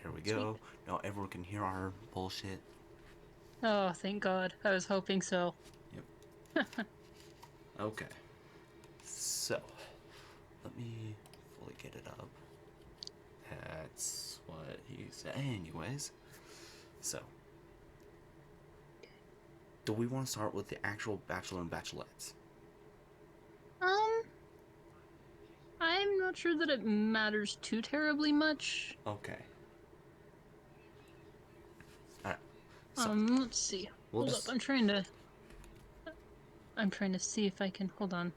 There we Sweet. go. Now everyone can hear our bullshit. Oh, thank God. I was hoping so. Yep. Okay. So, let me fully get it up. That's what he said. Anyways, so, do we want to start with the actual Bachelor and Bachelorettes? Um, I'm not sure that it matters too terribly much. Okay. Alright. So, Let's see. we'll Hold up. just. I'm trying to see if I can hold on.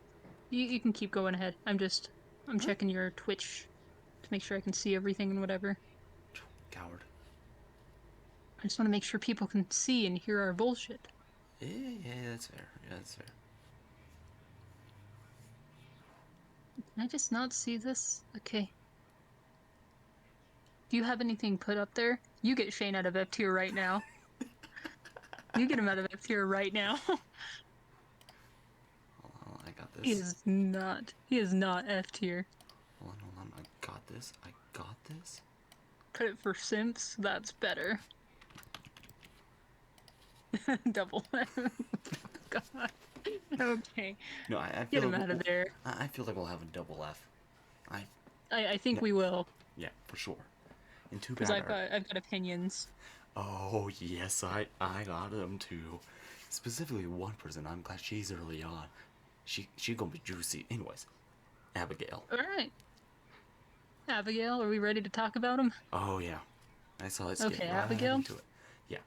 You can keep going ahead. I'm Huh? checking your Twitch to make sure I can see everything and whatever. Coward. I just want to make sure people can see and hear our bullshit. Yeah, that's fair. Yeah, that's fair. Can I just not see this? Okay. Do you have anything put up there? You get Shane out of F tier right now. You get him out of F tier right now. Hold on, I got He this. is not. He is not F tier. Hold on. I got this. I got this. Put it for simps. That's better. Double F. God. Okay. No, I Get feel him like out of there. I feel like we'll have a double F. I I think no, we will. yeah, for sure. And too Because bad I've got opinions. Oh yes, I got him too. Specifically one person. I'm glad she's early on. She gonna be juicy. Anyways, Abigail. Alright. Abigail, are we ready to talk about him? Oh yeah, I saw it get Okay, right Abigail. into it. Yeah,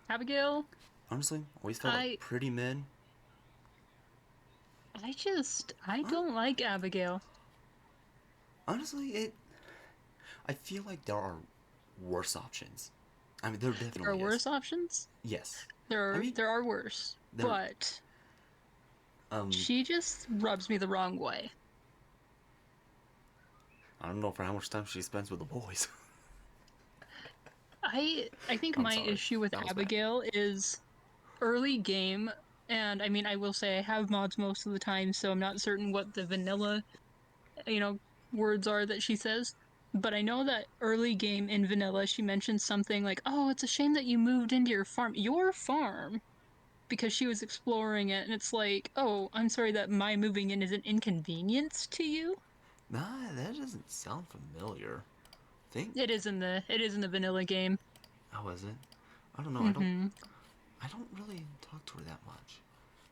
Abigail, honestly, always felt like I pretty men. I Hon- don't like Abigail. Honestly, it. I feel like there are worse options. I mean, there There are definitely is. worse options. Yes, I mean There are worse. there. But Um, she just rubs me the wrong way. I don't know for how much time she spends with the boys. I think I'm my sorry, issue with that was bad. Abigail is early game, and I mean I will say I have mods most of the time, so I'm not certain what the vanilla, you know, words are that she says. But I know that early game in vanilla she mentioned something like, "Oh, it's a shame that you moved into your farm," because she was exploring it, and it's like, "Oh, I'm sorry that my moving in is an inconvenience to you." Nah, that doesn't sound familiar. Think It is in the vanilla game. how was it? I don't know. Mm-hmm. I don't really talk to her that much.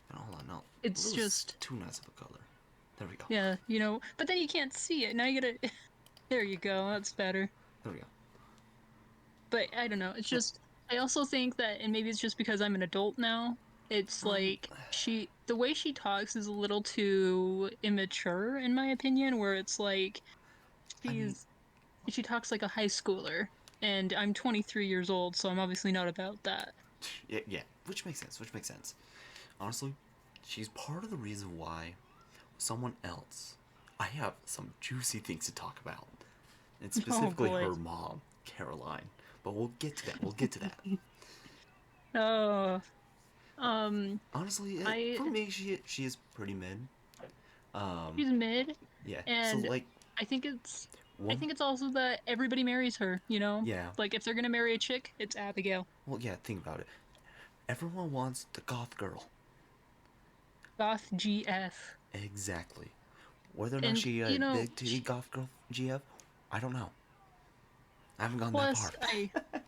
And hold on, no, It's blue is just too nice of a color. There we go. yeah, but then you can't see it. Now you gotta there you go, that's better. There we go. But I don't know. It's Yep. just I also think that, and maybe it's just because I'm an adult now. It's Um, like the way she talks is a little too immature in my opinion, where it's like I mean, she's she talks like a high schooler, and I'm 23 years old, so I'm obviously not about that. yeah, which makes sense. Which makes sense. Honestly, she's part of the reason why someone else. I have some juicy things to talk about. And Oh specifically boy. her mom, Caroline. But we'll get to that. We'll get to that. Oh, um, Honestly, I for me, she is pretty mid. Um, she's mid, yeah. So and like I think I one, think it's also that everybody marries her, you know? yeah. Like if they're gonna marry a chick, it's Abigail. Well, yeah. Think about it. Everyone wants the goth girl. Goth GF. Exactly. Whether or not And she you a know, big titty goth girl GF, I don't know. I haven't gone that plus far.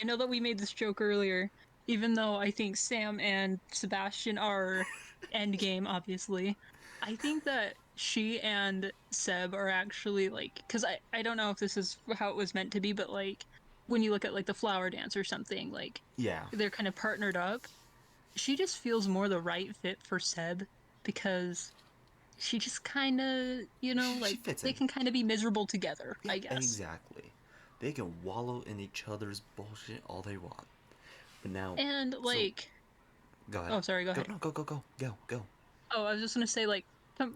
I know that we made this joke earlier, even though I think Sam and Sebastian are endgame, obviously. I think that she and Seb are actually like, because I don't know if this is how it was meant to be, but like when you look at like the flower dance or something, like Yeah. they're kind of partnered up. She just feels more the right fit for Seb because she just kind of, She like fits they in. can kind of be miserable together, Yeah, I guess. exactly. They can wallow in each other's bullshit all they want. But now, And so like, go ahead. oh, sorry, go Go ahead. no, go. Oh, I was just gonna say like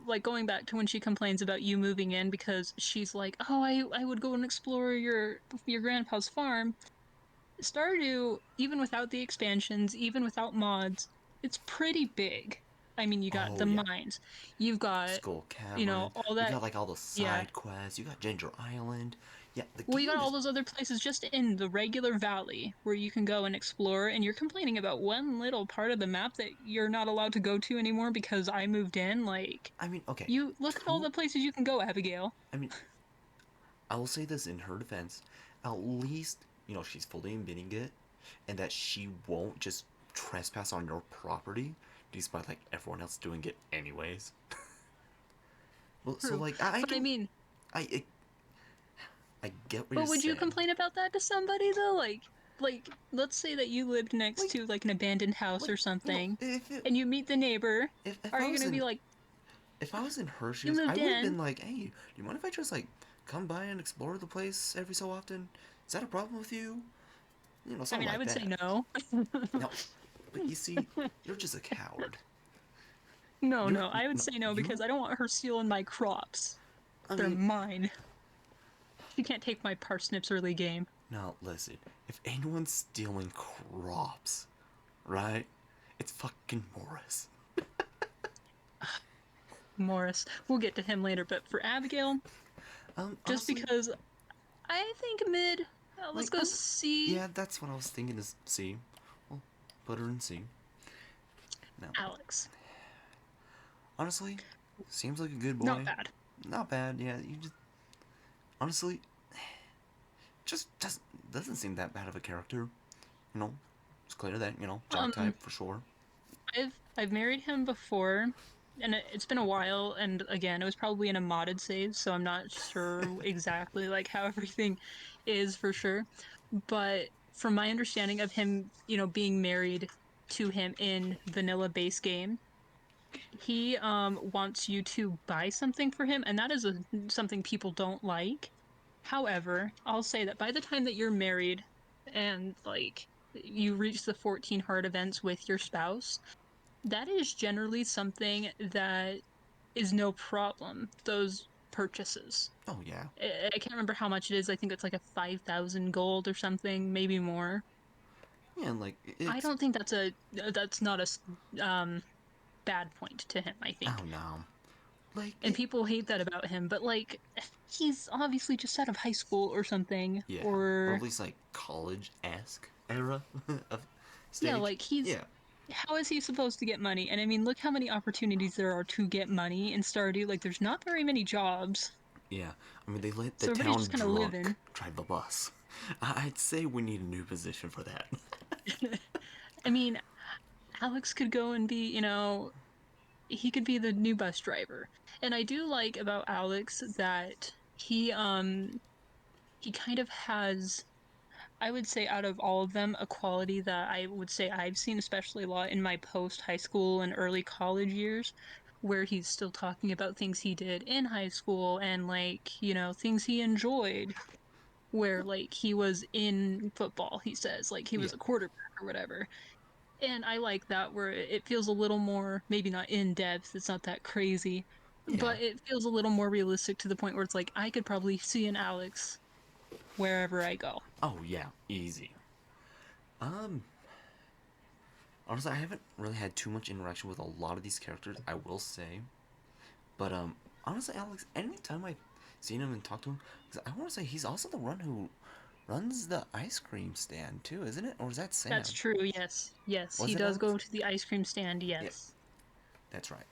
like going back to when she complains about you moving in because she's like, "Oh, I would go and explore your grandpa's farm." Stardew, even without the expansions, even without mods, it's pretty big. I mean, you got Oh the yeah, mines. You've got, Skull Cavern. all You that. got like all the Yeah. side quests. You got Ginger Island. Yeah, the Well, you got game all is. those other places just in the regular valley where you can go and explore, and you're complaining about one little part of the map that you're not allowed to go to anymore because I moved in. Like, I mean, okay, you look at all two. the places you can go, Abigail. I mean, I will say this in her defense. At least, she's fully admitting it, and that she won't just trespass on your property, despite like everyone else doing it anyways. Well, so True. like I But I can, mean, I get what you're but would you saying. complain about that to somebody though? Like, let's say that you lived next Like, to like an abandoned house like or something, if it, and you meet the neighbor. if Are I you was gonna be in like, if I was in her you shoes, I moved would have in? been like, hey, do you mind if I just like come by and explore the place every so often? Is that a problem with you? I Something mean, I like would say that. no. No, but you see, you're just a coward. No, You're no, I would no, say no because you. I don't want her stealing my crops. I They're mean, mine. She can't take my parsnips early game. now listen. If anyone's stealing crops, right? It's fucking Morris. Morris. We'll get to him later, but for Abigail, just Honestly, because I think mid. Let's like go C. yeah, that's what I was thinking. Is C. Well, put her in C. Now, Alex. honestly, seems like a good Not boy. bad. Not bad. Yeah, you just honestly just doesn't seem that bad of a character. You know, it's clear that jock Um, type for sure. I've married him before, and it's been a while. And again, it was probably in a modded save, so I'm not sure exactly like how everything is for sure. But from my understanding of him, being married to him in vanilla base game, he wants you to buy something for him, and that is something people don't like. However, I'll say that by the time that you're married and like you reach the 14 hard events with your spouse, that is generally something that is no problem. Those purchases. Oh yeah, I can't remember how much it is. I think it's like a 5,000 gold or something, maybe more. yeah, and like I it's don't think that's not a bad point to him, I I think. don't know, like And people hate that about him, but like he's obviously just out of high school or something, yeah, or at or least like college esque era of yeah, stage. like he's Yeah, how is he supposed to get money? And I mean, look how many opportunities there are to get money in Stardew. Like there's not very many jobs. yeah. I mean, they let the So everybody's town just kind of drunk living. drive the bus. I'd say we need a new position for that. I mean, Alex could go and be, he could be the new bus driver. And I do like about Alex that he kind of has, I would say out of all of them, a quality that I would say I've seen especially a lot in my post high school and early college years, where he's still talking about things he did in high school and like, things he enjoyed, where like he was in football, he says, like he Yeah, was a quarterback or whatever. And I like that where it feels a little more, maybe not in depth, it's not that crazy, yeah. but it feels a little more realistic to the point where it's like I could probably see an Alex wherever I go. Oh yeah, easy. Um, honestly, I haven't really had too much interaction with a lot of these characters. I will say, but honestly, Alex, anytime I've seen him and talked to him, 'cause I want to say he's also the one who runs the ice cream stand too, isn't it? Or is that That's Sam? true, yes. Yes, Was he it does Alex? go to the ice cream stand, Yeah, yes. that's right.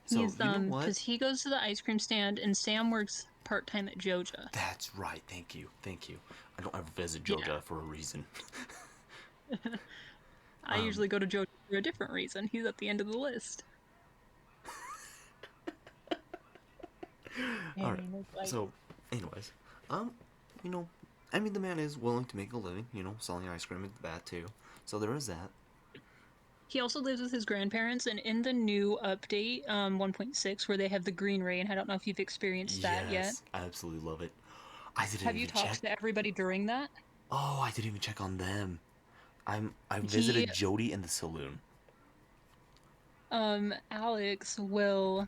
So He's you know what? because he goes to the ice cream stand and Sam works part-time at Joja. That's right. Thank you. Thank you. I don't ever visit Yeah. Joja for a reason. I um, usually go to Joja for a different reason. He's at the end of the list. I all right. mean, it's like So, anyways, um, you know, I mean, the man is willing to make a living. Selling ice cream at the bat too. So there is that. he also lives with his grandparents, and in the new update, 1.6, where they have the green rain, I don't know if you've experienced that yet. Yes, I absolutely love it. I didn't Have you even check. talked to everybody during that? Oh, I didn't even check on them. I He, visited Jody in the saloon. Alex will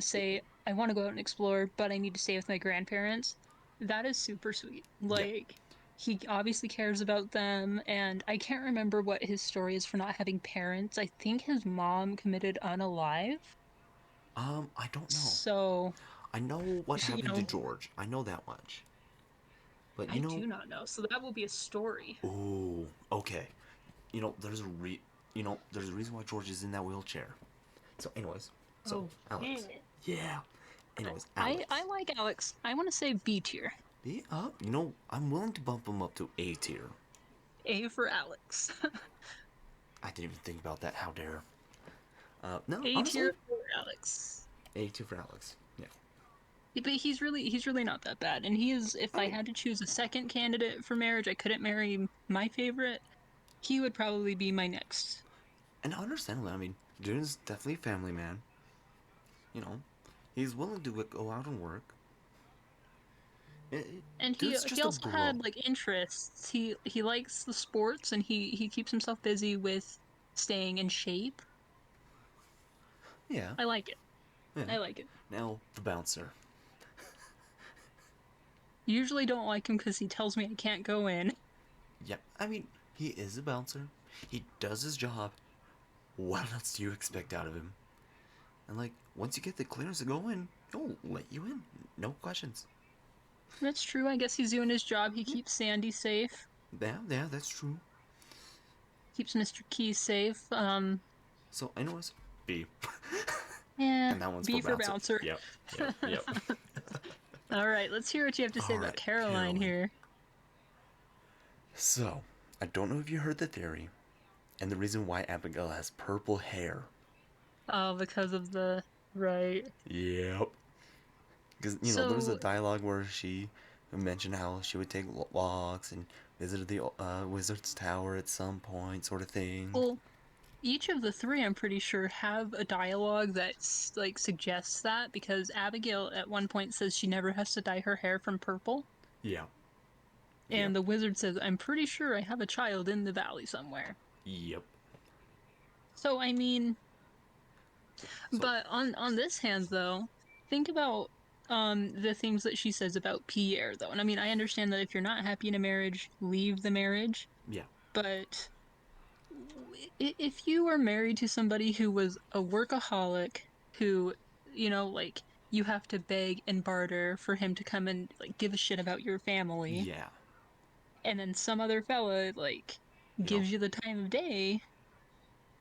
say, I want to go out and explore, but I need to stay with my grandparents. That is super sweet. Yeah. Like, he obviously cares about them, and I can't remember what his story is for not having parents. I think his mom committed unalive. I don't know. So, I know what She, happened to George. I know that much. But I do not know. So that will be a story. ooh, okay. There's a reason why George is in that wheelchair. So, anyways, so Alex, Okay. yeah. Anyways, I Alex, like Alex. I want to say B tier. be up. I'm willing to bump him up to A tier. A for Alex. I didn't even think about that. How dare? No, A tier honestly, for Alex. A tier for Alex. Yeah. But he's really not that bad. And he is, if I I mean, had to choose a second candidate for marriage, I couldn't marry my favorite. He would probably be my next. and understandably, I mean, Jaden's definitely a family man. You know, he's willing to go out and work. And Dude's he just a also bro. had like interests. He likes the sports and he keeps himself busy with staying in shape. Yeah, I like it. yeah. I like it. Now the bouncer. Usually don't like him because he tells me I can't go in. Yep. I mean, he is a bouncer. He does his job. What else do you expect out of him? And like, once you get the clearance to go in, he'll let you in. No questions. That's true. I guess he's doing his job. He keeps Sandy safe. Yeah, yeah, that's true. Keeps Mr. Keys safe. So, anyways, B. Yeah, And that one's for B for bouncer. bouncer. Yep, yep, yep. All right, let's hear what you have to say All about right, Caroline Carolyn. here. So, I don't know if you heard the theory, and the reason why Abigail has purple hair. Oh, because of the right. Yep. Because, there was a So, dialogue where she mentioned how she would take walks and visited the wizard's tower at some point, sort of thing. well, each of the three, I'm pretty sure, have a dialogue that like suggests that because Abigail at one point says she never has to dye her hair from purple, Yeah. Yep. and the wizard says, "I'm pretty sure I have a child in the valley somewhere." Yep. So, I mean, So, but on this hand though, think about the things that she says about Pierre though. And I mean, I understand that if you're not happy in a marriage, leave the marriage, yeah. but if you were married to somebody who was a workaholic who, like you have to beg and barter for him to come and like give a shit about your family, Yeah. and then some other fella like You know? gives you the time of day.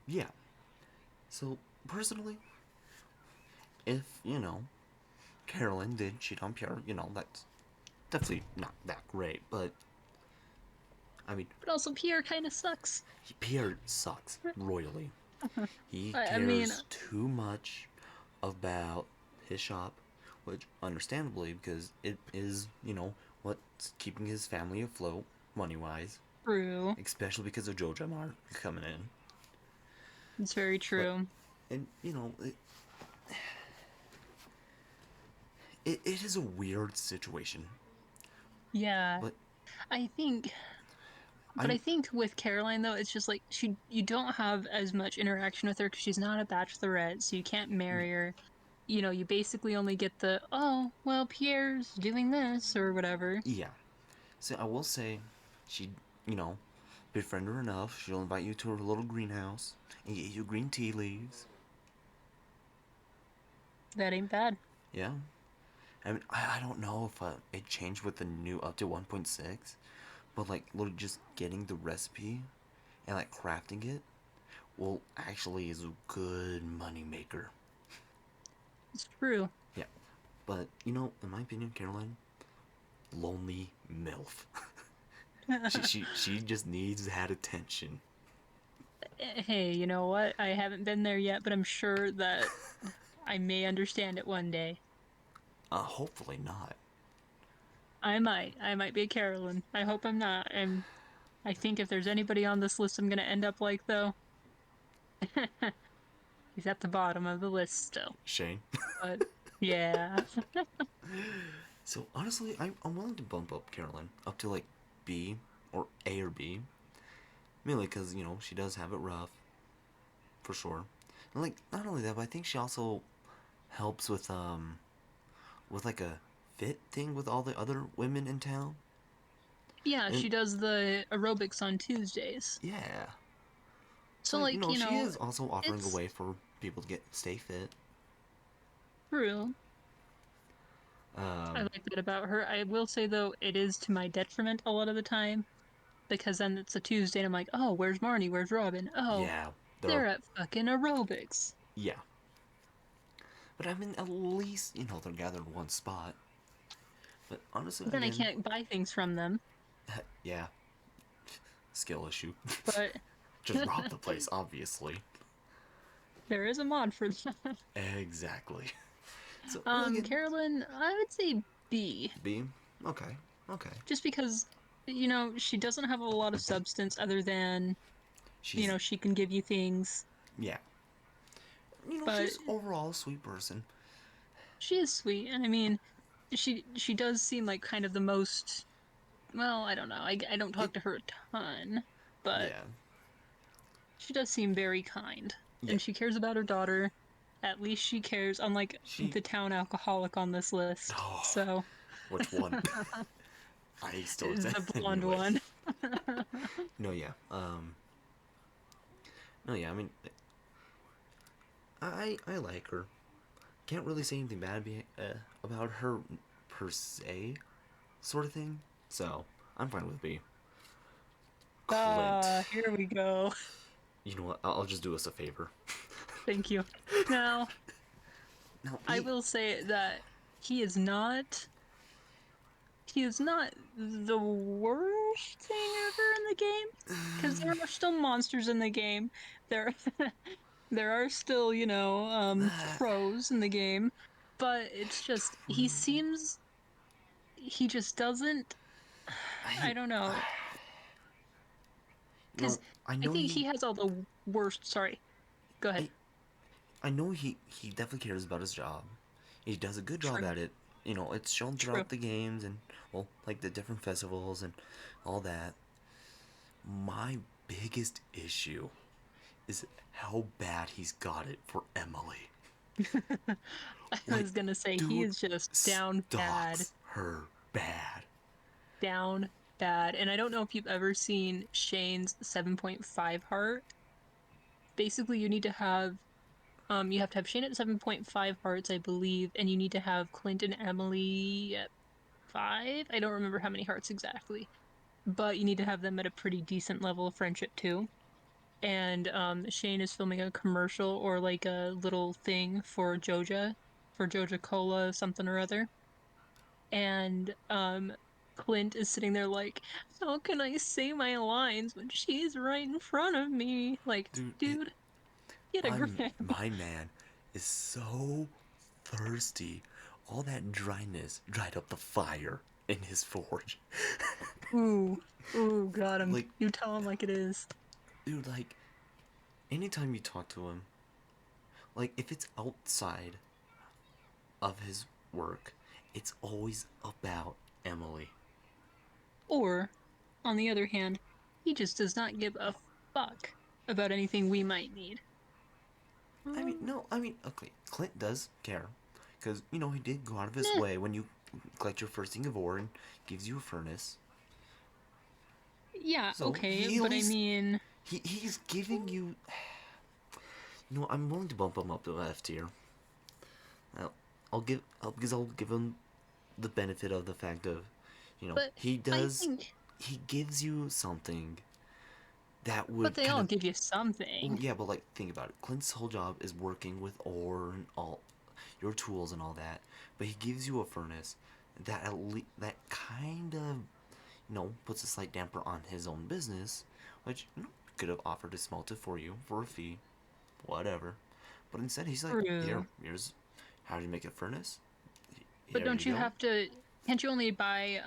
Yeah. So, personally, if, Carolyn did cheat on Pierre, that's definitely not that great, but, I mean, But also Pierre kind of sucks. Pierre sucks royally. He I mean, cares too much about his shop, which understandably because it is, what's keeping his family afloat money wise, true. especially because of Jojo Mart coming in. It's very But true. and it is a weird situation. Yeah, But I think, but I I'm think with Caroline though, it's just like you don't have as much interaction with her because she's not a bachelorette, so you can't marry her. You basically only get the, oh, well, Pierre's doing this or whatever. yeah. So I will say, she you know befriend her enough. She'll invite you to her little greenhouse and get you green tea leaves. That ain't bad. Yeah. I mean, I don't know if it changed with the new up to 1.6, but like literally just getting the recipe and like crafting it will actually is a good money maker. It's true. Yeah, but in my opinion, Caroline, lonely milf. She just needs that attention. Hey, you know what? I haven't been there yet, but I'm sure that I may understand it one day. Hopefully not. I might. I might be a Carolyn. I hope I'm not. I think if there's anybody on this list I'm gonna end up like though, he's at the bottom of the list still. Shane. But yeah. So honestly, I'm willing to bump up Caroline up to like B or A or B, mainly because she does have it rough for sure. And like not only that, but I think she also helps with like a fit thing with all the other women in town. Yeah, And she does the aerobics on Tuesdays. yeah, so So like like, she is also offering a it's way for people to stay fit. true. I Um, like that about her. I will say though, it is to my detriment a lot of the time because then it's a Tuesday and I'm like, oh, where's Marnie? Where's Robin? Oh, yeah, they're they're at fucking aerobics. yeah, but I mean, at least they're gathered in one spot. But honestly, But then I again, can't buy things from them. yeah, skill issue. But Just rob the place, obviously. there is a mod for that. Exactly. So again, Carolyn, I would say B, beam. Okay, okay. just because she doesn't have a lot of substance other than She's she can give you things, yeah. but She's overall a sweet person. she is sweet, and I mean, she does seem like kind of the most. Well, I don't know. I don't It talk to her a ton, but yeah she does seem very kind, yeah. and she cares about her daughter. At least she cares, unlike She the town alcoholic on this list. oh So, which one? I still the blonde anyway. one. No yeah no yeah. I mean I like her. Can't really say anything bad about her per se, sort of thing. So I'm fine with B. Clint. Here we go. You know what? I'll just do us a favor. Thank you. Now, Now I will say that he is not he is not the worst thing ever in the game because there are still monsters in the game. There there are still, pros in the game, but it's just true. he just doesn't I I don't know because no. I I know think he has all the worst. Sorry, go ahead. I I know he definitely cares about his job. He does a good job True, at it. It's shown true. throughout the games and well, like the different festivals and all that. My biggest issue is how bad he's got it for Emily. I Like, was gonna say he dude is just stalks her bad. down bad. And I don't know if you've ever seen Shane's 7.5 heart. Basically, you have to have Shane at 7.5 hearts, I believe, and you need to have Clint and Emily at 5. I don't remember how many hearts exactly, but you need to have them at a pretty decent level of friendship too. And Shane is filming a commercial or like a little thing for Joja Cola something or other. And Clint is sitting there like, how can I say my lines when she's right in front of me? Like, Dude, dude, get a grip. my man is so thirsty. All that dryness dried up the fire in his forge. Ooh, ooh, got him. Like, You tell him like it is. dude, like, anytime you talk to him, like, if it's outside of his work, it's always about Emily. Or, on the other hand, he just does not give a fuck about anything we might need. I mean, Um, no, I mean, okay, Clint does care. Because, he did go out of his Meh. way when you collect your first thing of ore and gives you a furnace. Yeah, So, okay, he at but I least, mean, he's giving you, I'm willing to bump him up to F tier. I'll, because I'll give him the benefit of the fact of, but he I does, think, he gives you something that but would they kind all of, give you well, something. yeah, but like, think about it. Clint's whole job is working with ore and all your tools and all that, but he gives you a furnace that that kind of, puts a slight damper on his own business, which could have offered to smelt it for you for a fee, whatever. But instead, he's like, True. here's how do you make a furnace. But Here you don't you go. have to, can't you only buy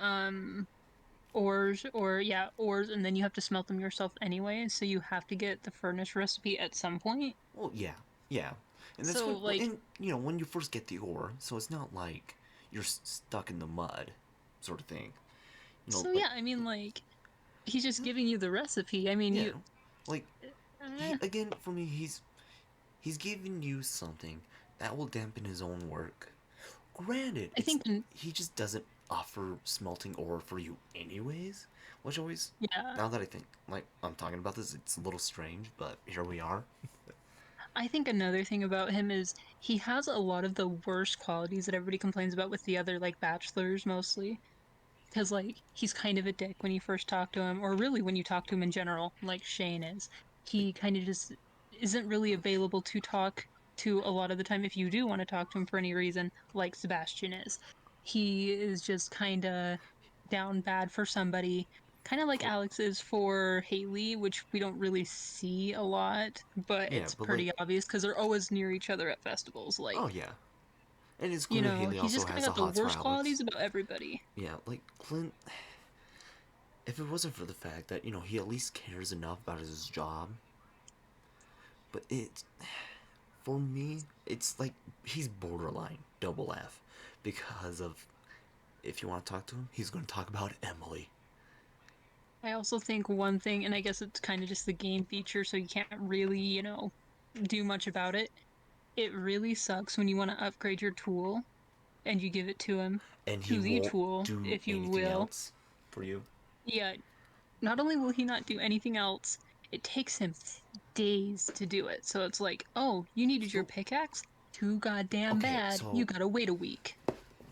ores or yeah, ores and then you have to smelt them yourself anyway, so you have to get the furnace recipe at some point. Well, yeah, yeah, and that's So when, like and when you first get the ore, so it's not like you're stuck in the mud, sort of thing. so Like, yeah, I mean like he's just giving you the recipe. I mean yeah, you like he eh, again for me, he's giving you something that will dampen his own work. Granted, I it's think he just doesn't offer smelting ore for you anyways, which always, yeah. now that I think, like I'm talking about this, it's a little strange, but here we are. I think another thing about him is he has a lot of the worst qualities that everybody complains about with the other like bachelors mostly. Because like he's kind of a dick when you first talk to him, or really when you talk to him in general, like Shane is. Like, He kind of just isn't really available to talk to a lot of the time if you do want to talk to him for any reason, like Sebastian is. He is just kind of down bad for somebody, kind of like for Alex is for Haley, which we don't really see a lot, but yeah, it's but like, pretty obvious because they're always near each other at festivals. oh Like, yeah, and it's clear Haley he's also just kind of has the got the hots for worst Alex. qualities about everybody. Yeah, like Clint. If it wasn't for the fact that he at least cares enough about his job, but it for me, it's like he's borderline double F because of if you want to talk to him, he's going to talk about Emily. I also think one thing, and I guess it's kind of just the game feature, so you can't really, do much about it. It really sucks when you want to upgrade your tool and you give it to him, And he to the won't tool, do if you anything will. else for you. Yeah, not only will he not do anything else, it takes him days to do it. So it's like, oh, you needed your So, pickaxe? Too goddamn okay, bad. You so, gotta wait a week.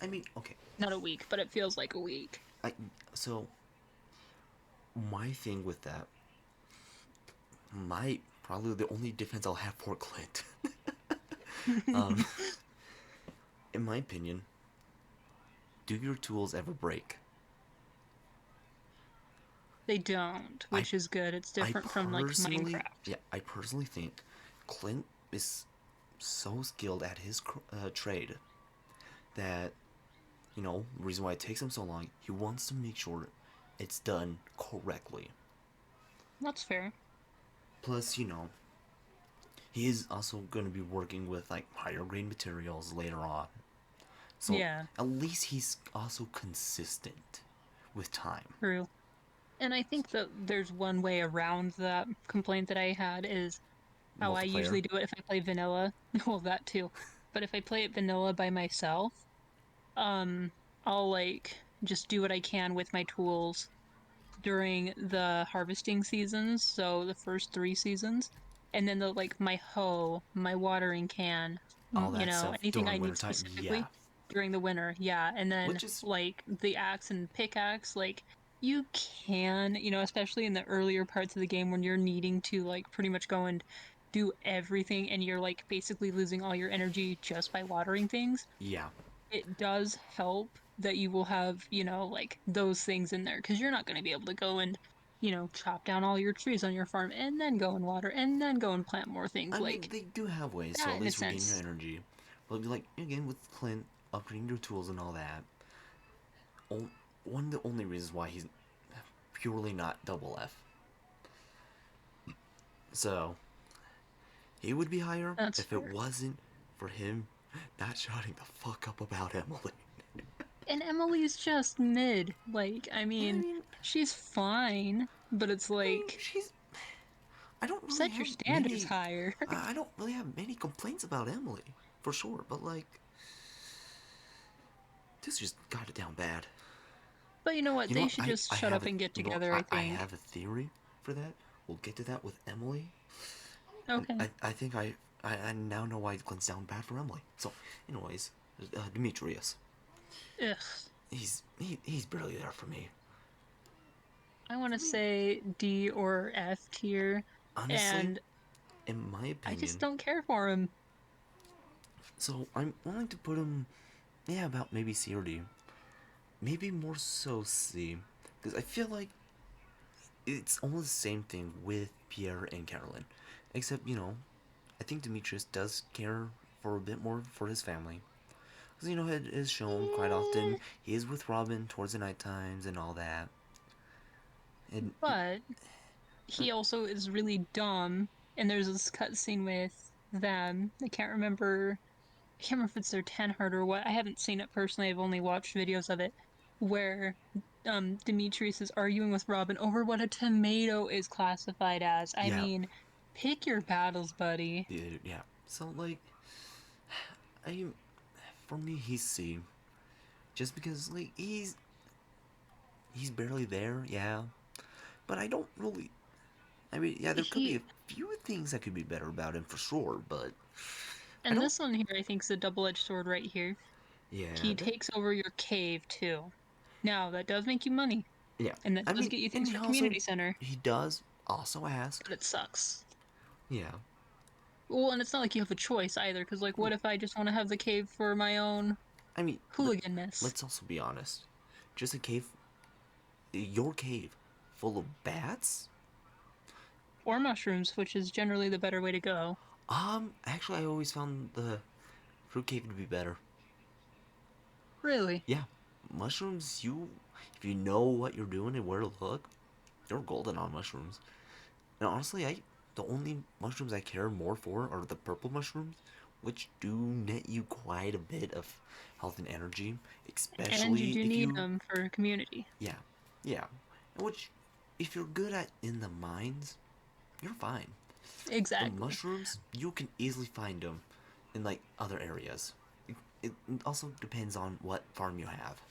I mean, okay, Not a week, but it feels like a week. I, so, my thing with that, probably the only defense I'll have for Clint, um, in my opinion, do your tools ever break? They don't, I, which is good. It's I different from like personally, Minecraft. yeah, I personally think Clint is so skilled at his trade that the reason why it takes him so long, he wants to make sure it's done correctly. That's fair. Plus, he is also going to be working with like higher grade materials later on. So Yeah, at least he's also consistent with time. true. And I think that there's one way around that complaint that I had is how I Multiplayer. usually do it if I play vanilla. Well, that too. But if I play it vanilla by myself, um, I'll like just do what I can with my tools during the harvesting seasons, so the first 3 seasons, and then the like my hoe, my watering can, All that stuff anything I during need wintertime. Yeah. specifically during the winter. Yeah, and then Which is, like the axe and pickaxe, like you can, especially in the earlier parts of the game when you're needing to like pretty much go and do everything and you're like basically losing all your energy just by watering things, yeah. it does help that you will have, like those things in there because you're not going to be able to go and, chop down all your trees on your farm and then go and water and then go and plant more things I mean, like they do have ways to that at in a least regain your sense. energy. But like, again, with Clint, upgrading your tools and all that, one of the only reasons why he's purely not double F. So, he would be higher That's if it fair. wasn't for him not shutting the fuck up about Emily. And Emily's just mid. Like, I Yeah, mean, she's fine, but it's like, she's. I don't really set your have standards many. higher. I don't really have many complaints about Emily, for sure. But like, this just got it down bad. But you know what? You know They what? should just I shut have up a. and get You know what? together, I I think. have a theory for that. We'll get to that with Emily. And Okay. I think I now know why Glenn's down bad for Emily. So, anyways, Demetrius. Ugh. He's barely there for me. I want to For me, say D or F tier, honestly, and in my I just opinion, don't care for him. so I'm willing to put him, yeah, about maybe C or D, maybe more so C, because I feel like it's almost the same thing with Pierre and Carolyn, except I think Demetrius does care for a bit more for his family. Because it is shown quite often Eh, he is with Robin towards the night times and all that. And but he also is really dumb. And there's this cutscene with them. I can't remember if it's their 10 heart or what. I haven't seen it personally. I've only watched videos of it where Demetrius is arguing with Robin over what a tomato is classified as. I yeah, mean, pick your battles, buddy. yeah. So like, I for me he's C, just because like he's barely there, yeah. But I don't really. I mean, yeah, there could be He a few things that could be better about him for sure, but I and don't. this one here I think is a double-edged sword right here. Yeah, He takes over your cave too. Now that does make you money, yeah. and that I does mean, get you and things for also community center, he does also ask. but it sucks. Yeah. Well, and it's not like you have a choice either, because like, what No, if I just want to have the cave for my own I mean, hooligan-ness? let's also be honest. Just a cave, your cave, full of bats. Or mushrooms, which is generally the better way to go. Actually, I always found the fruit cave to be better. Really. Yeah, mushrooms. If you know what you're doing and where to look, you're golden on mushrooms. And honestly, the only mushrooms I care more for are the purple mushrooms, which do net you quite a bit of health and energy, And you especially do if need you, them for community. yeah, yeah, and which, if you're good at in the mines, you're fine. The Exactly. mushrooms, you can easily find them in like other areas. It also depends on what farm you have.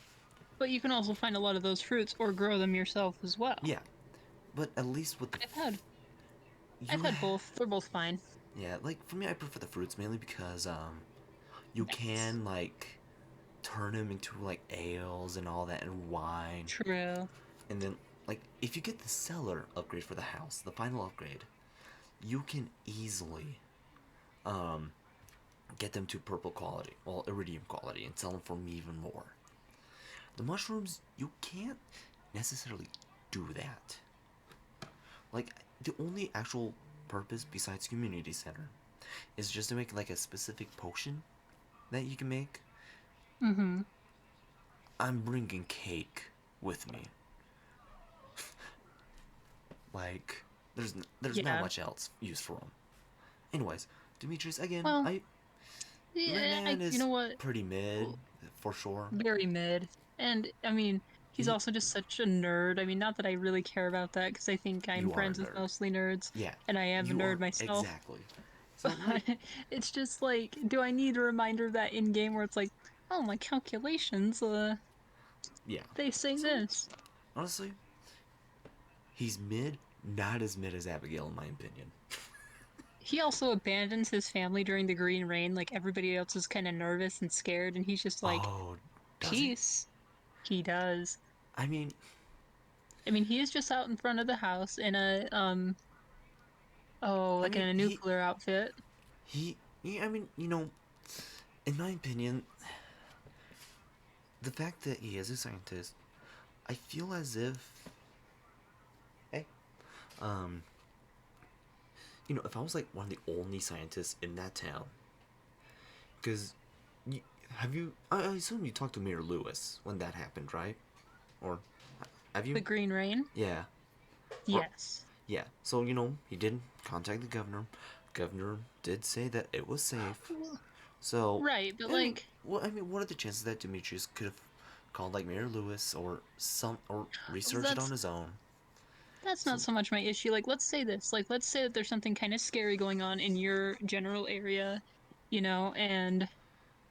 But you can also find a lot of those fruits or grow them yourself as well. Yeah, but at least with the I've had I've you had both. They're both fine. yeah, like for me, I prefer the fruits mainly because you Nice. can like turn them into like ales and all that and wine, True. and then like if you get the cellar upgrade for the house, the final upgrade, you can easily um get them to purple quality, well iridium quality, and sell them for me even more. The mushrooms, you can't necessarily do that. Like the only actual purpose besides community center is just to make like a specific potion that you can make. Mm-hmm. I'm bringing cake with me. Like there's not Yeah. much else used for them. Anyways, Demetrius again, Well, I yeah, man you is know what? pretty mid for sure. Very mid. And I mean, he's He also just such a nerd. I mean, not that I really care about that because I think I'm you are a friends with nerd. mostly nerds, Yeah, and I am a you nerd are myself. exactly. So But it's just like, do I need a reminder of that in game where it's like, oh, my calculations, yeah. they say So this. honestly, he's mid, not as mid as Abigail in my opinion. He also abandons his family during the Green Rain, like everybody else is kind of nervous and scared, and he's just like, Oh, does he? peace. He does. I mean, I mean, he is just out in front of the house in a oh, I like in mean a he nuclear outfit. he. I mean, in my opinion, the fact that he is a scientist, I feel as if, hey, um, if I was like one of the only scientists in that town, because have you? I assume you talked to Mayor Lewis when that happened, right? Or have The you? Green Rain? Yeah. Or Yes. yeah. So he did contact the governor. Governor did say that it was safe. Well, So right, but I mean, like what are the chances that Demetrius could have called like Mayor Lewis or researched it on that's his own? that's not So so much my issue. Like let's say this. Like let's say that there's something kind of scary going on in your general area, and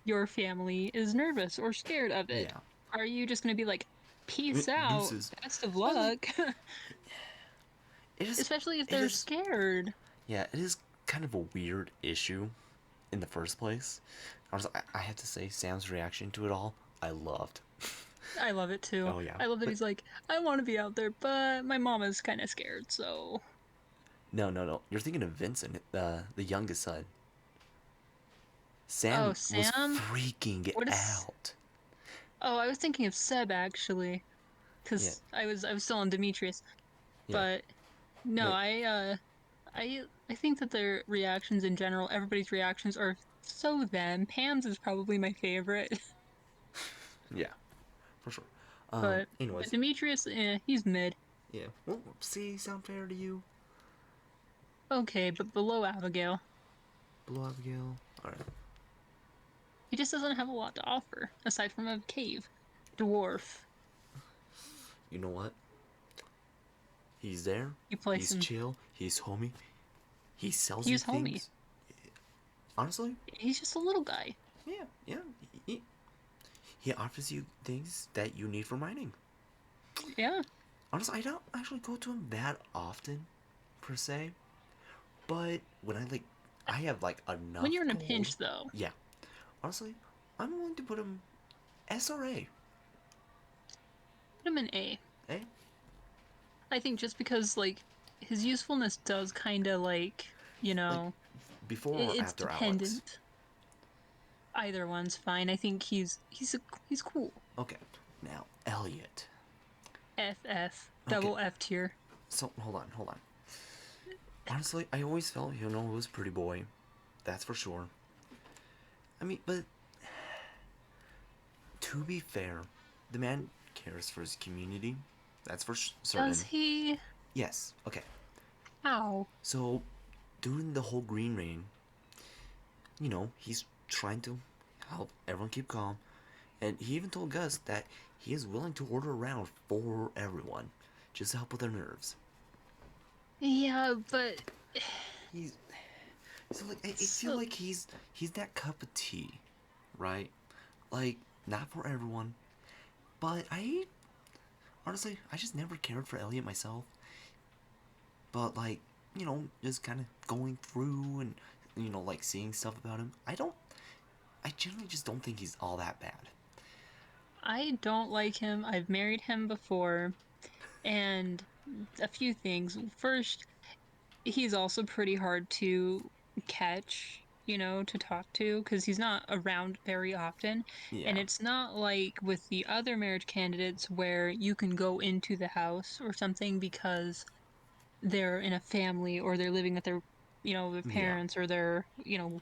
your family is nervous or scared of it. yeah, Are you just going to be like, I mean, peace out, deuces. best of But like luck? it is, Especially if it they're is, scared. yeah, it is kind of a weird issue in the first place. I have to say, Sam's reaction to it all, I loved. I love it too. Oh yeah, I love that but he's like, I want to be out there, but my mom is kind of scared, so. no, no, no. You're thinking of Vincent, the youngest son. Oh, Sam was Sam? freaking What is. out. Oh, I was thinking of Seb actually, Yeah, because I was still on Demetrius. yeah. But no, No, I think that their reactions in general, everybody's reactions are so them. Pam's is probably my favorite, yeah, for sure. but Anyways, Demetrius, he's mid. yeah. Well, see, sound fair to you? Okay, but below Abigail, Below Abigail? Alright. he just doesn't have a lot to offer aside from a cave, dwarf. You know what? He's there. You place He's him. chill. He's homie. He sells you He's homey. things. Honestly, He's just a little guy. yeah, yeah. He, he offers you things that you need for mining. Yeah. Honestly, I don't actually go to him that often per se, but when I have like When enough you're in a gold. pinch, though, Yeah, honestly, I'm willing to put him SRA. put him in A. Eh? I think just because like his usefulness does kind of like you Like know before or it's after Alex? dependent. Either one's fine. I think he's cool. Okay, now Elliot. FF Okay, double F tier. so hold on. Honestly, I always felt he was a pretty boy. That's for sure. I mean, but to be fair, the man cares for his community. That's for Does certain. he? Yes. Okay. How? So during the whole Green Rain, he's trying to help everyone keep calm, and he even told Gus that he is willing to order around for everyone, just to help with their nerves. Yeah, but He's so like I feel so like he's that cup of tea, right? Like not for everyone, but I honestly I just never cared for Elliot myself. But like just kind of going through and like seeing stuff about him, I generally just don't think he's all that bad. I don't like him. I've married him before, and a few things. First, he's also pretty hard to catch, to talk to because he's not around very often. And Yeah, it's not like with the other marriage candidates where you can go into the house or something because they're in a family or they're living with their yeah, parents or their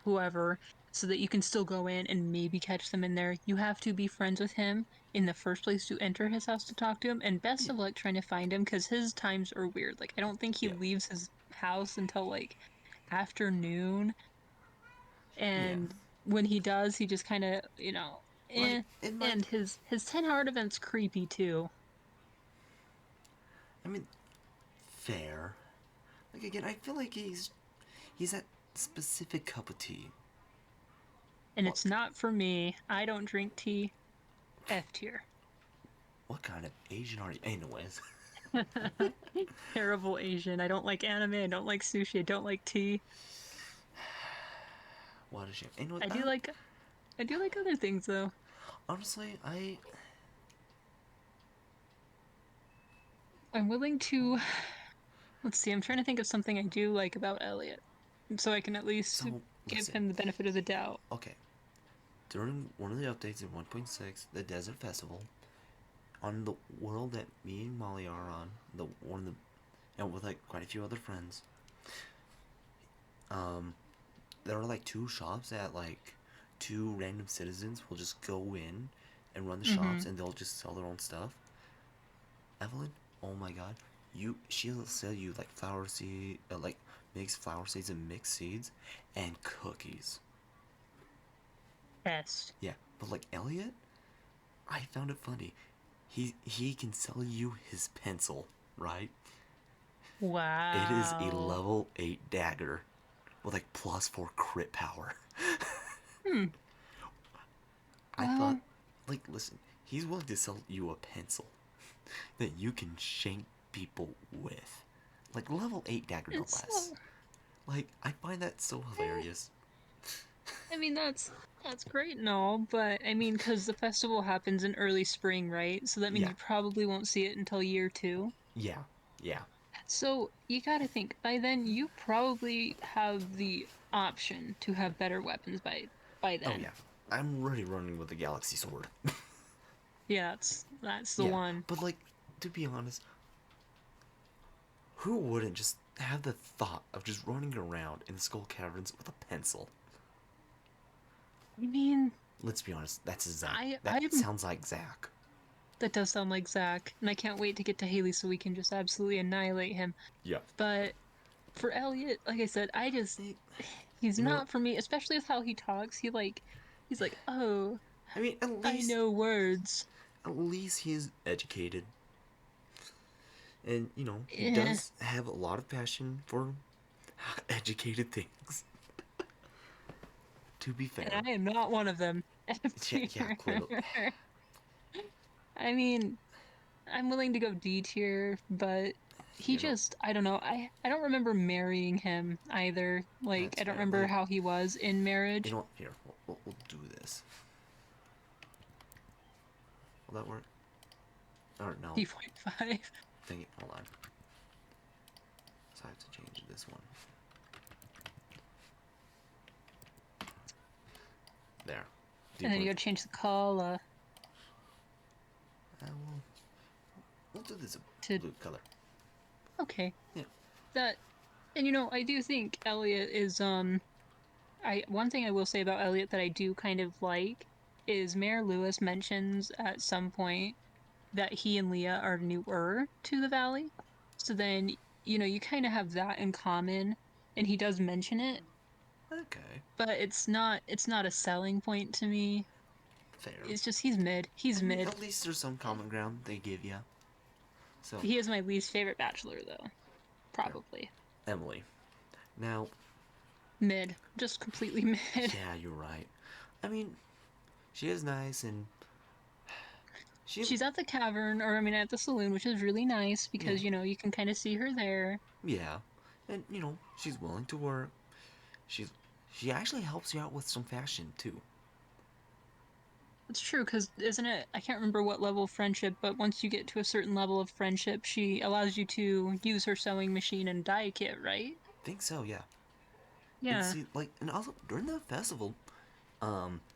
whoever, so that you can still go in and maybe catch them in there. You have to be friends with him in the first place to enter his house to talk to him. And best yeah, of luck trying to find him because his times are weird. Like, I don't think he yeah, leaves his house until like afternoon. yeah. And when he does, he just kind of, Like eh. in my, And his 10 heart event's creepy too. I mean, fair. Like again, I feel like he's that specific cup of tea. And What it's not for me. I don't drink tea. F tier. what kind of Asian are you, anyways? Terrible Asian. I don't like anime. I don't like sushi. I don't like tea. What a shame. Anyways, I do like I do like other things though. honestly, I'm willing to let's see. I'm trying to think of something I do like about Elliot, so I can at least so give listen. him the benefit of the doubt. Okay, during one of the updates in 1.6, the Desert Festival, on the world that me and Molly are on, the one of the and with like quite a few other friends, um, there are like two shops that like two random citizens will just go in and run the Mm-hmm. shops and they'll just sell their own stuff. Evelyn, oh my god, she'll sell you like flower seed, like mixed flower seeds and mixed seeds, and cookies. Best. Yeah, but like Elliot, I found it funny. He can sell you his pencil, right? It is a Wow. level 8 dagger with like +4 crit power. Hmm. I thought, Well, like, listen, he's willing to sell you a pencil that you can shank people with. Like, level 8 dagger, no it's less. Like, I find that so eh, hilarious. I mean that's great and all, but I mean because the festival happens in early spring, right? So that means Yeah, you probably won't see it until year two. yeah, yeah. So you gotta think by then you probably have the option to have better weapons by Oh, then. yeah. I'm already running with the Galaxy Sword. Yeah, that's the Yeah, one. but, like, to be honest, who wouldn't just have the thought of just running around in the Skull Caverns with a pencil? I mean, Let's be honest, that's Zach. That I'm sounds like Zach. that does sound like Zach, and I can't wait to get to Haley so we can just absolutely annihilate him. Yeah. But for Elliot, like I said, You he's know, not for me, especially with how he talks. He's like, "Oh, I mean, I know words." at least he's educated, and he Eh, does have a lot of passion for educated things. To be fair, and I am not one of them. F yeah, yeah, tier. clearly, I mean, I'm willing to go D tier, but he You know, just I don't know. I don't remember marrying him either. Like that's I don't fair. remember Like, how he was in you marriage. know what? Here, we'll do this. Will that work? Or no? D.5. Dang it! Hold on. So I have to change this one. There. And then you D.5. gotta change the color Will we'll do this a to blue color. okay. Yeah. That and I do think Elliot is I one thing I will say about Elliot that I do kind of like is Mayor Lewis mentions at some point that he and Leah are newer to the valley. So then, you kind of have that in common and he does mention it, Okay. but it's not a selling point to me. Fair. It's just he's mid. I He's mean, mid. at least there's some common ground they give you. So, He is my least favorite bachelor though, there. probably. Emily. Now, Mid. Just completely mid. yeah, you're right. I mean, she is nice and she, She's at the cavern, or I mean at the saloon, which is really nice yeah, because you can kind of see her there. yeah. And, she's willing to work. She's, she actually helps you out with some fashion, too. It's true, because isn't it? I can't remember what level of friendship, but once you get to a certain level of friendship, she allows you to use her sewing machine and dye kit, right? Think so, yeah. And Yeah. see, like, and also during the festival,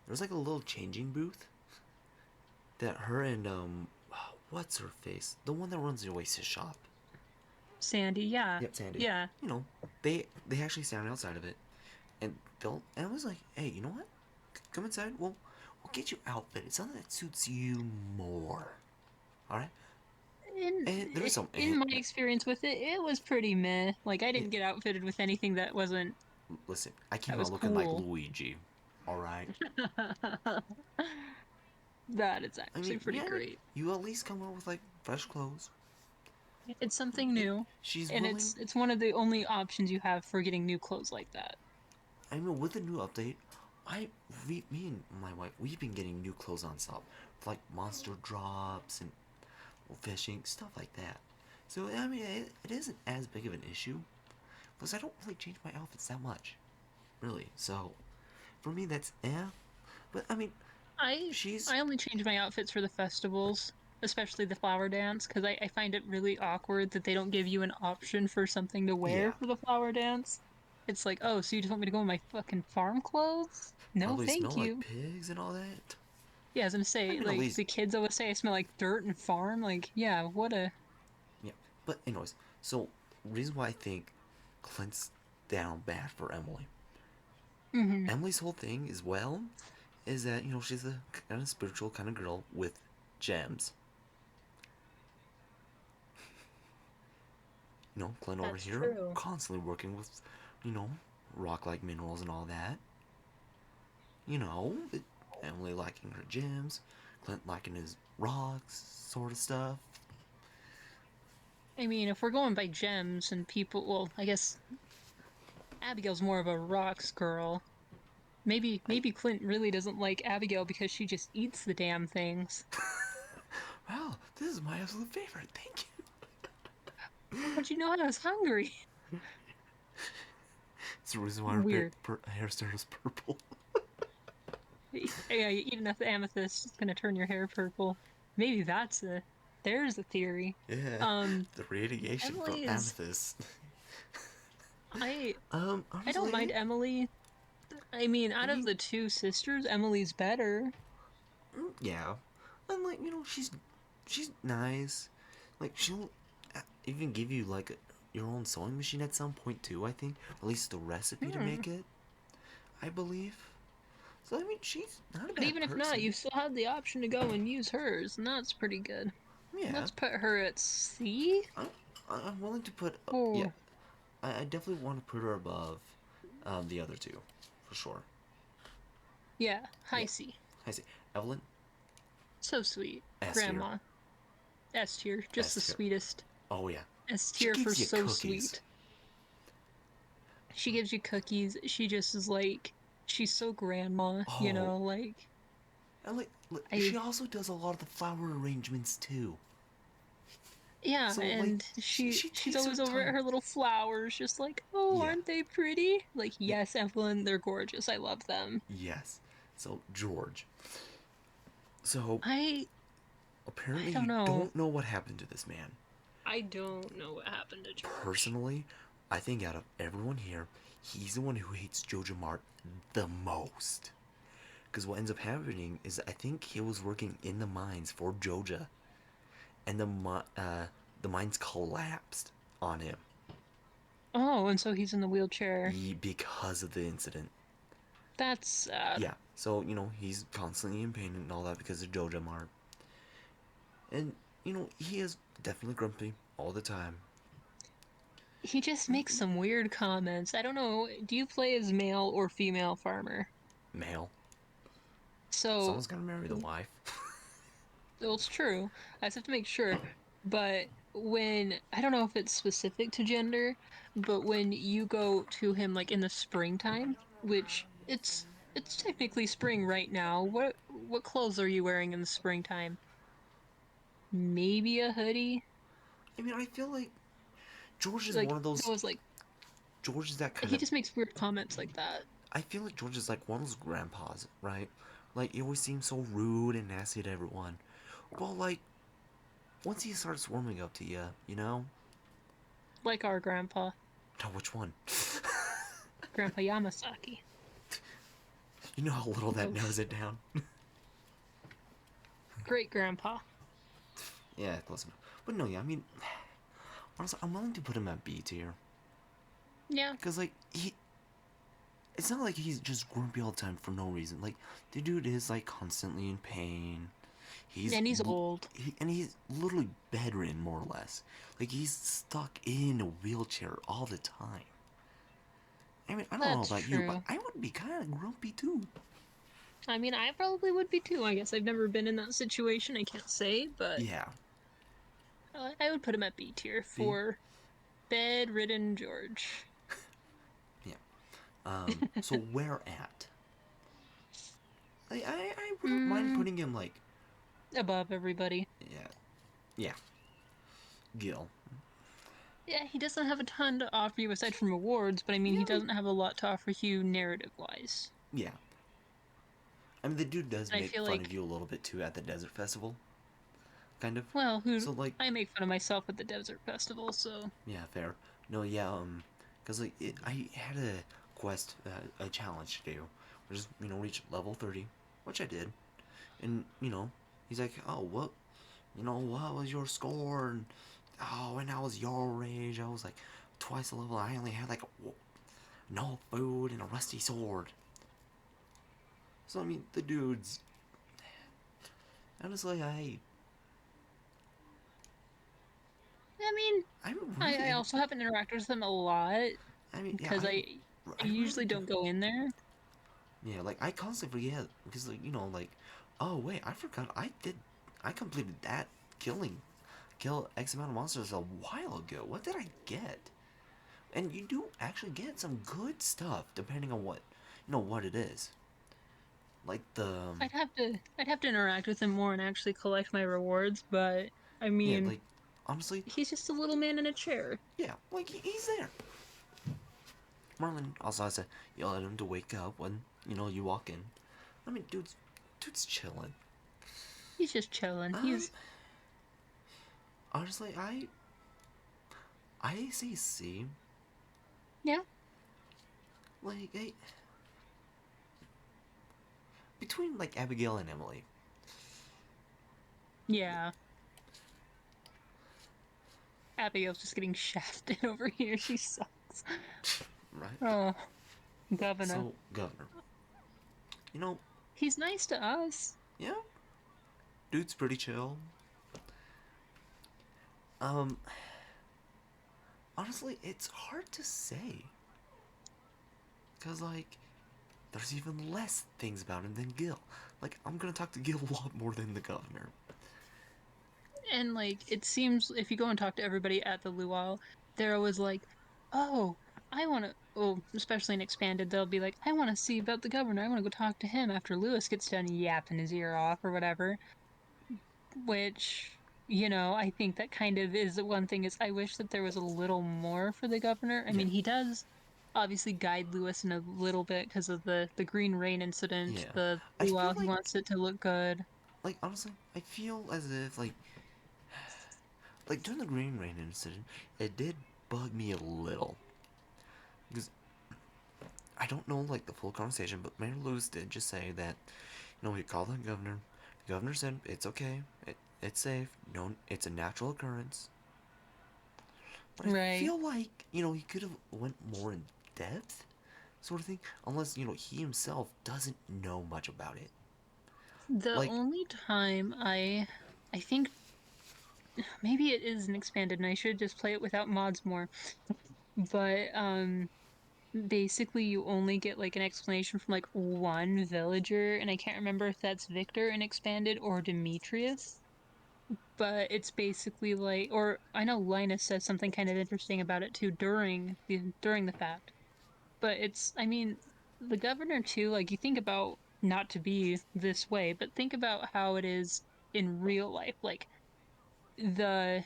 there's like a little changing booth that her and, what's her face? The one that runs the Oasis shop. Sandy, yeah. Yep, Sandy. Yeah. You know, they actually stand outside of it, and I was like, hey, you know what? Come inside. We'll get you outfitted, something that suits you more. All right. In And there's some. in my experience with it, it was pretty meh. Like I Yeah, didn't get outfitted with anything listen, I that came was out looking like cool. Luigi. All right. That is I actually mean, pretty yeah. I mean, great. you at least come out with like fresh clothes. It's something And new, she's and willing. it's one of the only options you have for getting new clothes like that. I mean, with the new update, me and my wife, we've been getting new clothes on stop, like monster drops and fishing stuff like that. So I mean, it isn't as big of an issue because I don't really change my outfits that much, really. So for me, that's eh. But I mean, I she's I only change my outfits for the festivals, especially the flower dance, because I find it really awkward that they don't give you an option for something to wear yeah, for the flower dance. It's like, oh, so you just want me to go in my fucking farm clothes? No, probably thank smell like you. pigs and all that. Yeah, as I'm I say, mean, at like least the kids always say I smell like dirt and farm. Like, yeah, what a. yeah. But anyways, so reason why I think Clint's down bad for Emily. Hmm. Emily's whole thing as well is that she's a kind of spiritual kind of girl with gems. Clint over That's here true. constantly working with, you know, rock like minerals and all that. You know, Emily liking her gems, Clint liking his rocks, sort of stuff. I mean, if we're going by gems and people, well, I guess Abigail's more of a rocks girl. Maybe I maybe Clint really doesn't like Abigail because she just eats the damn things. Wow, this is my absolute favorite. Thank you. How'd you know I was hungry? It's the reason why her Weird. hairstyle is purple. Yeah, you eat enough amethyst, it's gonna turn your hair purple. Maybe there's a theory. Yeah, Um, the radiation from Emily is amethyst. I I don't mind Honestly, Emily. I mean, I out of mean, the two sisters, Emily's better. yeah, and like she's nice. Like she'll even give you like your own sewing machine at some point too. I think, or at least the recipe to Hmm. make it. I believe. So I mean, she's not a But bad even if not, person. you still have the option to go and use hers, and that's pretty good. Yeah, Let's put her at C. I'm I'm willing to put. Yeah, Oh, I definitely want to put her above, the other two, for sure. yeah, high Yeah, C. I see. Evelyn, So sweet. S tier, Grandma. S tier, just S the tier. sweetest. Oh yeah, S she tier for gives you so cookies. sweet. She gives you cookies. She just is like, she's so grandma, Oh, like, and like I, she also does a lot of the flower arrangements too. Yeah, So like and she she she she's takes her always over at time. her little flowers, just like, oh, Yeah. aren't they pretty? Like, Yeah. yes, Evelyn, they're gorgeous. I love them. Yes. So George. So I apparently don't you know. don't know what happened to this man. I don't know what happened to George. Personally, I think out of everyone here, he's the one who hates Jojo Mart the most. Because what ends up happening is I think he was working in the mines for Joja, and the mines collapsed on him Oh, and so he's in the wheelchair. because of the incident. That's sad. Yeah, so he's constantly in pain and all that because of Joja Mart, and he is definitely grumpy all the time. He just makes some weird comments. I don't know. Do you play as male or female farmer? Male, So, someone's gonna marry the wife. well, it's true. I just have to make sure. But when, I don't know if it's specific to gender, but when you go to him like in the springtime, which it's technically spring right now. What clothes are you wearing in the springtime? Maybe a hoodie? I mean, I feel like George is Like one of those. those like George is that kind he of. just makes weird comments like that. I feel like George is like one of those grandpas, right? Like he always seems so rude and nasty to everyone. Well, like once he starts warming up to you, Like our grandpa, now which one? Grandpa Yamasaki. You know how little that Oof. narrows it down. Great grandpa. Yeah, close enough. But no, yeah, I mean, honestly, I'm willing to put him at B tier Yeah. because like it's not like he's just grumpy all the time for no reason. Like the dude is like constantly in pain. He's And he's old. he's literally bedridden more or less. Like he's stuck in a wheelchair all the time. I mean, I don't know That's about you, but true. I would be kind of grumpy too. I mean, I probably would be too. I guess I've never been in that situation. I can't say, but Yeah. I would put him at B tier B. for bedridden George. Yeah. So where at? I wouldn't mind Mm, putting him like above everybody. yeah yeah Gil. Yeah, he doesn't have a ton to offer you aside from rewards, but I mean, Yeah, he doesn't have a lot to offer you narrative wise. yeah. I mean, the dude does And I make feel fun of like, you a little bit too at the desert festival, kind of. well, who So like, I make fun of myself at the desert festival, so yeah, fair. No, yeah, cause like I had a quest, a challenge to do, which is reach level 30, which I did, and he's like, oh, what was your score? And oh, and I was your rage. I was like twice the level. I only had like no food and a rusty sword. So I mean, the dudes. Honestly, I mean, I'm I really. also haven't interacted with him a lot I mean, yeah, because I I really usually do. don't go in there. Yeah, like I constantly forget because like like, oh wait, I forgot I completed that killing kill X amount of monsters a while ago. What did I get? And you do actually get some good stuff depending on what it is. Like the I'd have to interact with him more and actually collect my rewards, but I yeah, mean, like honestly, he's just a little man in a chair. yeah, like he's there. Marlon also has to yell at him to wake up when you walk in. I mean, dude's chilling. He's just chilling. Um, honestly, I say C. Yeah, Like between like Abigail and Emily, yeah. Abigail's just getting shafted over here. She sucks. right? Oh, governor. So Governor, you know, He's nice to us. yeah, dude's pretty chill. Um, honestly, it's hard to say, cause like there's even less things about him than Gil. Like I'm gonna talk to Gil a lot more than the Governor. And like it seems if you go and talk to everybody at the luau, they're always like, "Oh, I want to." Oh, especially in expanded, they'll be like, "I want to see about the governor. I want to go talk to him after Lewis gets done yapping his ear off or whatever." Which, I think that kind of is the one thing is I wish that there was a little more for the governor. I Yeah, mean, he does obviously guide Lewis in a little bit because of the Green Rain incident, yeah. the I feel luau. He like, wants it to look good. honestly, I feel as if like during the Green Rain incident, it did bug me a little because I don't know like the full conversation, but Mayor Lewis did just say that he called the governor. The governor said it's okay, it's safe, no, it's a natural occurrence. But I Right. feel like he could have went more in depth, sort of thing. Unless he himself doesn't know much about it. The Like, only time I think maybe it is an expanded and I should just play it without mods more, but basically you only get like an explanation from like one villager and I can't remember if that's Victor in expanded or Demetrius. But it's basically like, or I know Linus says something kind of interesting about it too during the fact. But I mean, the governor too. Like you think about not to be this way, but think about how it is in real life. Like the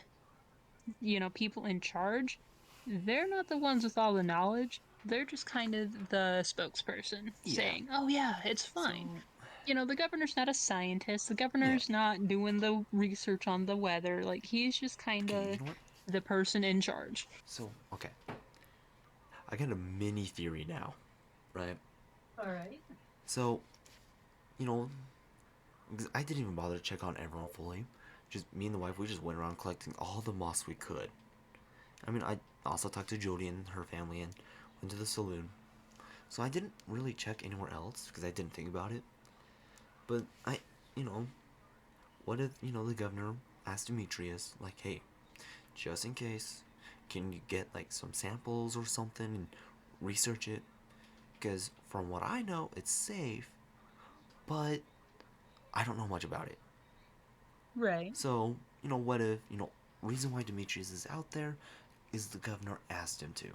people in charge, they're not the ones with all the knowledge. They're just kind of the spokesperson yeah. saying, "Oh yeah, it's fine." So, The governor's not a scientist. The yeah. governor's not doing the research on the weather. Like, he's just kind Okay, you of know what? the person in charge. So, okay. I got a mini theory now, right? All right. So, you know, I didn't even bother to check on everyone fully. Just me and the wife, we just went around collecting all the moss we could. I mean, I also talked to Jody and her family and went to the saloon. So I didn't really check anywhere else because I didn't think about it. But you know, what if, the governor asked Demetrius, like, hey, just in case, can you get, like, some samples or something and research it? Because from what I know, it's safe, but I don't know much about it. Right. So, what if, reason why Demetrius is out there is the governor asked him to.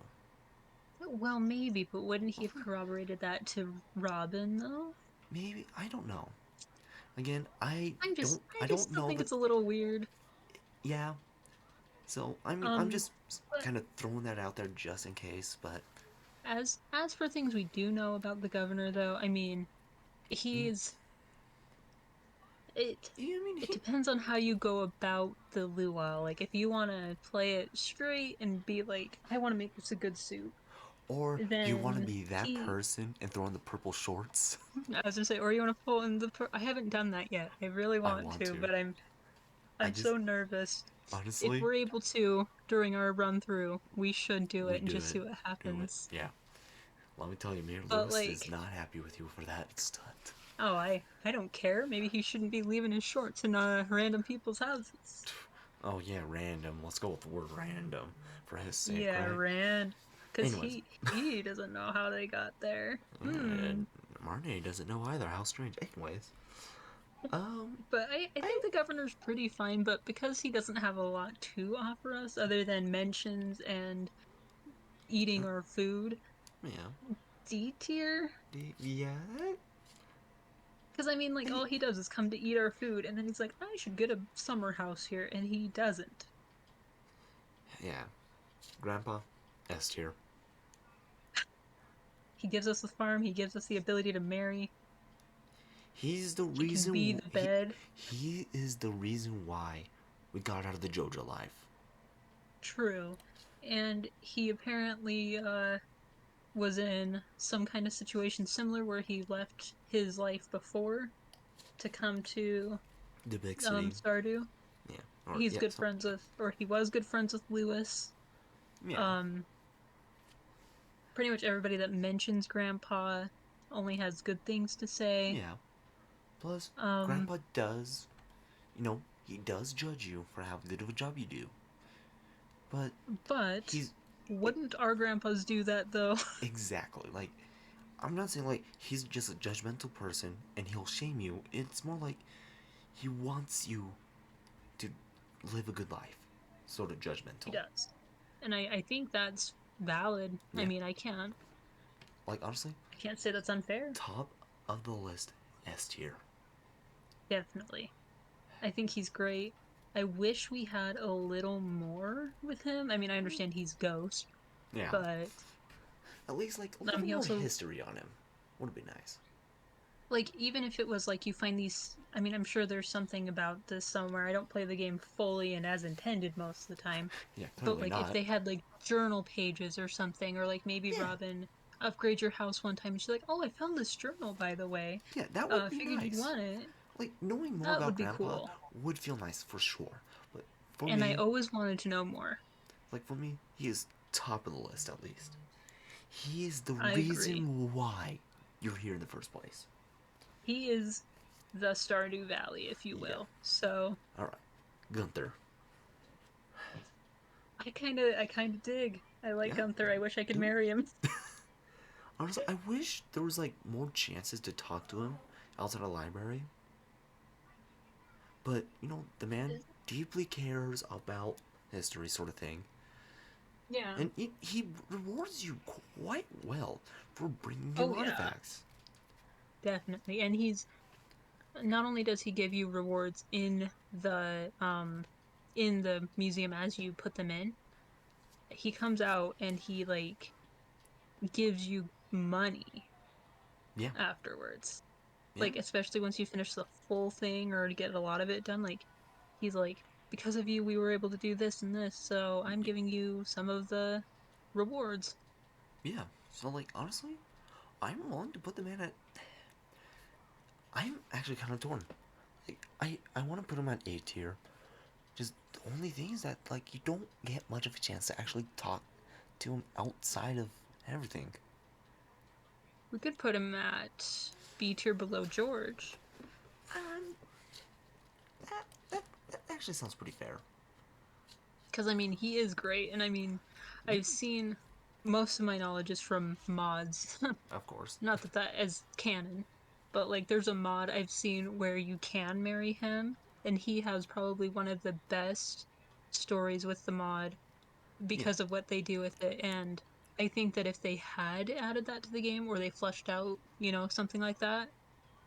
Well, maybe, but wouldn't he have corroborated that to Robin though? Maybe, I don't know. Again, I I just don't still know think that, it's a little weird. yeah. So, I mean, I'm Um, just but kind of throwing that out there just in case, but as for things we do know about the governor, though, I mean, he, he's it. I mean, It depends on how you go about the luau. Like, if you want to play it straight and be like, I want to make this a good soup, or do you want to then be that he person and throw in the purple shorts? I was gonna say, or you want to pull in I haven't done that yet. I really I want want to, to. but I'm I I'm just, so nervous. If honestly, we're able to during our run through, we should do we it and do just it. see what Do it. happens. Yeah. Let me tell you, Mayor But Lewis is like, not happy with you for that stunt. oh, I don't care. Maybe he shouldn't be leaving his shorts in random people's houses. Oh, yeah, random. Let's go with the word random for his sake, Yeah, right? cause Anyways, he doesn't know how they got there. Hmm. Marnie doesn't know either. How strange. Anyways, um, But I I, think the governor's pretty fine, but because he doesn't have a lot to offer us other than mentions and uh, eating our food, yeah, D tier? yeah, Because I mean, like, I, all he does is come to eat our food, and then he's like, I should get a summer house here, and he doesn't. yeah. Grandpa, S tier. He gives us the farm, he gives us the ability to marry, He's the he can be reason. the bed. He is the reason why we got out of the JoJo life. True. And he apparently, was in some kind of situation similar where he left his life before to come to The big city. Stardew. Yeah. Or He's yeah. good So friends with, or he was good friends with Lewis. yeah. Um, Pretty much everybody that mentions Grandpa only has good things to say. Yeah. Plus, Um, Grandpa does. He does judge you for how good of a job you do. But but he's it, wouldn't our grandpas do that though? exactly like I'm not saying like he's just a judgmental person and he'll shame you. It's more like he wants you to live a good life. Sort of He judgmental. does. And I think that's valid. I Yeah. mean, I Like honestly, can't say that's unfair. top of the list, S tier. Definitely. I think he's great. I wish we had a little more with him. I mean, I understand he's Ghost, Yeah. but At least like a little he more also history on him would be nice. like even if it was like you find these. I mean, I'm sure there's something about this somewhere. I don't play the game fully and as intended most of the time, Yeah, but clearly like if not. they had like journal pages or something, or like maybe Yeah, Robin upgrade your house one time and she's like, "Oh, I found this journal by the way. yeah, that would be Figured you'd nice. want it." Like knowing more That about would be Grandpa cool. would feel nice for sure. But for And I me, always wanted to know more. like for me, he is top of the list at least. He is the I agree. reason why you're here in the first place. He is the Stardew Valley, if you Yeah. will. So All right, Gunther. I kind of dig. I like Yeah, Gunther. I wish I could dude. marry him. Honestly, I wish there was like more chances to talk to him outside the library. But the man deeply cares about history, sort of thing, Yeah. and he rewards you quite well for bringing him Oh yeah, artifacts. definitely. And he's not only does he give you rewards in the museum as you put them in, he comes out and he like gives you money Yeah, afterwards. yeah, Like especially once you finish the full thing or get a lot of it done, like he's like, because of you we were able to do this and this, so I'm giving you some of the rewards. yeah. So like honestly, I'm willing to put the man at. I'm actually kind of torn. Like I want to put him at A tier. Just the only thing is that like you don't get much of a chance to actually talk to him outside of everything. We could put him at B tier below George. Um, that actually sounds pretty fair. Because I mean he is great, and I mean Yeah, I've seen most of my knowledge is from mods. of course. Not that that is canon, but like there's a mod I've seen where you can marry him, and he has probably one of the best stories with the mod Yeah, because of what they do with it. And I think that if they had added that to the game or they fleshed out, something like that,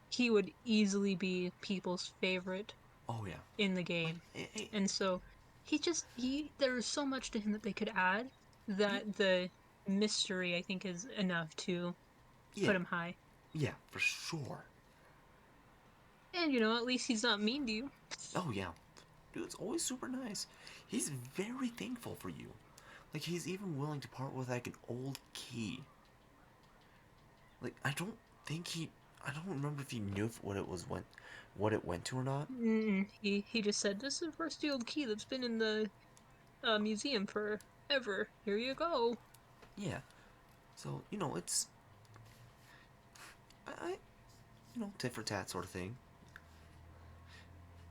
he would easily be people's favorite oh yeah. in the Like, game. And so there's so much to him that they could add yeah, that the mystery I think is enough to yeah, put him high. yeah, for sure. And at least he's not mean to you. Oh yeah, dude, it's always super nice. He's very thankful for you. Like he's even willing to part with like an old key. Like I don't remember if he knew what it was what it went to or not. Mm-mm. He just said, "This is a rusty old key that's been in the museum forever. Here you go." Yeah. So it's I tit for tat sort of thing.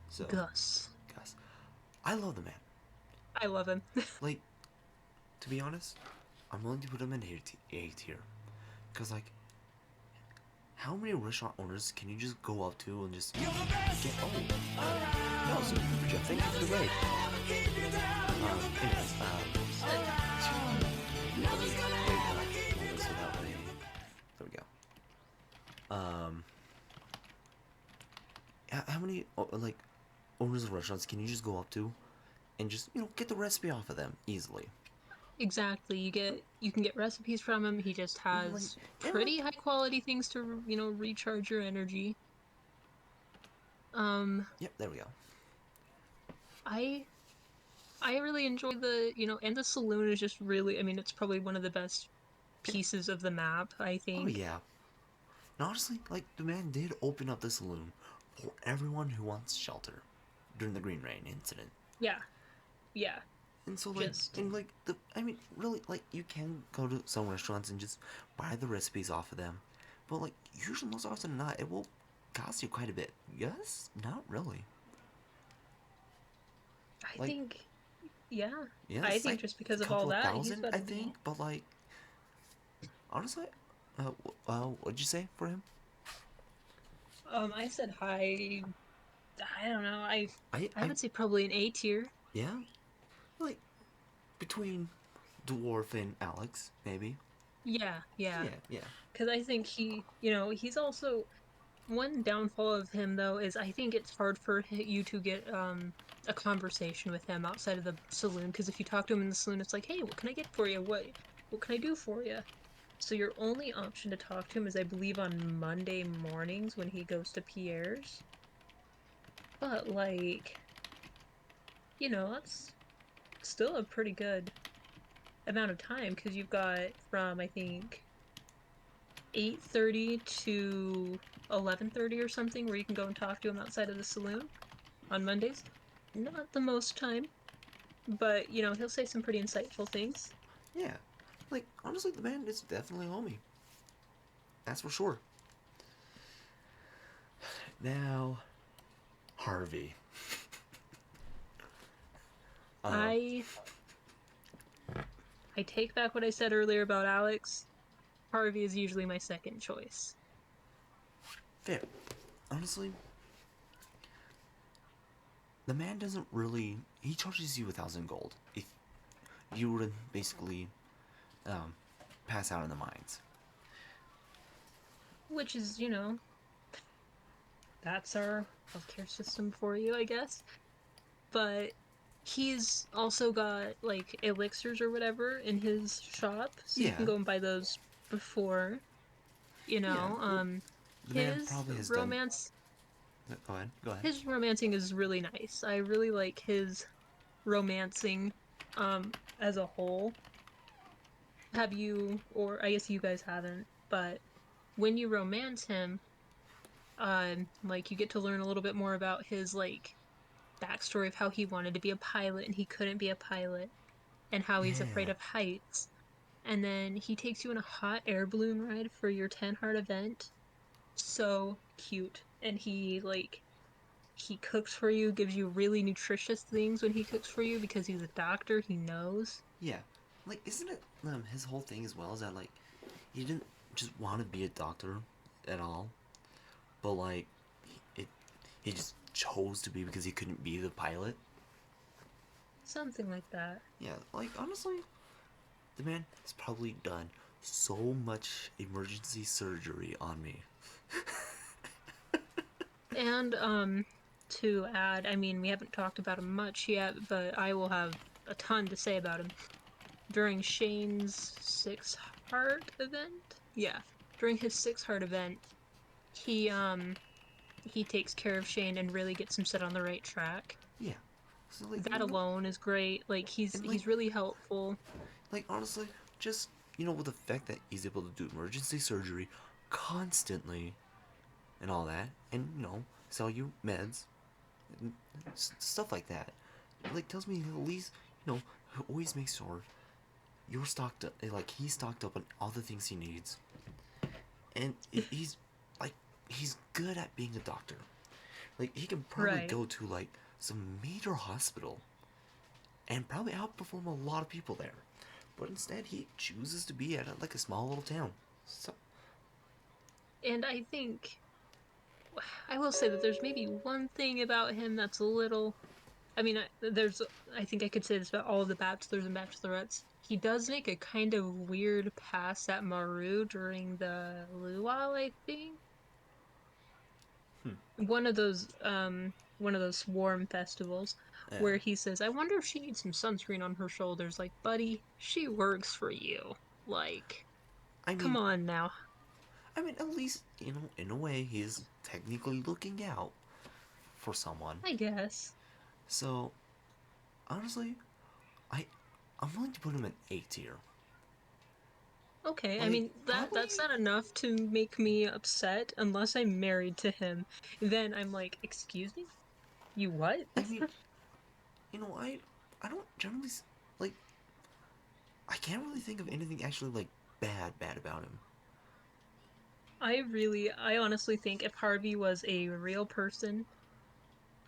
So, Gus. guys, I love the man. I love him. Like to be honest, I'm willing to put him in A tier. Cause like, how many restaurant owners can you just go up to and just get? Oh, no, super Jeff, thank you for the raid. Anyways, let me wait so that way. There we go. How many like owners of restaurants can you just go up to and just get the recipe off of them easily? Exactly. You can get recipes from him. He just Like, has and like, pretty high quality things to, recharge your energy. Um yep, there we go. I I really enjoy and the saloon is just really, I mean, it's probably one of the best Yeah. pieces of the map, I Oh think. yeah. And honestly, like the man did open up the saloon for everyone who wants shelter during the Green Rain incident. Yeah. Yeah. And so like Just and like the I mean really like you can go to some restaurants and just buy the recipes off of them. But like usually most often than not it will cost you quite a bit. Yes? Not really. I Like think yeah. I yes, think like just a because of all couple of that, he's thousand got I to be. think, but like honestly what'd you say for him? I said high. I don't know. I I would say probably an A tier. yeah, like between Dwarf and Alex, maybe. Yeah, yeah. Yeah, yeah. Because I think he's also one downfall of him though is I think it's hard for you to get a conversation with him outside of the saloon. Because if you talk to him in the saloon, it's like, hey, what can I get for you? What can I do for you? So your only option to talk to him is, I believe, on Monday mornings when he goes to Pierre's. But like, that's still a pretty good amount of time because you've got from I think 8:30 to 11:30 or something where you can go and talk to him outside of the saloon on Mondays. Not the most time, but he'll say some pretty insightful things. Yeah, like honestly, the man is definitely a homie. That's for sure. Now, Harvey. Um, I I take back what I said earlier about Alex. Harvey is usually my second choice. fair. Honestly, the man doesn't really. He charges you 1,000 gold if you were to basically um, pass out in the mines. Which is, that's our healthcare system for you, I guess. But he's also got like elixirs or whatever in his shop, so you can Yeah, go and buy those before, you yeah. know. The man His probably has done. romance Go ahead. Go ahead. his romancing is really nice. I really like his romancing as a whole. Have you, or I guess you guys haven't, but when you romance him, like you get to learn a little bit more about his like backstory of how he wanted to be a pilot and he couldn't be a pilot and how he's afraid Yeah, of heights. And then he takes you on a hot air balloon ride for your 10 heart event. So cute. And he cooks for you, gives you really nutritious things when he cooks for you because he's a doctor, he knows. yeah. Like, isn't it his whole thing as well is that like he didn't just want to be a doctor at all, but like it he just chose to be because he couldn't be the pilot. Something like that. Yeah, like honestly, the man has probably done so much emergency surgery on me. And to add, I mean, we haven't talked about him much yet, but I will have a ton to say about him. During Shane's six heart event? Yeah. During his six heart event, he takes care of Shane and really gets him set on the right track. Yeah. So like That alone is great. Like he's and he's really helpful. like honestly, just with the fact that he's able to do emergency surgery constantly and all that, and sell you meds and stuff like that, like tells me at least he always makes sure you're stocked up. Like he's stocked up on all the things he needs, and he's like he's good at being a doctor. Like he can probably Right. go to like some major hospital and probably outperform a lot of people there. But instead, he chooses to be at like a small little town. So, And I will say that there's maybe one thing about him that's a little. I mean, I think I could say this about all of the bachelors and bachelorettes. He does make a kind of weird pass at Maru during the luau, I think. hmm, One of those swarm festivals yeah. where he says, "I wonder if she needs some sunscreen on her shoulders." Like, buddy, she works for you. Like, I come mean, on now. at least in a way, he's technically looking out for someone. I guess. So honestly, I I'm willing to put him in A tier. Okay, I Like mean that's probably. not enough to make me upset unless I'm married to him. Then I'm like, "Excuse me? You what?" I mean, I don't generally like. I can't really think of anything actually like bad about him. I honestly think if Harvey was a real person,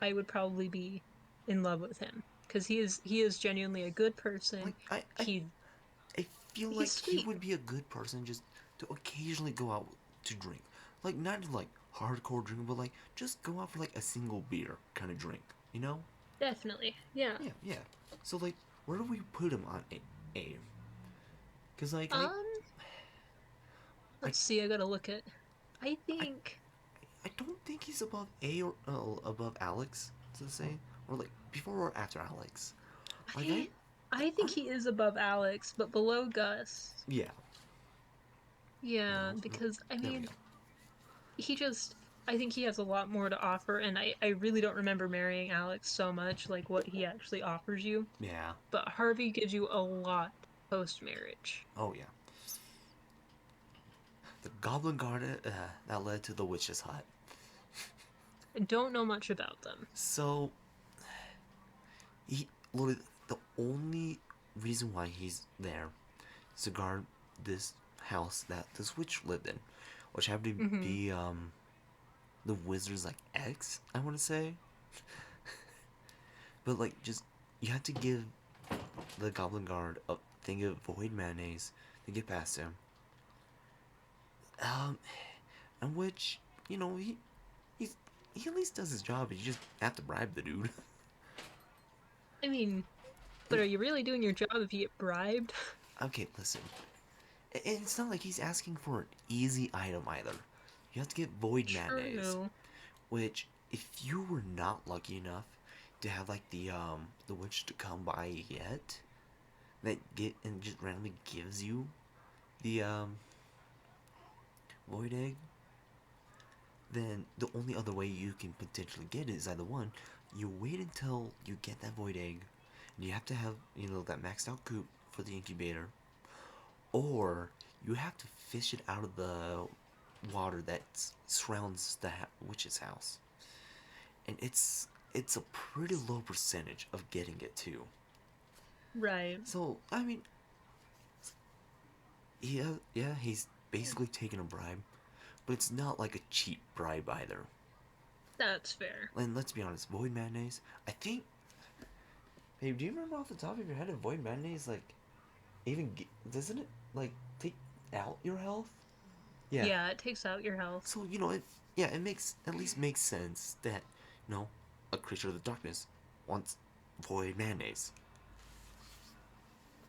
I would probably be in love with him because he is genuinely a good person. Like He I feel he's like he sweet. would be a good person just to occasionally go out to drink. Like not like hardcore drinking, but like just go out for like a single beer kind of drink. You know? Definitely. Yeah. Yeah, yeah. So like, where do we put him on A? Cause like Um, I let's see. I gotta look at. I I think I don't think he's above A or above Alex to say, or like before or after Alex. Like I I think I'm he is above Alex, but below Gus. yeah. Yeah, No, no, because I there we mean, go. he just I think he has a lot more to offer, and I really don't remember marrying Alex so much, like what he actually offers you. Yeah. But Harvey gives you a lot post marriage. Oh yeah. The Goblin Garden that led to the witch's hut. I don't know much about them. So he literally the only reason why he's there is to guard this house that this witch lived in, which happened to Hmm. be the wizard's like ex, I want to say. But like just you have to give the Goblin Guard a thing of void mayonnaise to get past him. Um, and which he's he at least does his job. You just have to bribe the dude. I mean, but And are you really doing your job if you get bribed? okay, listen. And it's not like he's asking for an easy item either. You have to get void mayonnaise, True. which if you were not lucky enough to have like the witch to come by yet, that get and just randomly gives you the void egg, then the only other way you can potentially get it is either one, you wait until you get that void egg, and you have to have that maxed out coop for the incubator, or you have to fish it out of the water that surrounds the witch's house, and it's a pretty low percentage of getting it too. Right. So I mean, yeah, he's basically taking a bribe, but it's not like a cheap bribe either. That's fair. And let's be honest, void mayonnaise. I think. Hey, do you remember off the top of your head if void mayonnaise even doesn't it like take out your health? Yeah. Yeah, it takes out your health. So it yeah it makes at least makes sense that a creature of the darkness wants void mayonnaise.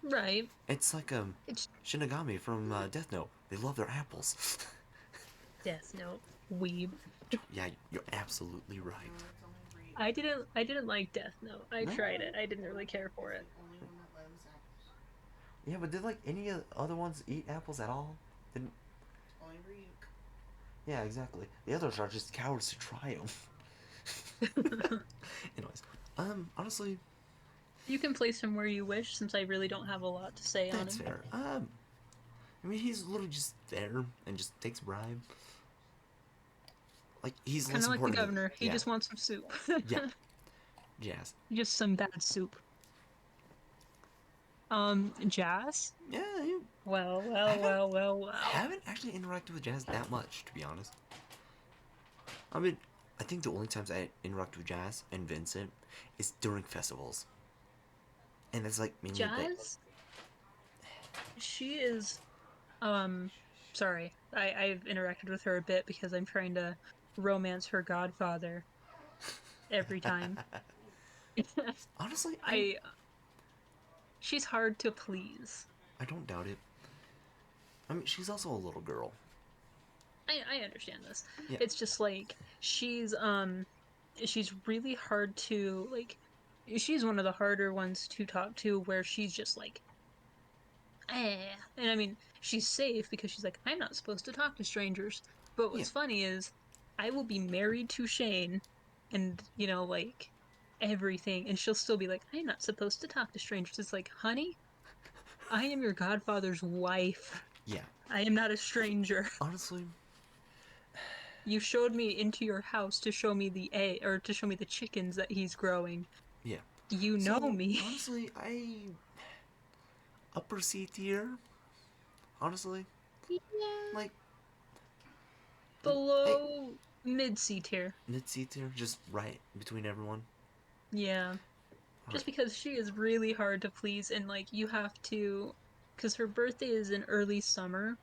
Right. It's like It's Shinigami from Death Note. They love their apples. Death Note. Weeb. Yeah, you're absolutely right. I didn't like Death Note. I No. tried it. I didn't really care for it. Yeah, but did like any other ones eat apples at all? Didn't. Yeah, exactly. The others are just cowards to try them. Anyways, honestly, You can place him where you wish since I really don't have a lot to say on that's him. fair. I mean, he's literally just there and just takes bribe. Like he's Kind less of like the important than governor. He yeah, just wants some soup. yeah, jazz. Just some bad soup. Jazz? Yeah, you, Well, I well, well, well, well. haven't actually interacted with Jazz that much, to be honest. I mean, I think the only times I interact with Jazz and Vincent is during festivals, and that's like mainly like Jazz? She is um sorry. I've interacted with her a bit because I'm trying to romance her godfather every time. honestly, I she's hard to please. I don't doubt it. I mean, she's also a little girl. I understand this. Yeah, It's just like she's really hard to like she's one of the harder ones to talk to where she's just like and I mean she's safe because she's like I'm not supposed to talk to strangers. But yeah. what's funny is I will be married to Shane and like everything and she'll still be like I'm not supposed to talk to strangers. It's like, "Honey, I am your godfather's wife. Yeah, I am not a stranger." honestly, You showed me into your house to show me the egg or to show me the chickens that he's growing. yeah. You know So me. honestly, I upper C tier. Honestly, Yeah. like, hey, Below mid C tier. mid C tier, just right between everyone. Yeah. All Just right. because she is really hard to please and like you have to because her birthday is in early summer,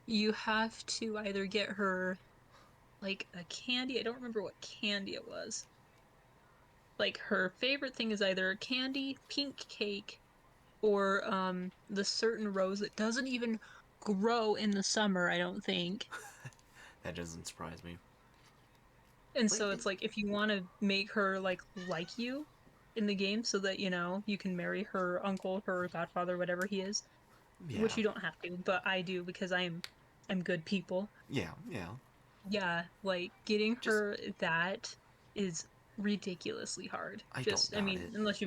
you have to either get her like a candy. I don't remember what candy it was. Like her favorite thing is either a candy, pink cake, or the certain rose that doesn't even grow in the summer, I don't think. That doesn't surprise me. And Like, so it's like if you want to make her like you in the game so that you can marry her uncle, her godfather, whatever he is, which yeah, you don't have to, but I do because I'm good people. yeah, yeah. Yeah, like getting Just, her that is ridiculously hard. I don't Just I doubt mean, it. unless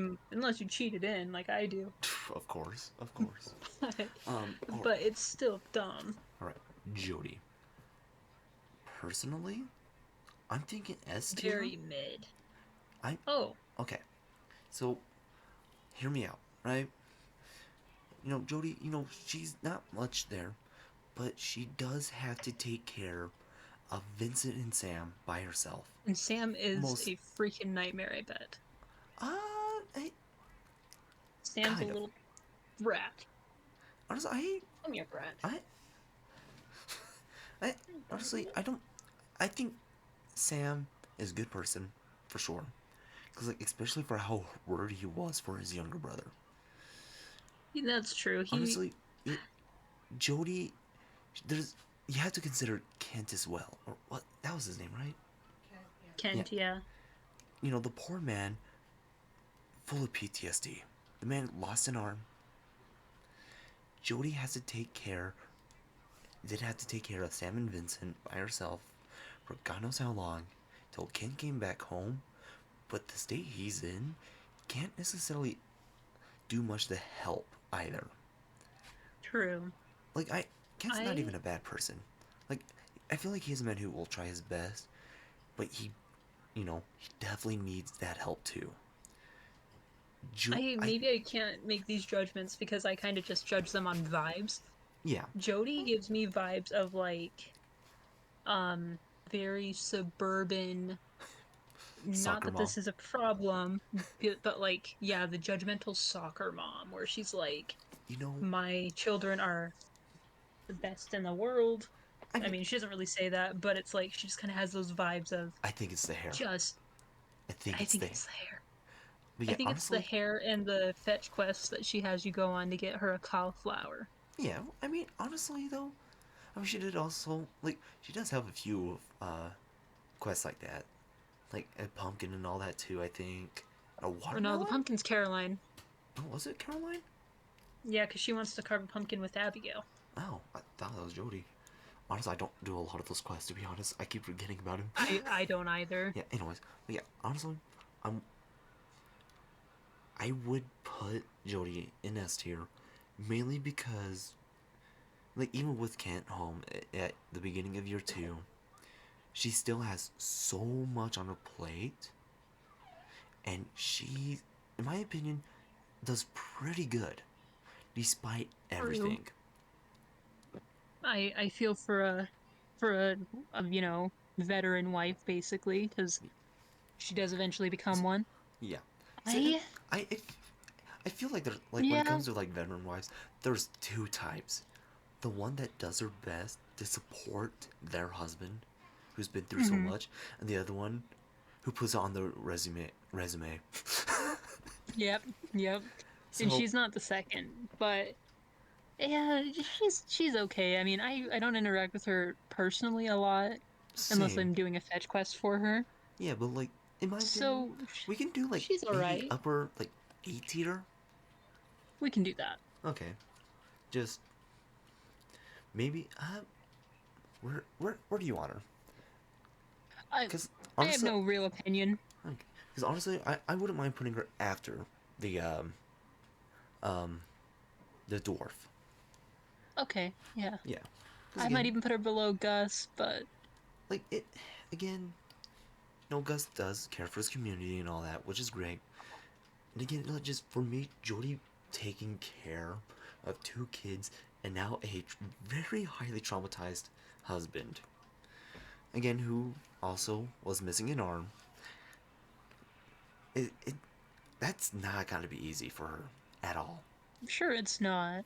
you cheated in like I do. Of course, of course. But All right, but it's still dumb. all right. Jody. Personally, I'm thinking S tier. Very mid. I Oh, okay. So hear me out, right? Jody. She's not much there, but she does have to take care of Vincent and Sam by herself. and Sam is Most, a freaking nightmare, I bet. I Sam's a kind of. little brat. Honestly, Come here, brat. I, I honestly, I don't. I think Sam is a good person for sure. Cause like especially for how worried he was for his younger brother. That's true. He Honestly, it Jody, there's you have to consider Kent as well, or what? That was his name, right? Yeah. Kent, yeah. The poor man, full of PTSD. The man lost an arm. Jody has to take care. Did have to take care of Sam and Vincent by herself for God knows how long, till Kent came back home. But the state he's in, can't necessarily do much to help either. True. Like Kent's not I even a bad person. Like I feel like he's a man who will try his best, but he definitely needs that help too. I I maybe I can't make these judgments because I kind of just judge them on vibes. Yeah, Jody gives me vibes of um very suburban. Not soccer that mom. this is a problem, but like yeah, the judgmental soccer mom where she's like, You know, my children are the best in the world. I I mean, mean, she doesn't really say that, but it's like she just kind of has those vibes of I think it's the hair. just. I think I it's think the. it's the hair. But I yeah, think it's the honestly, hair and the fetch quests that she has you go on to get her a cauliflower. yeah. I mean, honestly though, I mean, she did also like she does have a few quests like that, like a pumpkin and all that too. I think a Or no, the watermelon. pumpkin's Caroline. Oh, was it Caroline? Yeah, because she wants to carve a pumpkin with Abigail. Oh, I thought that was Jody. Honestly, I don't do a lot of those quests to be honest. I keep forgetting about him. I don't either. Yeah. Anyways, but yeah, honestly, I'm I would put Jody in S tier, mainly because like even with Kent home at the beginning of year two, she still has so much on her plate, and she, in my opinion, does pretty good despite True. everything. I feel for a veteran wife basically because she does eventually become one. Yeah. See, and I I if, I feel like there's like when it yeah. comes to like veteran wives, there's two types. The one that does her best to support their husband, who's been through so Hmm. much, and the other one who puts on the resume. Yep. Yep. And So she's not the second, but yeah, she's okay. I mean, I don't interact with her personally a lot unless same. I'm doing a fetch quest for her. Yeah, but like in my opinion, So we can do like she's all maybe right. upper like A tier. We can do that. Okay, just maybe. Where do you want her? I Because I have honestly, no real opinion. because honestly, I wouldn't mind putting her after the um the dwarf. Okay, yeah. Yeah, because I might again, even put her below Gus, but like it again. No, Gus does care for his community and all that, which is great. And again, not just for me, Jody taking care of two kids and now a very highly traumatized husband. Again, who also was missing an arm. It that's not gonna be easy for her at all. I'm sure it's not.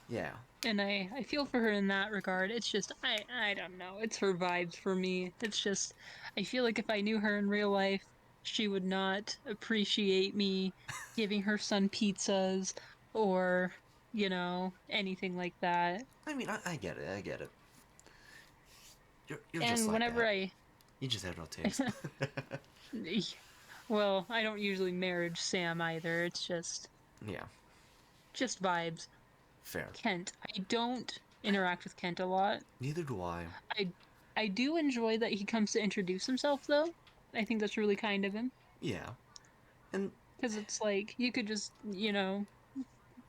Yeah. And I feel for her in that regard. It's just I don't know. It's her vibes for me. It's just I feel like if I knew her in real life, she would not appreciate me giving her son pizzas or, anything like that. I mean, I get it. I get it. You're just And like whenever that. You just have no taste. Well, I don't usually marriage Sam either. It's Yeah, just vibes. fair. Kent, I don't interact with Kent a lot. Neither do I. I I do enjoy that he comes to introduce himself though. I think that's really kind of him Yeah, and because it's like you could just,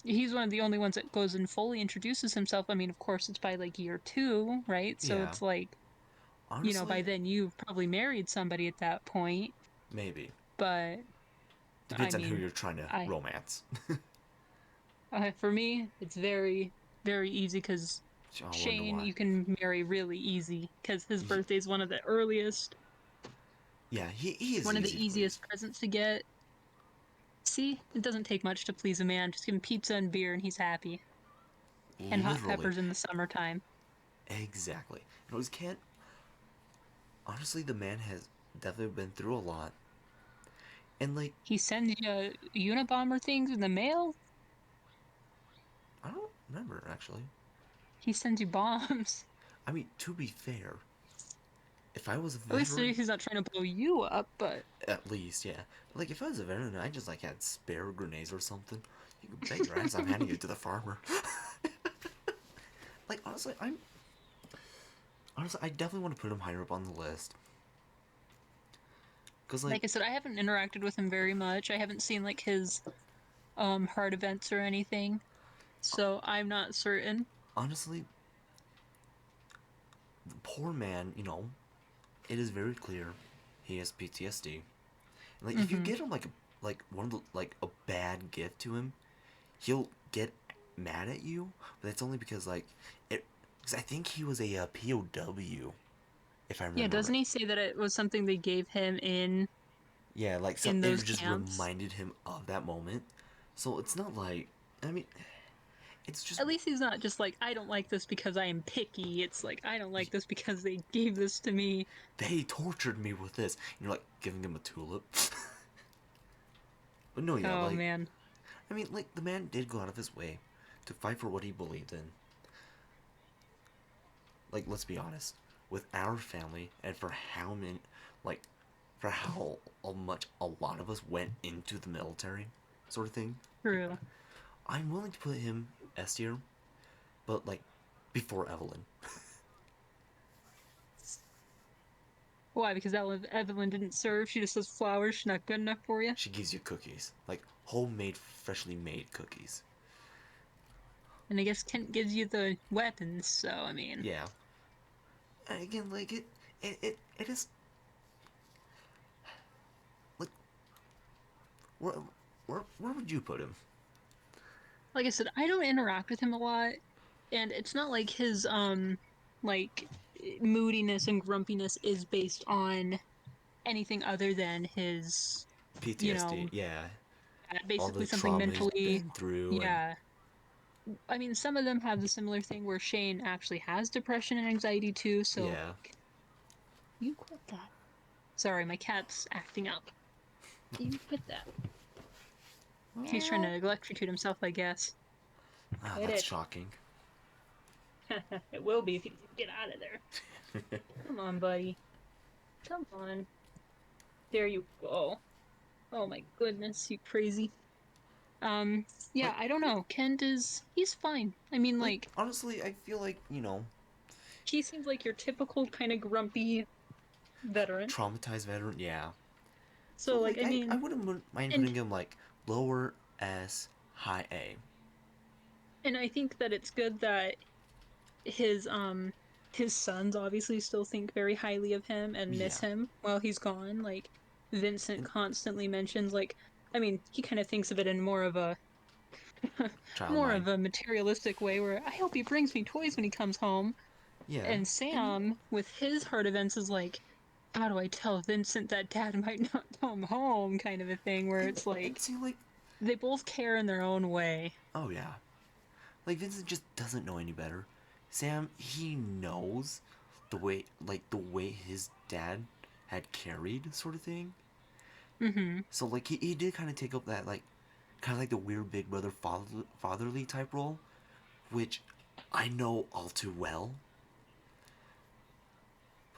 he's one of the only ones that goes and fully introduces himself. I mean, of course, it's by like year 2, right? So yeah, it's like, by honestly, then you've probably married somebody at that point. maybe. But I Depends on who mean, you're trying to I romance. for me, it's very, very easy because I wonder Shane why. you can marry really easy because his birthday is one of the earliest, Yeah, he is one of the easy to please. easiest presents to get. See, it doesn't take much to please a man. Just give him pizza and beer and he's happy. And hot Literally. peppers in the summertime. Exactly. And always can't. Honestly, the man has definitely been through a lot. And, like, He sends you Unabomber things in the mail. I don't remember, actually. He sends you bombs. I mean, to be fair, if I was a At least veteran, he's not trying to blow you up, but at least, yeah. Like, if I was a veteran and I just, like, had spare grenades or something, you can bet your ass I'm handing it to the farmer. Like, honestly, I'm. Honestly, I definitely want to put him higher up on the list. Because, like, like I said, I haven't interacted with him very much. I haven't seen like his hard events or anything. So I'm not certain. honestly, the poor man, it is very clear he has PTSD. And, like, if you Mm-hmm. get him, like, one of the, like, a bad gift to him, he'll get mad at you, but that's only because like it. Because I think he was a POW, if I Yeah, remember doesn't right. he say that it was something they gave him Yeah, like some in it those just camps? reminded him of that moment. So it's not like I mean, it's just At least he's not just like, I don't like this because I am picky. It's like, I don't like this because they gave this to me. they tortured me with this. And you're like giving him a tulip. But no, yeah, Oh like man. I mean, like the man did go out of his way to fight for what he believed in. Like let's be honest, with our family and for how many, like for how much a lot of us went into the military, sort of thing. True. I'm willing to put him S tier, but like before Evelyn. Why? Because Evelyn didn't serve. She just says flowers. She's not good enough for you. She gives you cookies, like homemade, freshly made cookies. And I guess Kent gives you the weapons. So I mean, Yeah. And again, like it is like where where would you put him? like I said, I don't interact with him a lot, and it's not like his like moodiness and grumpiness is based on anything other than his, you PTSD. know, Yeah. All the basically something trauma he's mentally. been through, and Yeah, I mean, some of them have the similar thing where Shane actually has depression and anxiety too. So yeah. you quit that. Sorry, my cat's acting up. You quit that. He's trying to electrocute himself, I guess. Ah, Quit that's it. shocking. It will be if you get out of there. Come on, buddy. Come on. There you go. Oh my goodness, you crazy. Um, yeah, Like I don't know. Kent is he's fine. I mean, like like honestly, I feel like he seems like your typical kind of grumpy veteran. traumatized veteran. Yeah. So So like like I I mean, wouldn't mind and putting him like lower S, high A. and I think that it's good that his his sons obviously still think very highly of him and miss Yeah. him while he's gone. Like Vincent And constantly mentions like I mean, he kind of thinks of it in more of a child more mind. of a materialistic way where I hope he brings me toys when he comes home. Yeah. And And Sam, with his heart events, is like, how do I tell Vincent that dad might not come home kind of a thing where it's and like see like they both care in their own way. oh yeah. Like Vincent just doesn't know any better. Sam, he knows the way his dad had carried sort of thing. Mm-hmm. So like he did kind of take up that like kind of like the weird big brother fatherly type role, which I know all too well.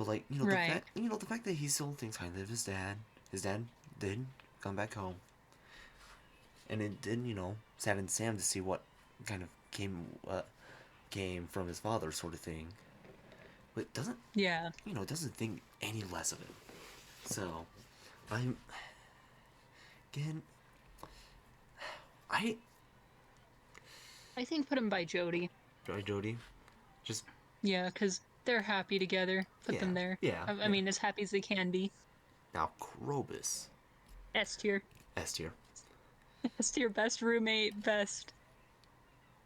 But like Right. the fact that he still thinks highly of his dad. His dad did come back home, and it did sadden Sam to see what kind of came from his father, sort of thing. But it doesn't Yeah. it doesn't think any less of it. So I'm again I I think put him by Jody. Jody just Yeah, because they're happy together. Put yeah them there. yeah I yeah. mean, as happy as they can be. Now Krobus S tier. S tier. S tier, best roommate, best.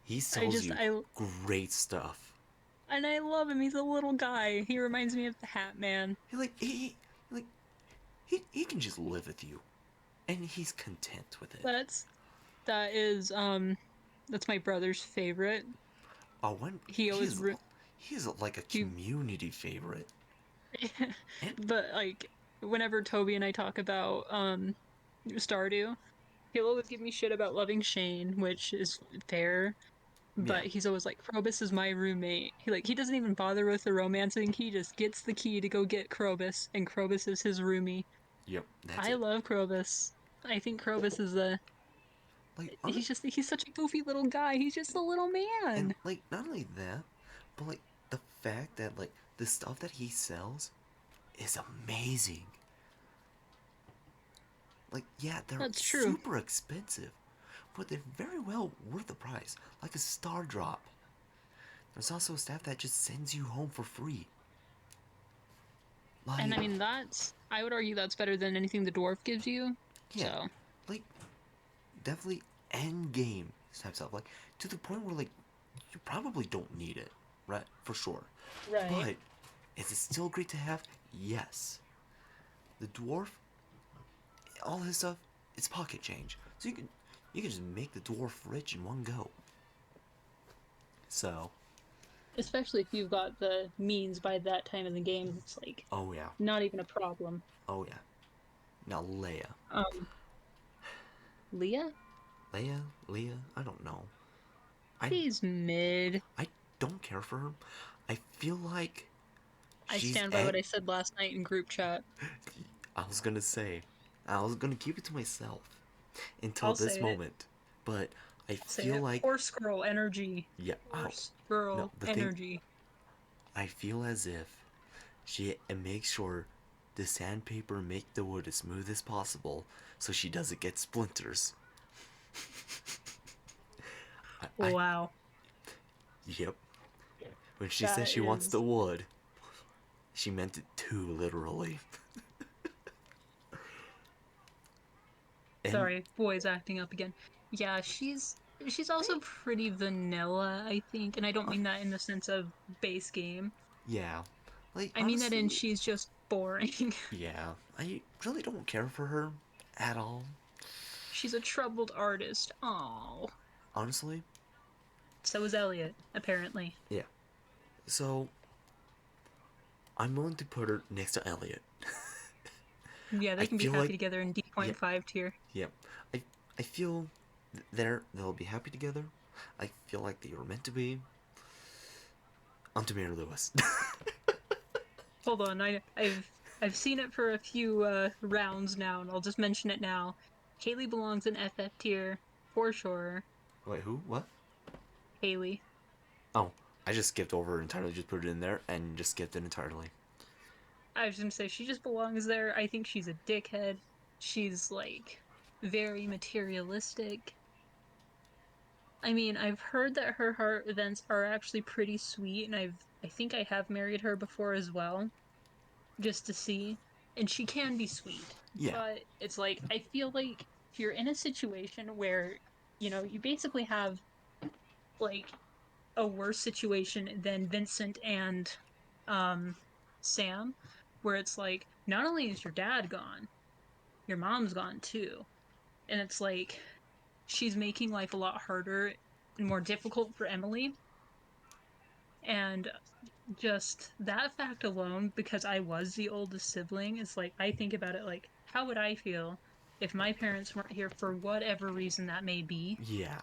He I sells just, you I, great stuff. and I love him. He's a little guy. He reminds me of the Hat Man. He like like he can just live with you, and he's content with it. That's, that is, that's my brother's favorite. Oh, when He always, he is like a he, community favorite, and but like, whenever Toby and I talk about, Stardew, he'll always give me shit about loving Shane, which is fair. yeah, But he's always like, Krobus is my roommate. He doesn't even bother with the romancing. He just gets the key to go get Krobus, and Krobus is his roomie. yep, that's I it. love Krobus. I think Krobus is a Like he's such a goofy little guy. He's just a little and man. like not only that, but like the fact that like the stuff that he sells is amazing. Like yeah, they're That's true. super expensive, but they're very well worth the price. Like a star drop. There's also stuff that just sends you home for free. And Like I mean that's I would argue that's better than anything the dwarf gives you. yeah, So, like definitely end game type stuff. Like to the point where like you probably don't need it, right? For sure. right. But is it still great to have? Yes. The dwarf, all his stuff, it's pocket change. So you can just make the dwarf rich in one go. So, Especially if you've got the means by that time in the game, it's like oh yeah, not even a problem. oh yeah. Now Leia, Um, Leah? Leia, I don't know. I She's mid. I don't care for her. I feel like I she's stand by at. what I said last night in group chat. I was gonna say, I was gonna keep it to myself until I'll this say it. moment, but I I'll say feel it. like Horse girl energy. yeah. Oh Horse no, girl the thing energy. I feel as if she makes sure the sandpaper make the wood as smooth as possible so she doesn't get splinters. I Wow. yep. When she says That she wants is. the wood, she meant it too literally. And Sorry, boy's acting up again. Yeah, she's also pretty vanilla, I think, and I don't uh, mean that in the sense of base game. yeah, like I mean that in honestly, she's just boring. yeah, I really don't care for her at all. She's a troubled artist. Oh, Honestly, so is Elliot, apparently. yeah. So I'm willing to put her next to Elliot. Yeah, I they can be feel happy like together in yeah, D.5 tier. yeah. I I feel they'll be happy together. I feel like they were meant to be. On to Mary Lewis. Hold on, I've seen it for a few rounds now, and I'll just mention it now. Haley belongs in FF tier for sure. Wait, who? What? Haley. Oh, I just skipped over it entirely. Just put it in there and just skipped it entirely. I was gonna say she just belongs there. I think she's a dickhead. She's like very materialistic. I mean, I've heard that her heart events are actually pretty sweet, and I think I have married her before as well, just to see. And she can be sweet, Yeah, but it's like I feel like if you're in a situation where you basically have like a worse situation than Vincent and um Sam, where it's like not only is your dad gone, your mom's gone too. And it's like she's making life a lot harder and more difficult for Emily. And just that fact alone, because I was the oldest sibling, is like I think about it like, how would I feel if my parents weren't here for whatever reason that may be? yeah,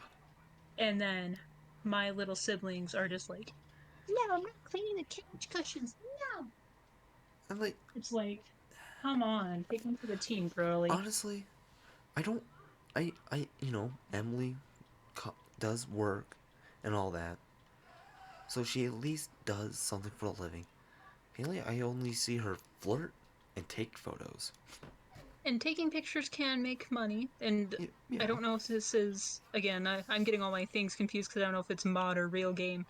And then my little siblings are just like, no, I'm not cleaning the couch cushions. No. And like, It's like, come on, take me to the team, girly. honestly, I don't. Emily does work and all that, so she at least does something for a living. Haley, I only see her flirt and take photos. And taking pictures can make money. And I Yeah. don't know if this is, again, I'm getting all my things confused because I don't know if it's mod or real game.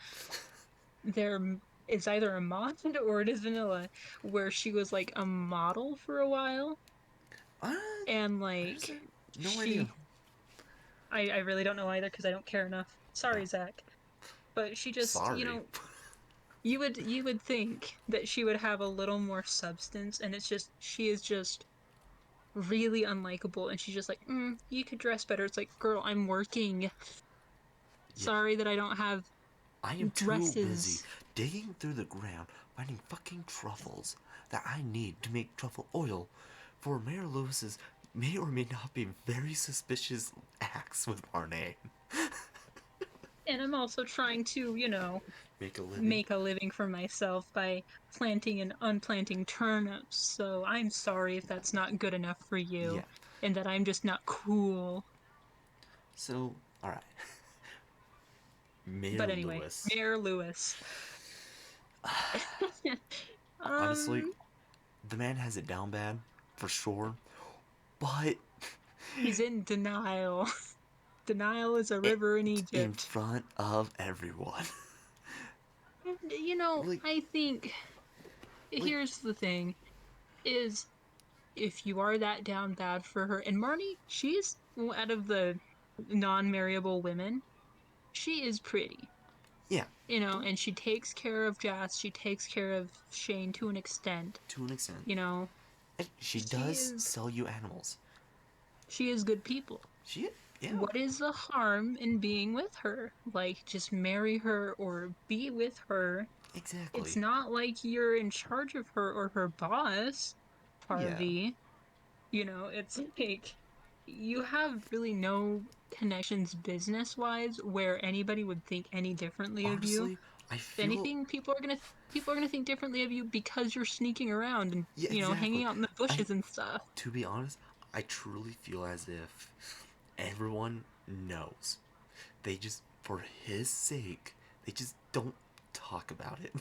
There is either a mod or it is vanilla, where she was like a model for a while. Uh, And honestly, like, no idea. I really don't know either because I don't care enough. Oh, Sorry, Zach. But she just, sorry. you would think that she would have a little more substance, and it's just she is just really unlikable, and she's just like, you could dress better. It's like, girl, I'm working. Yeah, Sorry that I don't have I am too busy dresses. digging through the ground finding fucking truffles that I need to make truffle oil for Mayor Lewis's may or may not be very suspicious acts with our name. And I'm also trying to, Make a living? make a living for myself by planting and unplanting turnips. So I'm sorry if that's not good enough for you Yeah. and that I'm just not cool. So, alright. Mayor But anyway, Lewis. Mayor Lewis. Honestly, um, the man has it down bad, for sure. But he's in denial. Denial is a it, river in in Egypt. front of everyone. And, like, I think like, here's the thing is if you are that down bad for her, and Marnie, she's out of the non-marryable women, she is pretty. yeah. Don't, And she takes care of Jas, she takes care of Shane to an extent. to an extent. You know, And she she does is sell you animals. she is good people. She, yeah, What is the harm in being with her? Like, just marry her or be with her. It's exactly. not like you're in charge of her or her boss, Yeah. Harvey. It's like you have really no connections business wise where anybody would think any differently of you. Honestly, I If feel. anything, people are gonna think differently of you because you're sneaking around and Yeah, exactly. hanging out in the I, bushes and stuff. to be honest, I truly feel as if everyone knows. They just, for his sake, they just don't talk about it.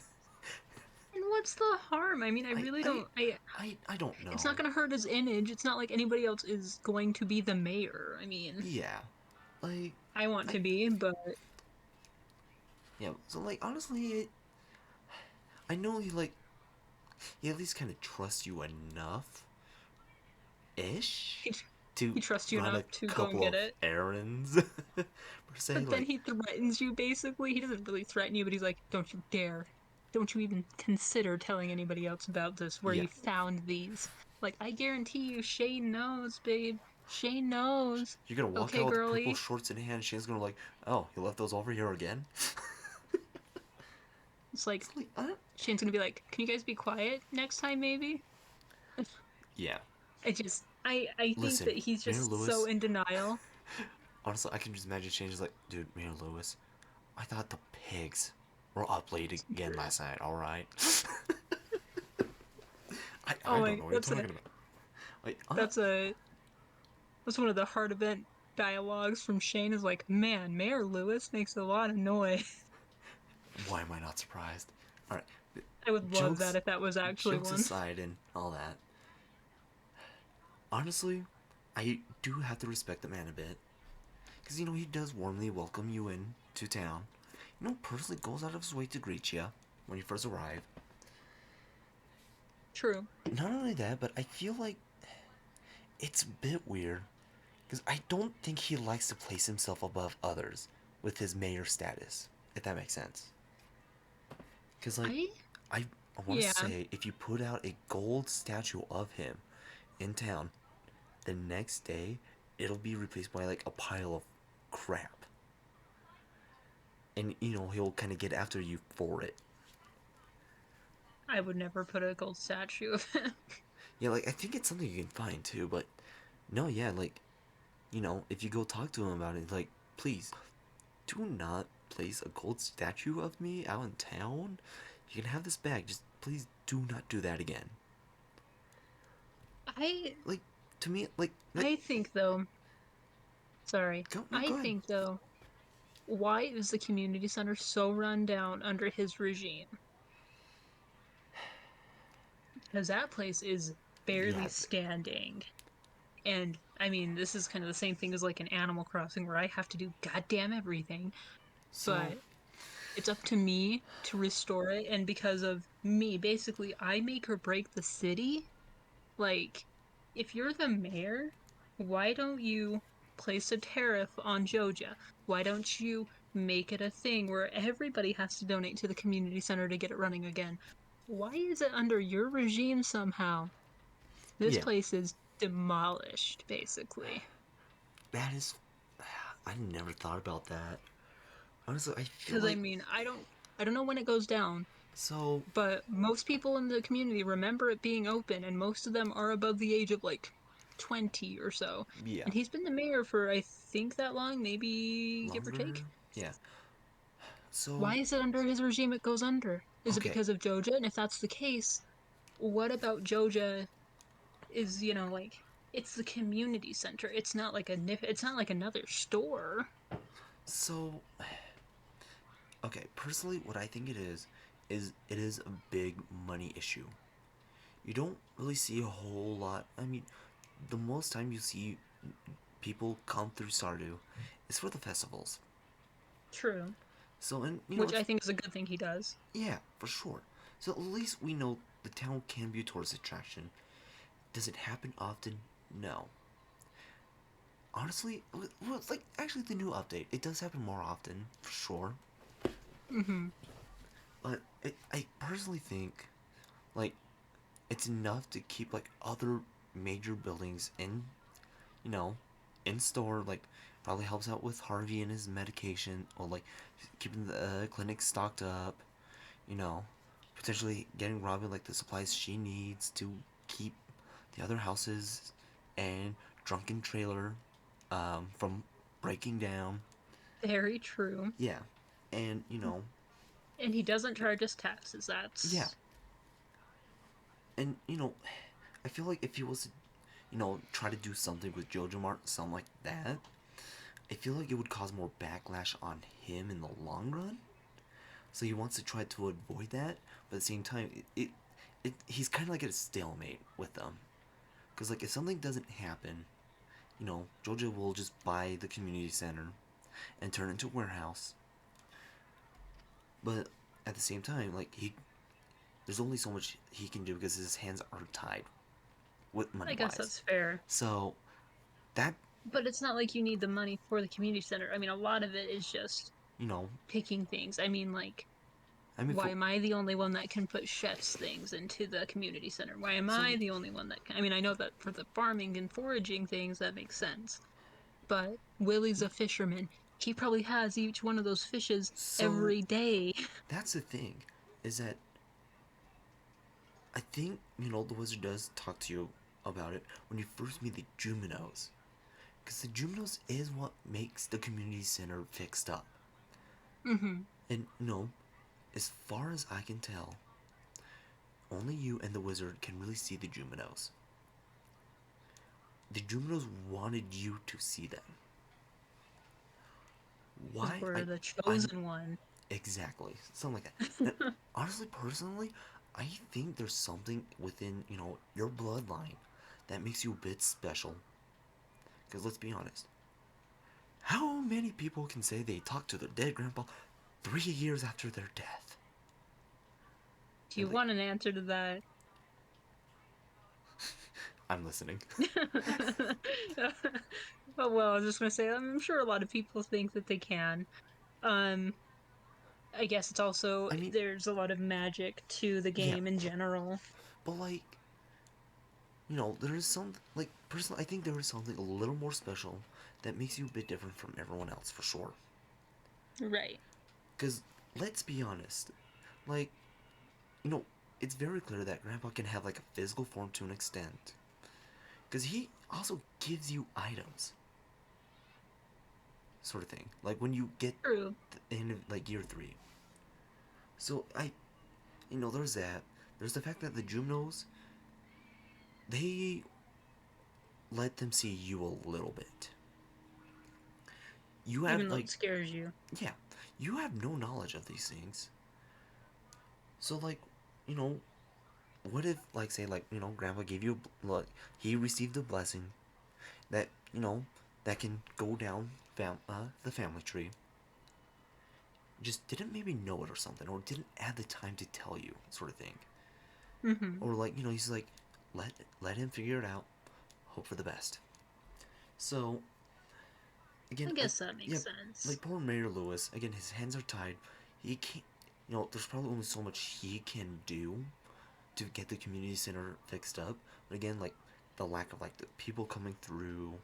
And what's the harm? I mean, I I, really I, don't. I I don't It's know. not gonna hurt his image. It's not like anybody else is going to be the mayor. I mean, Yeah, like, I want I, to be, but yeah. So like, honestly, I know he at least kind of trusts you enough, ish, he, to he trusts you run enough a to go and couple get of it. errands. Per se, But then like, he threatens you basically. He doesn't really threaten you, but he's like, "Don't you dare. Don't you even consider telling anybody else about this where yeah, you found these." Like, I guarantee you Shane knows, babe. Shane knows. you're gonna walk Okay, out with purple girly. shorts in hand. Shane's gonna like, oh, you left those over here again. It's like It's like, Shane's gonna be like, "Can you guys be quiet next time maybe?" yeah. I think Listen, that he's Mayor just so Lewis. in denial. Honestly, I can just imagine Shane is like, dude, Mayor Lewis. I thought the pigs were up late again last night. All right. I Oh don't my, know what you're talking about. Like, that's a that's one of the hard event dialogues from Shane is like, man, Mayor Lewis makes a lot of noise. why am I not surprised? All right, I would love that jokes, if that was actually jokes one. aside, and all that. Honestly, I do have to respect the man a bit, because he does warmly welcome you in to town. Personally goes out of his way to greet you when you first arrive. True. Not only that, but I feel like it's a bit weird because I don't think he likes to place himself above others with his mayor status, if that makes sense. Because, like, I I, I want to Yeah. say, if you put out a gold statue of him in town, the next day it'll be replaced by, like, a pile of crap. And, he'll kind of get after you for it. I would never put a gold statue of him. Yeah, like, I think it's something you can find too, but no, yeah, like, if you go talk to him about it, like, please, do not place a gold statue of me out in town. You can have this back. Just please do not do that again. I Like, to me, like, I think though, sorry. go, no, I go ahead. think though, why is the community center so run down under his regime? Because that place is barely Yeah, standing. And I mean, this is kind of the same thing as like an Animal Crossing where I have to do goddamn everything, so, but it's up to me to restore it. And because of me, basically, I make or break the city. Like, if you're the mayor, why don't you place a tariff on Joja? Why don't you make it a thing where everybody has to donate to the community center to get it running again? Why is it under your regime somehow? This yeah, place is demolished, basically. that is, I never thought about that. Honestly, I feel Because I like, mean, I don't know when it goes down, so, but most people in the community remember it being open, and most of them are above the age of like 20 or so. yeah, And he's been the mayor for I think that long, maybe give or take. longer, yeah. So, Why is it under his regime it goes under? Is it okay, because of Joja? And if that's the case, what about Joja is, like it's the community center. It's not like another store. so, okay, personally, what I think is it is a big money issue. You don't really see a whole lot. I mean, the most time you see people come through Stardew is for the festivals. True. So, and Which it's, I think is a good thing he does. yeah, for sure. So at least we know the town can be a tourist attraction. Does it happen often? No. Honestly, well, it's like actually the new update. It does happen more often, for sure. Mm-hmm. But I personally think like it's enough to keep like other major buildings in, you know, in store. Like probably helps out with Harvey and his medication, or like keeping the clinic stocked up. You know, potentially getting Robin like the supplies she needs to keep the other houses and drunken trailer from breaking down. Very true. Yeah, and And he doesn't charge us taxes. yeah, That's and I feel like if he was to, try to do something with Jojo Mart, something like that, I feel like it would cause more backlash on him in the long run. So he wants to try to avoid that, but at the same time, he's kind of like at a stalemate with them. Because like if something doesn't happen, Jojo will just buy the community center and turn it into a warehouse. But at the same time, like there's only so much he can do because his hands are tied with money I guess wise. that's fair. So that But it's not like you need the money for the community center. I mean, a lot of it is just you know, picking things. I mean, like, I mean why for am I the only one that can put chef's things into the community center? Why am so I the only one that can? I mean, I know that for the farming and foraging things, that makes sense. But Willie's a fisherman. He probably has each one of those fishes so every day. that's the thing, is that I think the wizard does talk to you about it when you first meet the Juminos, because the Juminos is what makes the community center fixed up. Mm-hmm. And as far as I can tell, only you and the wizard can really see the Juminos. The Juminos wanted you to see them. Because Why? we're the I'm chosen one. exactly something like that. And honestly, personally, I think there's something within your bloodline that makes you a bit special. Because let's be honest, how many people can say they talked to their dead grandpa 3 years after their death? Do And you like, want an answer to that? I'm listening. Oh well, I was just gonna say I'm sure a lot of people think that they can. Um, I guess it's also I mean, there's a lot of magic to the yeah, game in general. but like, there is some like personally, I think there is something a little more special that makes you a bit different from everyone else for sure. Right. Because let's be honest, like, you know, it's very clear that Grandpa can have like a physical form to an extent. Because he also gives you items, sort of thing. Like when you get True. the end of like year three. So there's that. There's the fact that the Jumnos, they let them see you a little bit. You have Even though like, it scares you. yeah, you have no knowledge of these things. So like, you know, what if like say like grandpa gave you like he received a blessing that that can go down the family tree, just didn't maybe know it or something, or didn't have the time to tell you, sort of thing. Mm-hmm. Or like he's like, let let him figure it out, hope for the best. So I again, guess that yeah, makes sense. like poor Mayor Lewis, again his hands are tied. He can't, there's probably only so much he can do to get the community center fixed up. But again, like the lack of like the people coming through,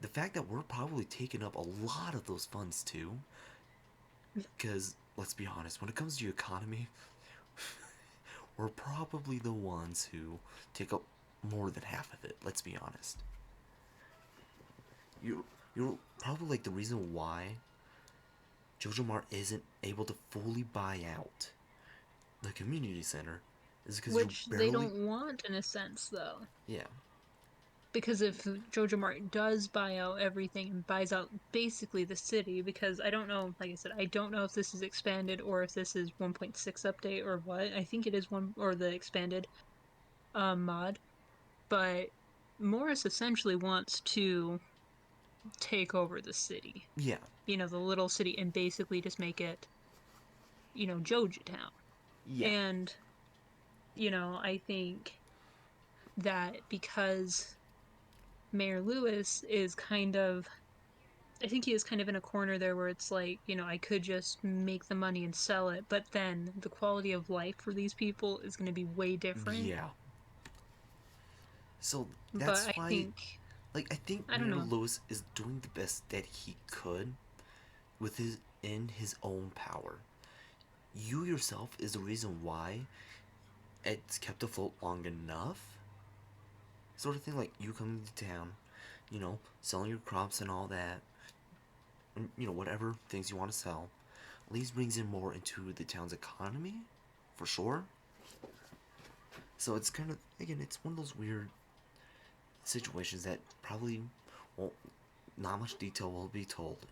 the fact that we're probably taking up a lot of those funds too. Because let's be honest, when it comes to economy, we're probably the ones who take up more than half of it. Let's be honest. You're probably like the reason why Jojo Mart isn't able to fully buy out the community center is because you're Which they barely, don't want in a sense, though. yeah, Because if Jojo Mart does buy out everything and buys out basically the city, because I don't know, like I said, I don't know if this is expanded or if this is 1.6 update or what. I think it is one or the expanded mod, but Morris essentially wants to take over the city, yeah, the little city, and basically just make it, Joja Town. yeah, And, I think that because Mayor Lewis is kind of I think he is kind of in a corner there where it's like, I could just make the money and sell it, but then the quality of life for these people is going to be way different. yeah. So But that's I why, think, like, I think I don't Mayor know, Lewis is doing the best that he could with his in his own power. You yourself is the reason why it's kept afloat long enough, sort of thing. Like you coming to town, selling your crops and all that, and, whatever things you want to sell, at least brings in more into the town's economy, for sure. So it's kind of, again, it's one of those weird situations that probably won't, not much detail will be told.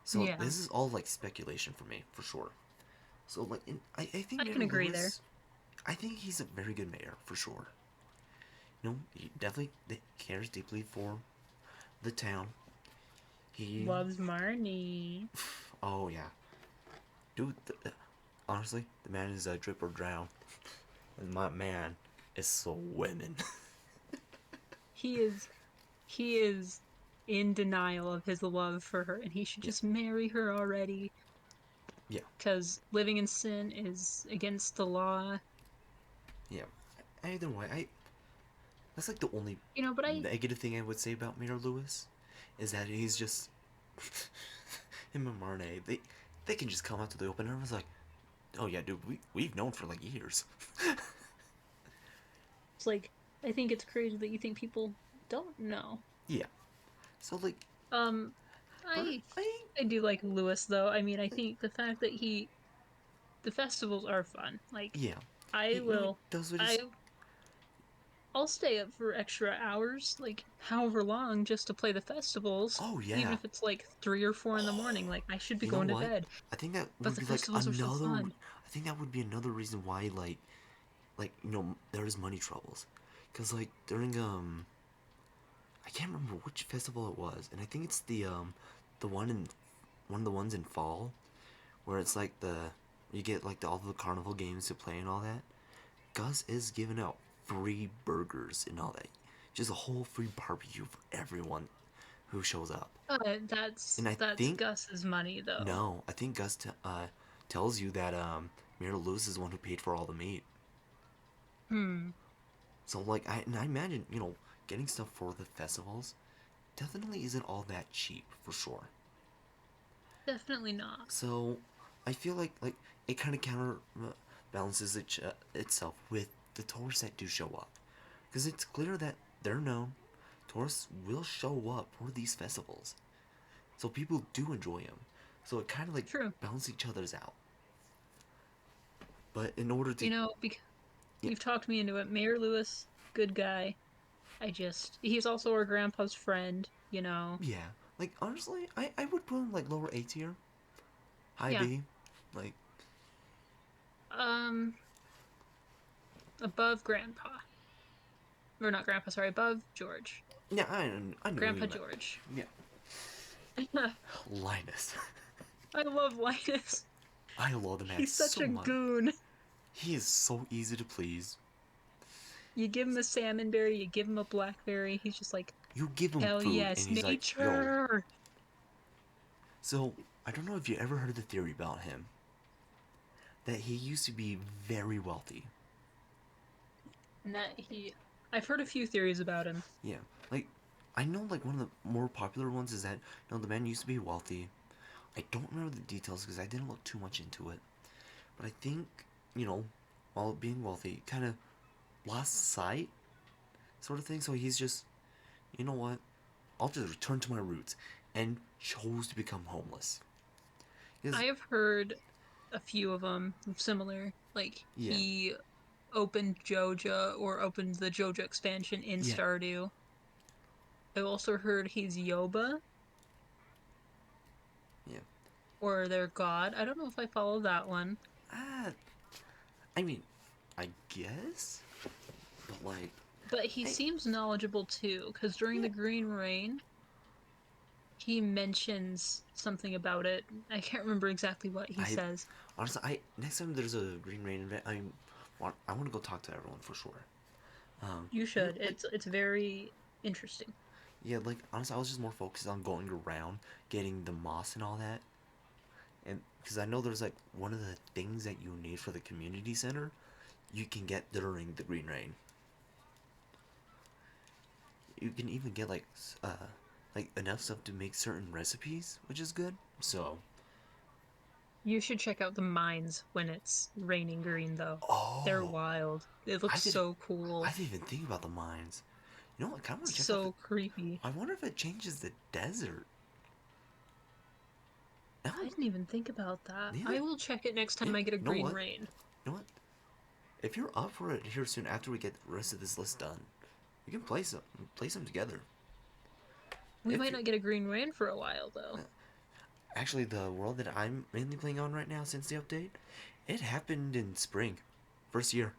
So yeah, this is all like speculation for me, for sure. So like, I think I Mayor can agree there. Lewis, I think he's a very good mayor for sure. He definitely cares deeply for the town. He, Loves Marnie. oh yeah, dude. Honestly, the man is a drip or drown, and my man is swimming. He is in denial of his love for her and he should Yeah, just marry her already yeah, because living in sin is against the law. yeah. Either way, that's like the only But negative thing I would say about Mayor Lewis, is that he's just him and Marne. They can just come out to the open and I was like, oh yeah, dude, we've known for like years. it's like I think it's crazy that you think people don't know. Yeah. So like, Um, or I I do like Lewis though. I mean, I think the fact that the festivals are fun. Like yeah, I he will does what I is. I'll stay up for extra hours, like however long, just to play the festivals, Oh even yeah. if it's like 3 or 4 in the morning. Oh, Like I should be you know going to what? bed, I think that but would the be like festivals are so another. fun. I think that would be another reason why like there is money troubles, cause like during I can't remember which festival it was, and I think it's the one of the ones in fall where it's like you get like all the carnival games to play and all that. Gus is giving out free burgers and all that, just a whole free barbecue for everyone who shows up. That's And I that's think Gus's money though. no, I think Gus tells you that Mira Lewis is the one who paid for all the meat. Hmm, So like I imagine getting stuff for the festivals definitely isn't all that cheap for sure. definitely not. So I feel like it kind of counterbalances itself with the tourists that do show up, because it's clear that they're known. Tourists will show up for these festivals, so people do enjoy them. So it kind of like True. balances each other's out. But in order to, Because yeah, you've talked me into it. Mayor Lewis, good guy. he's also our grandpa's friend, you know. Yeah. Like honestly, I would put him like lower A tier, high Yeah. B, like Um, above grandpa. Or not grandpa, sorry, above George. yeah. I knew who Grandpa you meant. George. Yeah, Linus. I love Linus. I love the man He's such so a much. goon. He is so easy to please. You give him a salmon berry, you give him a blackberry, he's just like, You give him hell food, and yes, he's like, "Yo." nature. So I don't know if you ever heard the theory about him that he used to be very wealthy. And that he, I've heard a few theories about him. Yeah, like I know like one of the more popular ones is that the man used to be wealthy. I don't remember the details because I didn't look too much into it, but I think while being wealthy, kind of lost sight, sort of thing. So he's just, you know what? I'll just return to my roots, and chose to become homeless. I Because have heard a few of them similar. Like yeah, he opened Joja or opened the Joja expansion in yeah, Stardew. I also heard he's Yoba yeah. or their god. I don't know if I follow that one. Ah, I mean, I guess, but like, But he I seems knowledgeable too, because during yeah, the Green Rain, he mentions something about it. I can't remember exactly what he I says. honestly, I next time there's a Green Rain event, I want to go talk to everyone for sure. You You know, should. like It's very interesting. yeah, like honestly, I was just more focused on going around, getting the moss and all that, and because I know there's like one of the things that you need for the community center, you can get during the Green Rain. You can even get like enough stuff to make certain recipes, which is good. So, You should check out the mines when it's raining green, though. They're oh, wild. It I looks didn't, so I cool. didn't even think about the mines. You know what? I kind of want to check out the. So creepy. I wonder if it changes the desert. I No, didn't even think about that. neither. I will check it next Yeah, time I get a you know green what? rain. You know what? If you're up for it here soon, after we get the rest of this list done, we can play some together. We If might you not get a green rain for a while, though. actually the world that I'm mainly playing on right now since the update, it happened in spring, first year.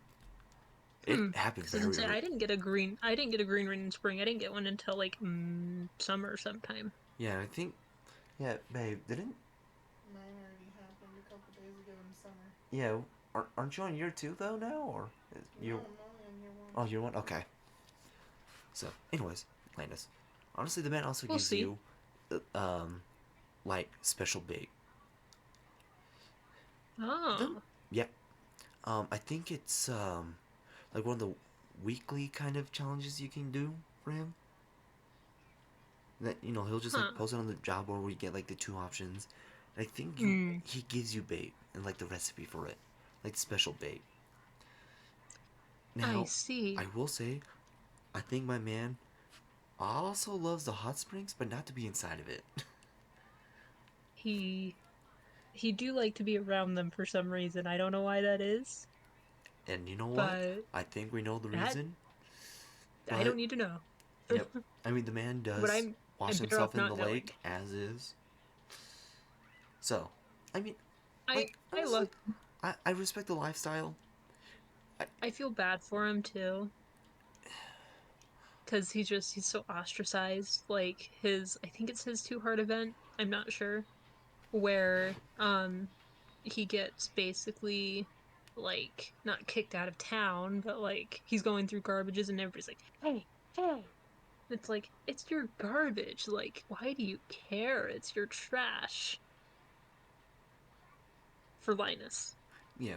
It Hmm. happened Because I didn't very say early. I didn't get a green rain in spring. I didn't get one until like summer sometime. Yeah, I think. Yeah, babe, didn't. Mine already happened a couple days ago in summer. Yeah, aren't you on year two though now, or No, you? I'm only on year one. Oh, year one. Okay. So, anyways, Linus. Honestly, the man also We'll gives see. you, like special bait. The Oh, yeah. I think it's like one of the weekly kind of challenges you can do for him. That he'll just like huh. post it on the job board where you get like the two options. And I think Hmm. he gives you bait and like the recipe for it, like special bait. I Now, see. I will say, I think my man also loves the hot springs, but not to be inside of it. He he do like to be around them for some reason. I don't know why that is, And you know what? but I think we know the that reason. I don't But need to know. yep, I mean the man But does wash I'm better off himself in not the knowing. lake as is. So, I mean, I like I honestly, love I respect the lifestyle. I, I feel bad for him too, because he's so ostracized. Like his I think it's his 2 heart event. I'm not sure where he gets basically like not kicked out of town, but like he's going through garbages and everybody's like, "Hey, hey." It's like, it's your garbage. Like, why do you care? It's your trash for Linus. yeah,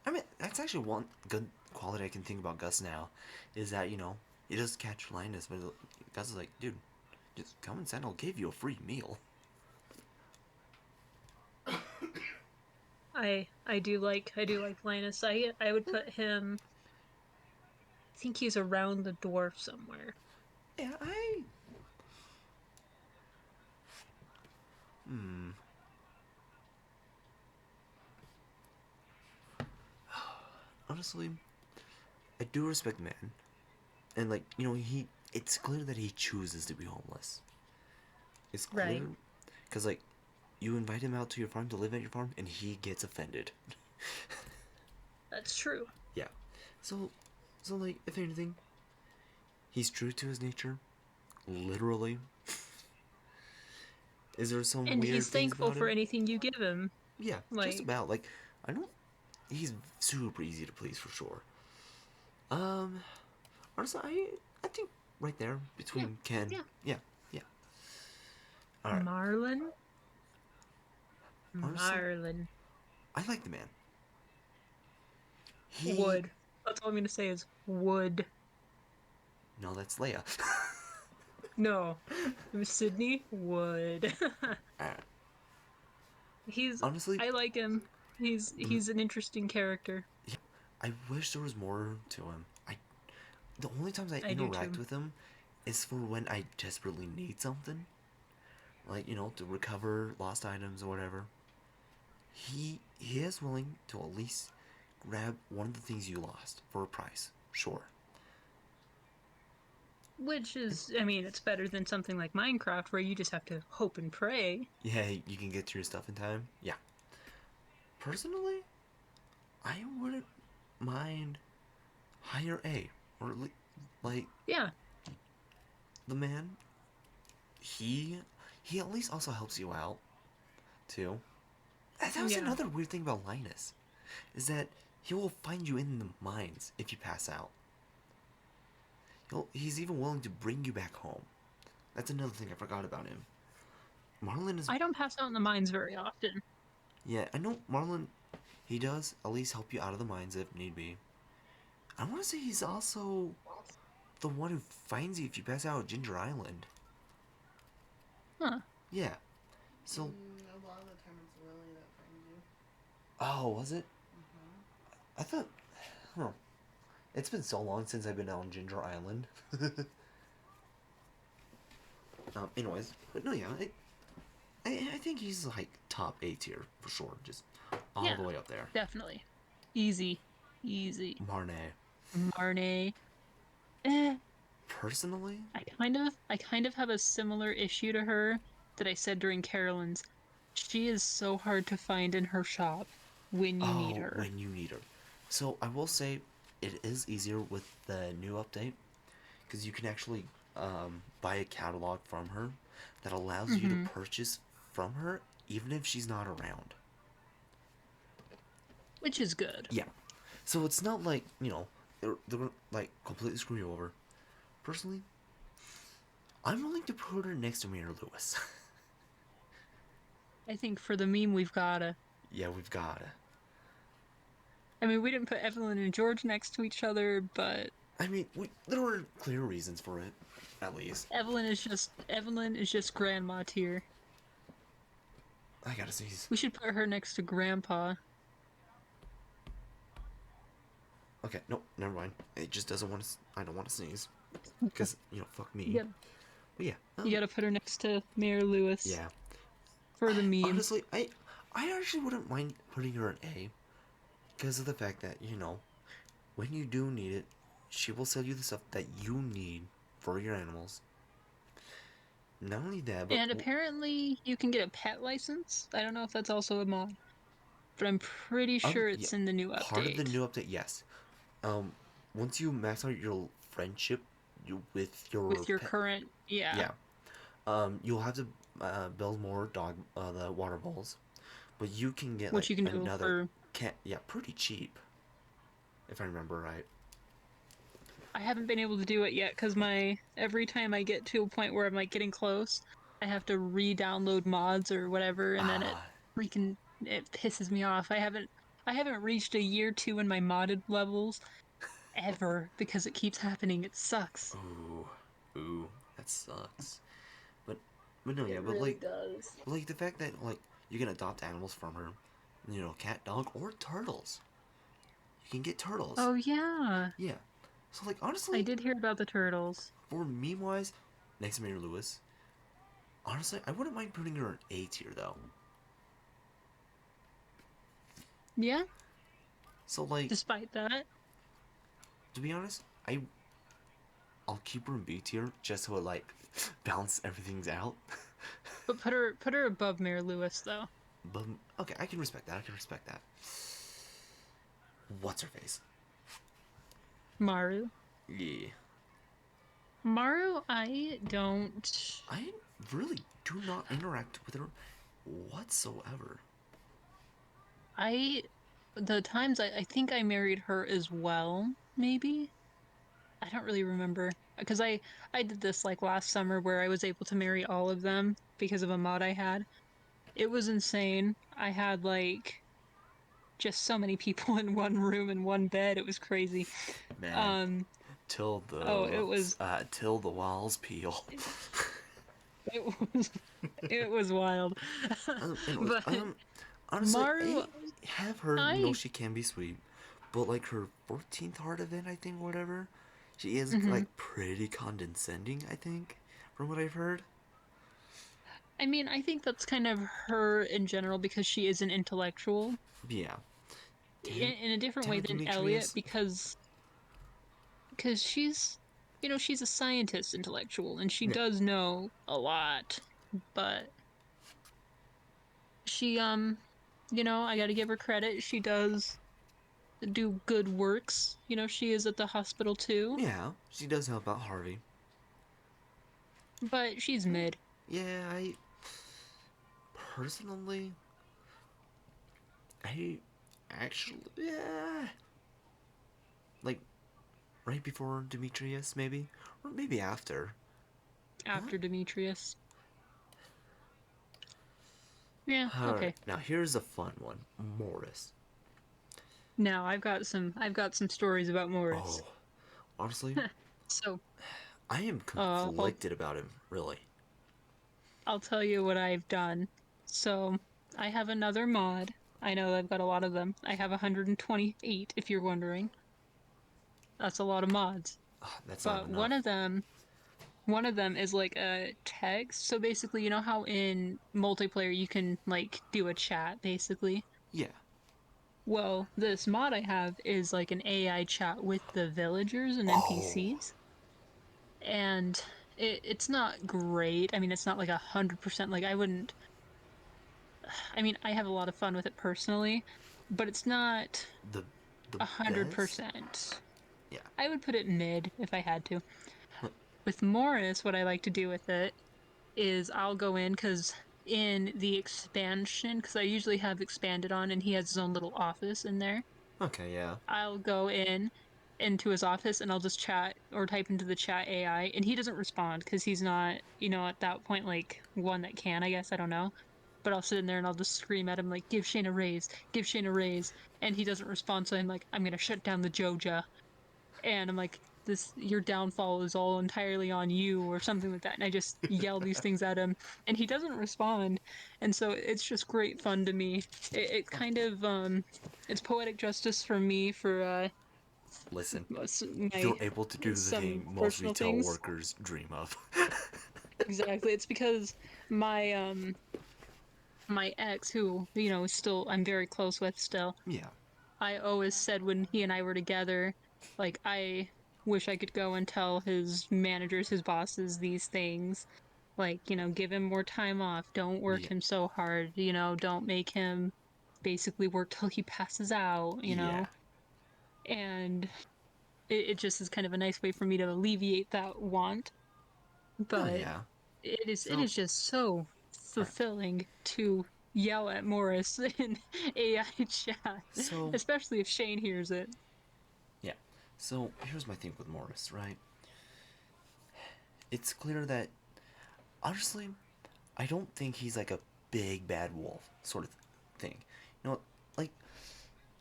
I mean that's actually one good quality I can think about Gus now, is that he does catch Linus, but Gus is like, dude, just come inside. I'll give you a free meal. I do like Linus. I would put him I think he's around the dwarf somewhere. Yeah, I. Hmm. Honestly, I do respect the man, and like he it's clear that he chooses to be homeless. It's clear Right. because like you invite him out to your farm to live at your farm, and he gets offended. That's true. Yeah. So, like if anything, he's true to his nature, literally. Is there some And weird he's things thankful about for him? anything you give him. Yeah, just Like, about. Like, I don't. He's super easy to please for sure. Um, honestly, I think right there yeah, between Ken. yeah. Yeah, yeah. All right. Marlin? Honestly, Marlin. I like the man. He. Wood. That's all I'm gonna say is wood. No, that's Leia. No. It was Sydney Wood. Alright. He's Honestly, I like him. the, He's an interesting character. yeah, I wish there was more to him. The only times I I do interact too. with him is for when I desperately need something, like to recover lost items or whatever. He is willing to at least grab one of the things you lost for a price. Sure. Which is, I mean, it's better than something like Minecraft where you just have to hope and pray. Yeah, you can get to your stuff in time. Yeah. Personally, I wouldn't mind higher A or like Yeah, the man. He he at least also helps you out too. That was yeah. another weird thing about Linus, is that he will find you in the mines if you pass out. He's even willing to bring you back home. That's another thing I forgot about him. Marlin is, I don't pass out in the mines very often. yeah, I know Marlin. He does at least help you out of the mines if need be. I want to say he's also the one who finds you if you pass out at Ginger Island. Huh. Yeah. So, A lot of the time it's Willie that finds you. oh, was it? Mm-hmm. I thought, huh. It's been so long since I've been on Ginger Island. Anyways, but no, yeah, I think he's like top A tier for sure, just all Yeah, the way up there. definitely. Easy. Easy. Marne. Marnie. Eh, Personally, I kind of have a similar issue to her that I said during Carolyn's. She is so hard to find in her shop when you need oh, her. when you need her. So I will say, it is easier with the new update because you can actually buy a catalog from her that allows you to Mm-hmm. purchase from her even if she's not around. Which is good. Yeah. So it's not like, they're gonna like completely screw you over. Personally, I'm willing to put her next to Mayor Lewis. I think for the meme we've gotta. Yeah, we've got to. I mean, we didn't put Evelyn and George next to each other, but I mean, there were clear reasons for it, at least. Evelyn is just grandma tier. I gotta sneeze. We should put her next to grandpa. Okay, no, never mind. It just doesn't want to. I don't want to sneeze because fuck me. You But yeah, gotta put her next to Mayor Lewis yeah. for the meme. Honestly, I actually wouldn't mind putting her in A because of the fact that when you do need it, she will sell you the stuff that you need for your animals. Not only that, but And apparently you can get a pet license. I don't know if that's also a mod, but I'm pretty sure yeah, it's in the new part of the update new update, yes. Um, once you max out your friendship with your with your pet, current, yeah, yeah, you'll have to build more the water bowls, but you can get which like you can do another for. cat, yeah, pretty cheap, if I remember right. I haven't been able to do it yet because my every time I get to a point where I'm like getting close, I have to re-download mods or whatever, and then Ah, it pisses me off. I haven't reached a year two in my modded levels ever because it keeps happening. It sucks. ooh, ooh, that sucks. But, no, yeah, It really does. but like the fact that like you can adopt animals from her, cat, dog, or turtles. You can get turtles. Oh yeah, Yeah. So like I honestly, did hear about the turtles. for meme wise, next to Mayor Lewis, honestly, I wouldn't mind putting her in A tier though. Yeah, So like, despite that. to be honest, I'll keep her in B tier just so it like balance everything's out. But put her above Mayor Lewis though. But okay, I can respect that. I can respect that. What's her face? Maru. Yeah. Maru, I don't. I really do not interact with her whatsoever. I the times I think I married her as well, maybe. I don't really remember because I did this like last summer where I was able to marry all of them because of a mod I had. It was insane. I had like just so many people in one room in one bed. It was crazy. Man, Um till oh, till the walls peel. it was it was wild. Anyways, But honestly, Maru, I have heard, I she can be sweet, but like her 14th heart event, I think, whatever, she is mhm. like pretty condescending, I think, from what I've heard. I mean, I think that's kind of her in general because she is an intellectual Yeah. Damn, in a different damn way it, than Elliot Demetrius. because she's she's a scientist intellectual and she Yeah. does know a lot, but she I got to give her credit. She does do good works. She is at the hospital too, Yeah, she does help out Harvey. but she's mid. Yeah, I personally, I actually, yeah, like right before Demetrius, maybe, or maybe after. Not. After Demetrius. Yeah, All right, okay. now here's a fun one, Morris. Now I've got some stories about Morris. Oh, honestly, So, I am I'll conflicted about him. Really. I'll tell you what I've done. So, I have another mod. I know I've got a lot of them. I have 128 if you're wondering. That's a lot of mods. That's not But enough. one of them is like a text. So basically, you know how in multiplayer you can like do a chat basically? Yeah. Well, this mod I have is like an AI chat with the villagers and Oh, NPCs. And it's not great. I mean, it's not like 100%. Like I wouldn't I mean, I have a lot of fun with it personally, but it's not the the a hundred best. percent. Yeah. I would put it mid if I had to. With Morris, what I like to do with it is I'll go in because in the expansion, because I usually have expanded on, and he has his own little office in there. Okay. Yeah. I'll go in into his office and I'll just chat or type into the chat AI, and he doesn't respond because he's not, at that point like one that can. I guess I don't know. But I'll sit in there and I'll just scream at him like, "Give Shane a raise, give Shane a raise," and he doesn't respond. So I'm like, "I'm gonna shut down the Joja," and I'm like, "This your downfall is all entirely on you," or something like that. And I just yell these things at him, and he doesn't respond. And so it's just great fun to me. It kind of it's poetic justice for me for Listen, my you're able to do the some thing most personal retail things. workers dream of. Exactly. It's because my my ex, who is still I'm very close with still. Yeah. I always said when he and I were together, like I wish I could go and tell his managers, his bosses, these things. Like, give him more time off. Don't work Yeah. him so hard. Don't make him basically work till he passes out. Yeah. And it just is kind of a nice way for me to alleviate that want. Oh But yeah. it So, is just so all right. fulfilling to yell at Morris in AI chat, So, especially if Shane hears it. yeah. So here's my thing with Morris, right? It's clear that honestly, I don't think he's like a big bad wolf sort of thing. Like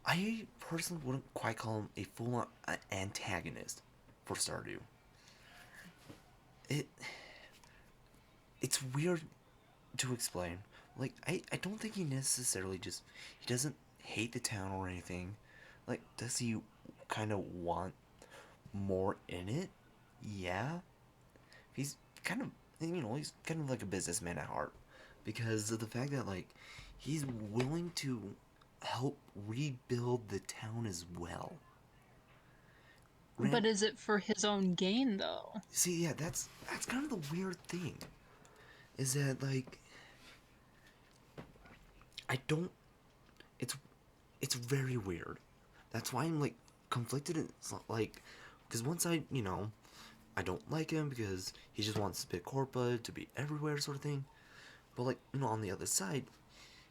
I personally wouldn't quite call him a full-on antagonist for Stardew. It it's weird to explain. Like I don't think he necessarily just he doesn't hate the town or anything. Like does he kind of want more in it? Yeah. He's kind of he's kind of like a businessman at heart because of the fact that like he's willing to help rebuild the town as well. But is it for his own gain though? See, yeah, that's kind of the weird thing. Is that like I don't. It's it's very weird. That's why I'm like conflicted. It's like because one side, I don't like him because he just wants Big Corpa to be everywhere, sort of thing. But like on the other side,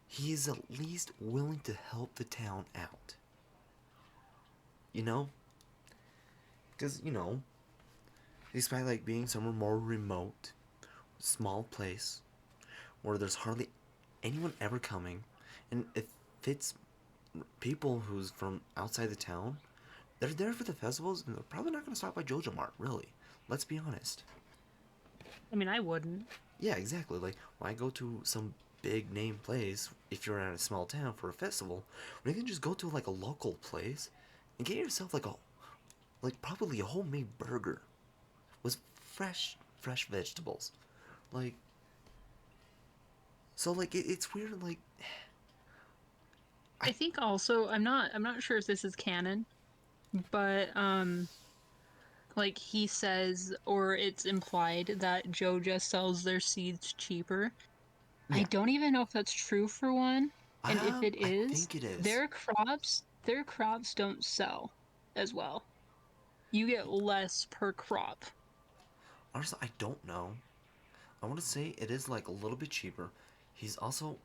he is at least willing to help the town out. You know, because despite like being somewhere more remote, small place where there's hardly anyone ever coming, and if it's people who's from outside the town, they're there for the festivals, and they're probably not going to stop by Jojo Mart. Really, let's be honest. I mean, I wouldn't. Yeah, exactly. Like, why go to some big name place if you're at a small town for a festival when you can just go to like a local place and get yourself like probably a homemade burger with fresh vegetables. Like, so like it's weird. Like, I I think also I'm not sure if this is canon, but like he says or it's implied that Joja sells their seeds cheaper. I yeah. don't even know if that's true for one, and if it I is, think it is. their crops don't sell as well. You get less per crop. Honestly, I don't know. I want to say it is like a little bit cheaper. He's also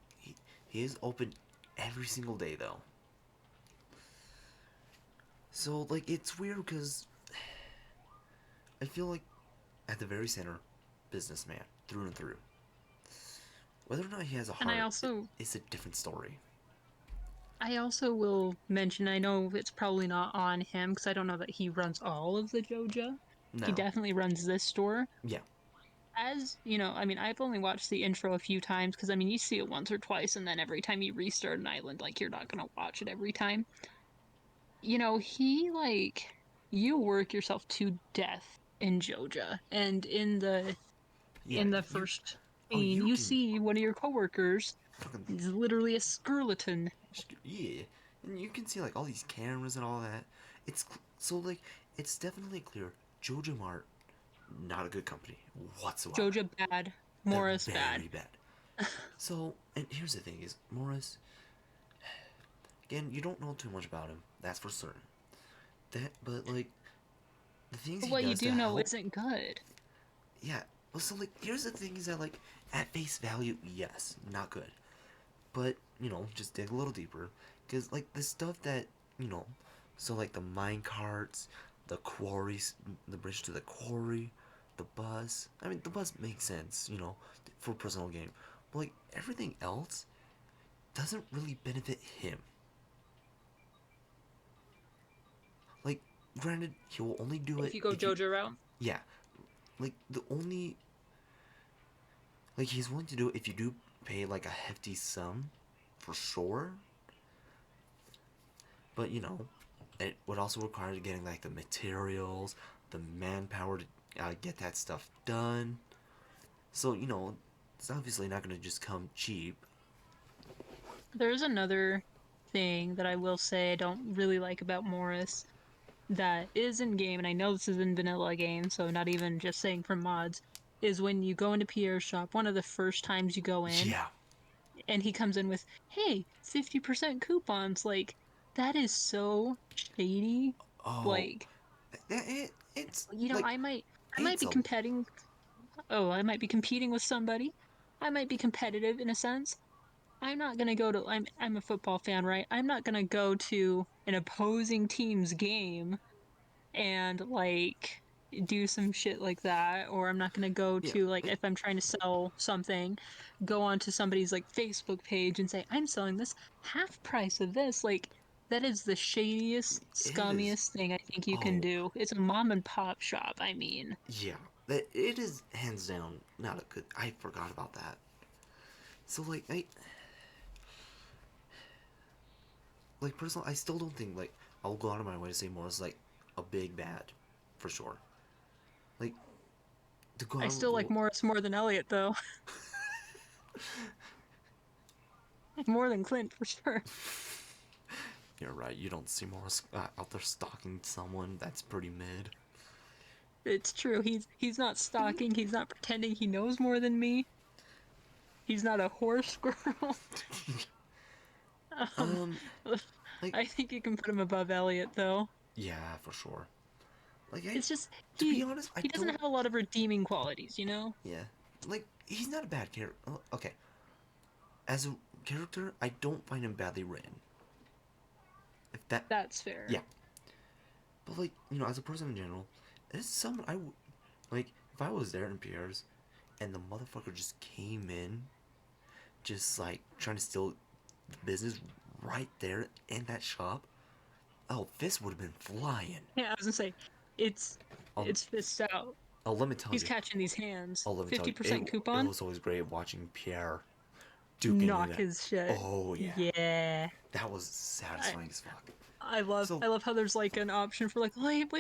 he is open every single day though. So like it's weird because I feel like at the very center, businessman through and through. Whether or not he has a And I heart also is a different story. I also will mention, I know it's probably not on him because I don't know that he runs all of the Joja. He No, definitely runs this store. yeah, As you know, I mean, I've only watched the intro a few times because I mean, you see it once or twice, and then every time you restart an island, like you're not gonna watch it every time. He like you work yourself to death in Joja, and yeah. in the You first oh scene, you you can see one of your coworkers fucking is literally a skeleton. yeah, and you can see like all these cameras and all that. So like it's definitely clear. Jojo Mart not a good company whatsoever. Joja bad, They're Morris bad. very bad. So, and here's the thing: is Morris again? You don't know too much about him. That's for certain. But like the things But he what you does to do know help, isn't good. yeah. Well, so like here's the thing: is that like at face value, yes, not good. But just dig a little deeper, because like the stuff that you know, so like the mine carts, the quarries, the bridge to the quarry, the bus. I mean, the bus makes sense, for personal gain. But like everything else doesn't really benefit him. Like, granted, he will only do If it you go if you, Joja route. yeah. Like the only, like he's willing to do it if you do pay like a hefty sum, for sure. But it would also require getting like the materials, the manpower to get that stuff done. So it's obviously not going to just come cheap. There's another thing that I will say I don't really like about Morris that is in game, and I know this is in vanilla game, so not even just saying from mods, is when you go into Pierre's shop, one of the first times you go in, Yeah. and he comes in with, hey, 50% coupons. Like, that is so shady. Oh, Like, it's you know, like I might it's be a competing. Oh, I might be competing with somebody. I might be competitive in a sense. I'm not gonna go to I'm a football fan, right? I'm not gonna go to an opposing team's game and like do some shit like that, or I'm not gonna go yeah. to like if I'm trying to sell something, go onto somebody's like Facebook page and say I'm selling this half price of this. Like that is the shadiest, It is. scummiest thing I think you can Oh, do. It's a mom and pop shop, I mean. yeah. That it is hands down not a good. I forgot about that. So like personally, I still don't think like I'll go out of my way to say more is like a big bad, for sure. Like to go I out still like Morris more than Elliot though. More than Clint for sure. You're right. You don't see Morris out there stalking someone. That's pretty mid. It's true. He's not stalking. He's not pretending he knows more than me. He's not a horse squirrel. um, Um, like, I think you can put him above Elliot, though. yeah, for sure. Like, It's just to be honest, I he doesn't don't. have a lot of redeeming qualities, you know? Yeah, like he's not a bad character. Okay, as a character, I don't find him badly written. If that, That's fair. yeah, but like as a person in general, it's someone I would like. If I was there in Pierre's, and the motherfucker just came in, just like trying to steal the business right there in that shop. Oh, this would have been flying. Yeah, I was gonna say, it's Um, it's fist out. let me tell He's you. catching these hands. Oh, let me tell you. It 50% it coupon. was always great watching Pierre duking it Knock out. his shit. Oh yeah, Yeah. that was I satisfying as fuck. I love So I love how there's like an option for like, wait,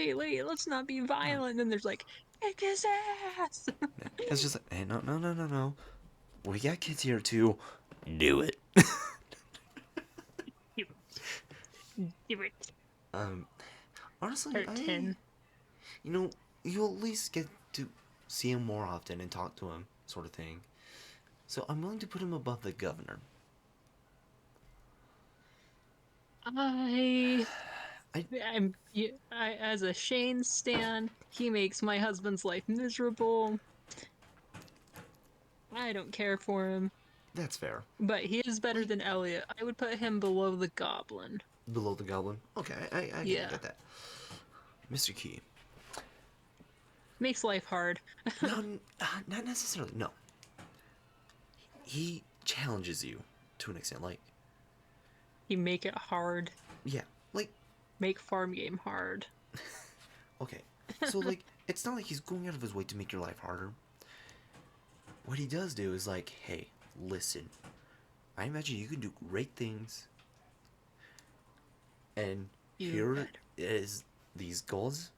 let's not be no, violent. And then there's like, kick his ass. it's just like, hey, no. We got kids here too. Do it. Do it. Do it. um, honestly, Part 10. you know, you at least get to see him more often and talk to him, sort of thing. So I'm willing to put him above the governor. I I I as a Shane stan, he makes my husband's life miserable. I don't care for him, That's fair. but he is better Like than Elliot. I would put him below the Goblin. below the goblin. Okay, I Yeah, get that. Mr. Key. makes life hard. No, not necessarily. No, he challenges you to an extent. Like He make it hard. yeah, like Make farm game hard. okay. So like it's not like he's going out of his way to make your life harder. What he does do is like, hey, listen. I imagine you can do great things, and You here better. is these goals.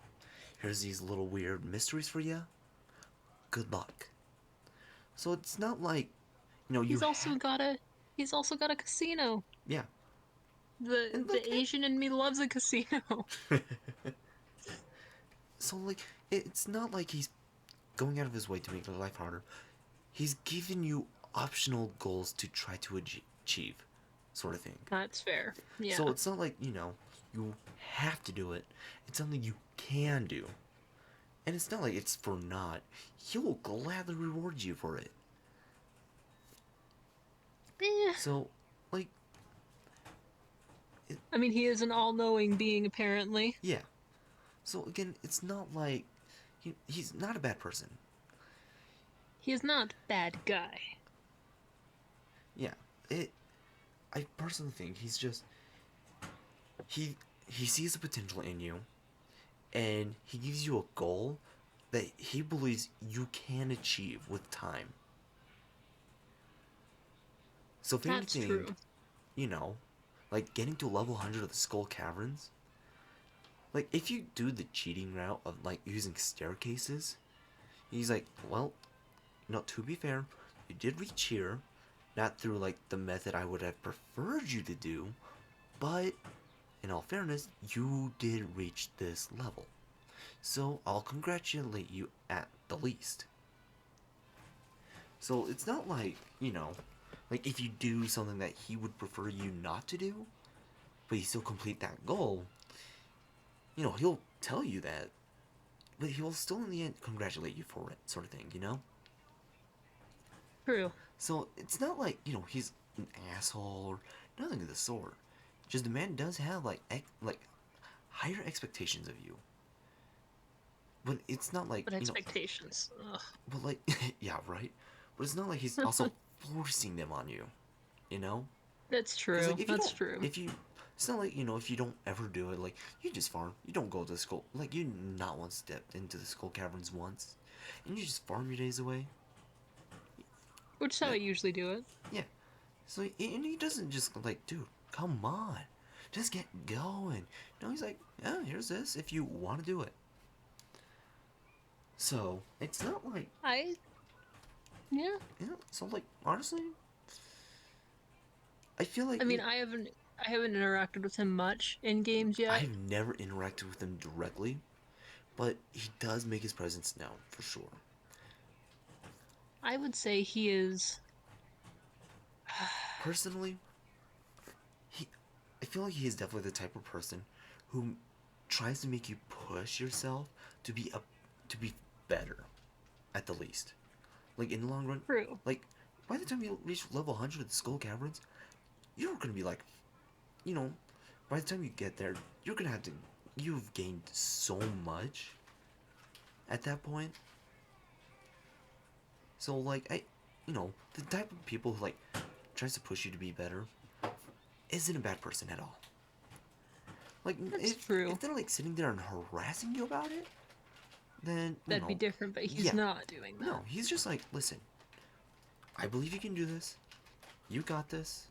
Here's these little weird mysteries for you. Good luck. So it's not like, He's also got a he's also got a casino. yeah, The and the Asian in me loves a casino. so like it's not like he's going out of his way to make your life harder. He's giving you optional goals to try to achieve, sort of thing. That's fair. Yeah. So it's not like you have to do it. It's something you can do, and it's not like it's for naught. He will gladly reward you for it. Eh. So, like, I mean, he is an all-knowing being, apparently. yeah. So again, it's not like he's not a bad person. He is not a bad guy. Yeah. It. I personally think he's just he he sees the potential in you, and he gives you a goal that he believes you can achieve with time. So if That's anything, true. you know, like getting to level 100 of the Skull Caverns, like if you do the cheating route of like using staircases, he's like, well, to be fair, you did reach here, not through like the method I would have preferred you to do, but in all fairness, you did reach this level. So I'll congratulate you at the least. So it's not like, like if you do something that he would prefer you not to do, but you still complete that goal, he'll tell you that, but he will still in the end congratulate you for it, sort of thing. True. So it's not like, he's an asshole or nothing of the sort. Just the man does have like higher expectations of you. But it's not like, But expectations. Ugh. but like yeah, right? But it's not like he's also forcing them on you, you know? That's 'Cause true. like That's true. if you it's not like, if you don't ever do it, like you just farm, you don't go to the skull, like you not once stepped into the skull caverns once, and you just farm your days away. Which is how Yeah, I usually do it. yeah. So and he doesn't just like, dude, come on, just get going. No, he's like, yeah, here's this if you want to do it. So it's not like, I yeah. so like honestly, I feel like I mean, I haven't I haven't interacted with him much in games yet. I've never interacted with him directly, but he does make his presence known for sure. I would say he is. Personally, he I feel like he is definitely the type of person who tries to make you push yourself to be a to be better at the least. Like in the long run, True. like by the time you reach level 100 of the Skull Caverns, you're gonna be like, you know, by the time you get there, you're gonna have to. You've gained so much at that point. So like the type of people who like tries to push you to be better isn't a bad person at all. Like That's if true. they're like sitting there and harassing you about it, then That'd be different, but he's yeah, not doing that. no, he's just like, listen, I believe you can do this. You got this.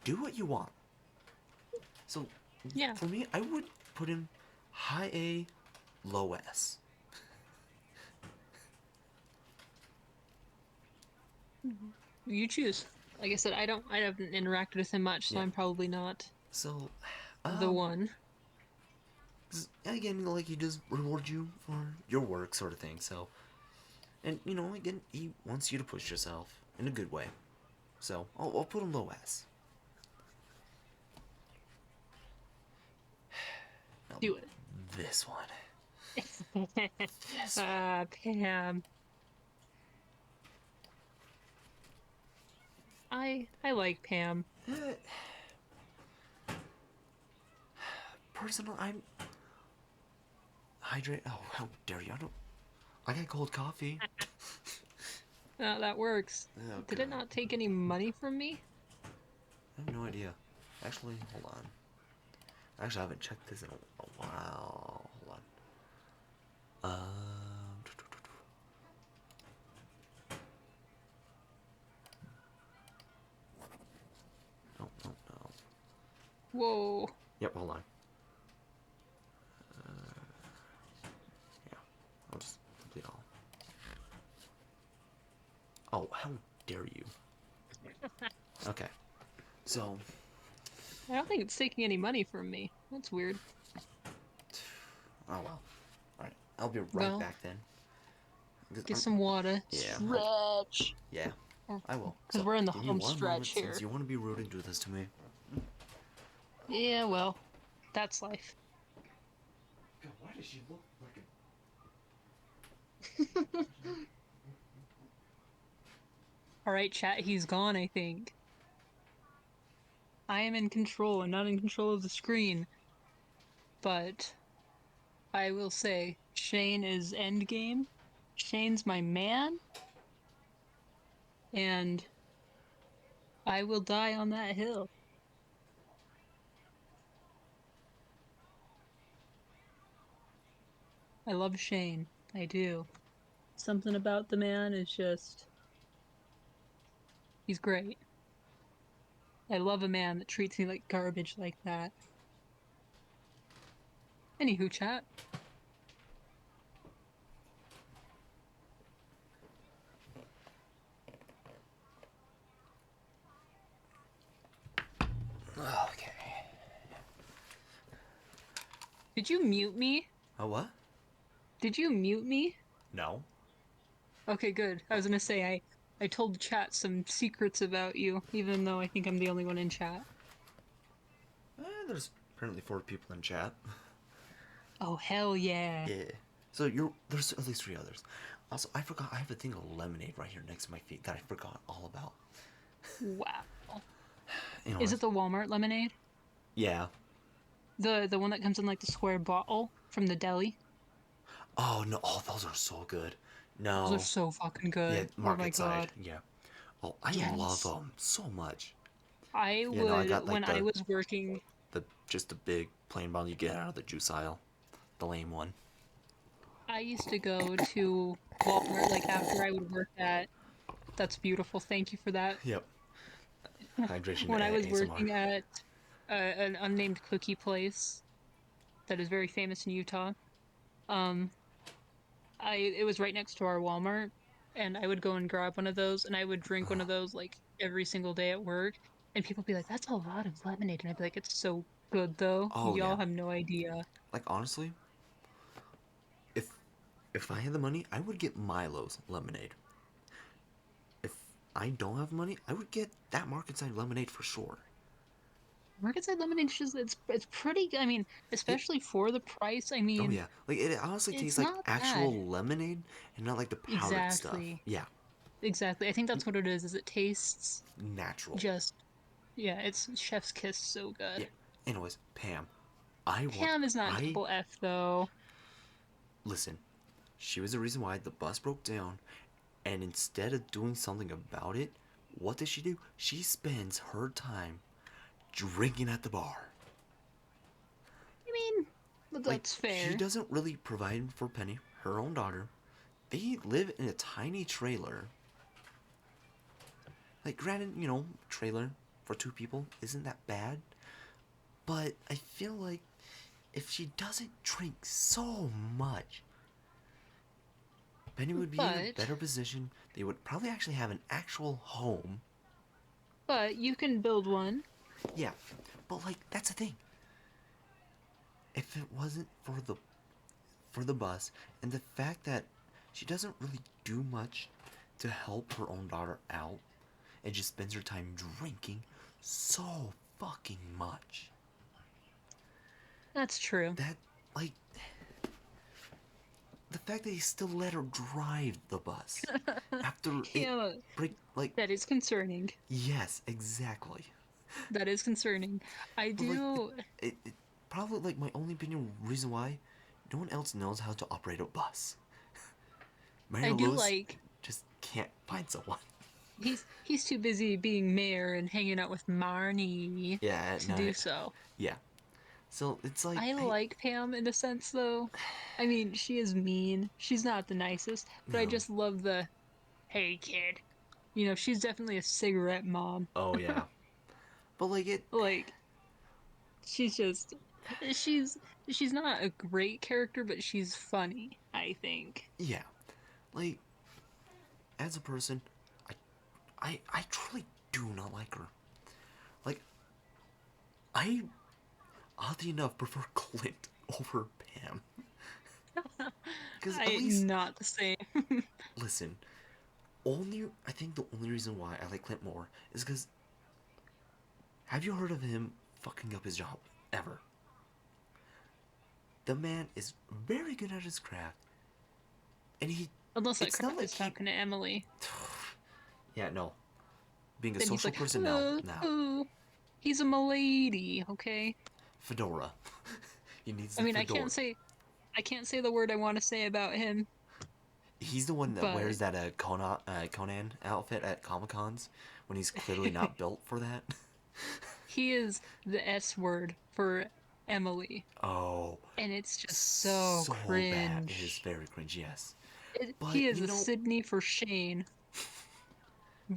Do what you want. So Yeah. for me, I would put him high A, low S. You choose. Like I said, I haven't interacted with him much, so Yeah. I'm probably not So, the one. again, like he does reward you for your work, sort of thing. So, and again, he wants you to push yourself in a good way. So, I'll put him low S. Now, Do it. this one. This Pam. I like Pam. one. Personal, I'm hydrate. Oh, how dare you! I got cold coffee. That works. Oh, Did it God. not take any money from me? I have no idea. Actually, hold on. Actually, I haven't checked this in a while. Hold on. No, no, no. Whoa. Yep, hold on. Yeah, I'll just complete all. Oh, how dare you? Okay, so, I don't think it's taking any money from me. That's weird. oh well. Alright, I'll be right Well, back then. get some water. Yeah, Stretch. yeah, I will. Because So, we're in the give me home one moment stretch here. since you want to be rude and do this to me. Yeah, well, that's life. God, why does she look like Alright, chat, he's gone, I think. I am in control. I'm not in control of the screen. But I will say, Shane is endgame. Shane's my man. And I will die on that hill. I love Shane. I do. Something about the man is just. He's great. I love a man that treats me like garbage like that. Anywho, chat. Okay. Did you mute me? Oh, what? Did you mute me? No. Okay, good. I was gonna say I told the chat some secrets about you, even though I think I'm the only one in chat. There's apparently 4 people in chat. Oh hell yeah. Yeah. So there's at least 3 others. Also, I forgot I have a thing of lemonade right here next to my feet that I forgot all about. Wow. You know, Is it the Walmart lemonade? yeah. The one that comes in like the square bottle from the deli? Oh no! Oh, those are so good. Those are No. so fucking Yeah, good. Oh my market side. god. Yeah. Oh, I love Yes. them so much. I Yeah, no, I would got when like I was working the just the big plain bottle you get out of the juice aisle, the lame one. I used to go to Walmart like after I would work at That's beautiful. Thank you for that. Yep. Hydration When I was ASMR. working at an unnamed cookie place that is very famous in Utah, um, it was right next to our Walmart, and I would go and grab one of those, and I would drink one of those like every single day at work, And people be like, "That's a lot of lemonade," and I'd be like, "It's so good though. Oh yeah. Y'all have no idea." Like honestly, if if I had the money, I would get Milo's lemonade. If I don't have money, I would get that market side lemonade for sure. Market lemonade is just it's pretty good. I mean, It especially for the price. I Oh mean, yeah, like it honestly tastes it's like not bad. actual lemonade and not like the powdered stuff. Exactly. Yeah, Exactly. I think that's what it is it tastes natural. just yeah, it's chef's kiss so Yeah. good. Anyways, Pam, I want Pam is not I double F though. listen. She was the reason why the bus broke down, and instead of doing something about it, what does she do? She spends her time drinking at the bar. I mean, but Like that's she fair. doesn't really provide for Penny, her own daughter. They live in a tiny trailer. Like granted, trailer for two people isn't that bad, but I feel like if she doesn't drink so much, Penny would be in a But better position. They would probably actually have an actual home. you can build one. Yeah, but like that's the thing. If it wasn't for the bus and the fact that she doesn't really do much to help her own daughter out and just spends her time drinking so fucking much. That's true. That like the fact that he still let her drive the bus after it Yeah, break like that is concerning. yes, exactly. That is concerning. I But like do it probably like my only opinion reason why no one else knows how to operate a bus. I Mayor do Lewis like just can't find someone. he's too busy being mayor and hanging out with Marnie Yeah, at to do night. so. Yeah. So it's like I I like Pam in a sense though. I mean, she is mean. She's not the nicest, but I no. just love the hey kid. You know, she's definitely a cigarette mom. Oh yeah. But like it Like she's just she's she's not a great character, but she's funny, I think. yeah. Like as a person, I I truly do not like her. Like I oddly enough prefer Clint over Pam. Cuz at I least not the same. listen, only I think the only reason why I like Clint more is cuz have you heard of him fucking up his job ever? The man is very good at his craft and he Unless that it's not craft like is he talking to Emily. yeah, no. Being a Then he's social like, person now, oh, now. oh. He's a milady, okay? Fedora. He needs I the mean, fedora. I can't say the word I want to say about him, He's the one that but wears that Conan outfit at Comic Cons when he's clearly not built for that. he is the S word for Emily, Oh, and it's just so so bad. It is cringe. very cringe, yes. But He is a Sydney for Shane,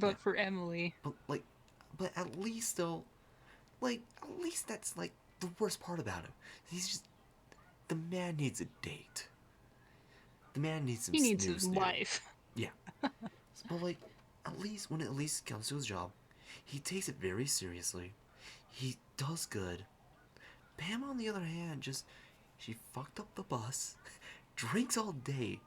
yeah, but for Emily. but like, but at least though, like at least that's like the worst part about him. He's just the man needs a date. The man needs some He needs his snoo. life. Yeah, but like, at least when it at least comes to his job, he takes it very seriously. He does good. Pam, on the other hand, just she fucked up the bus, drinks all day.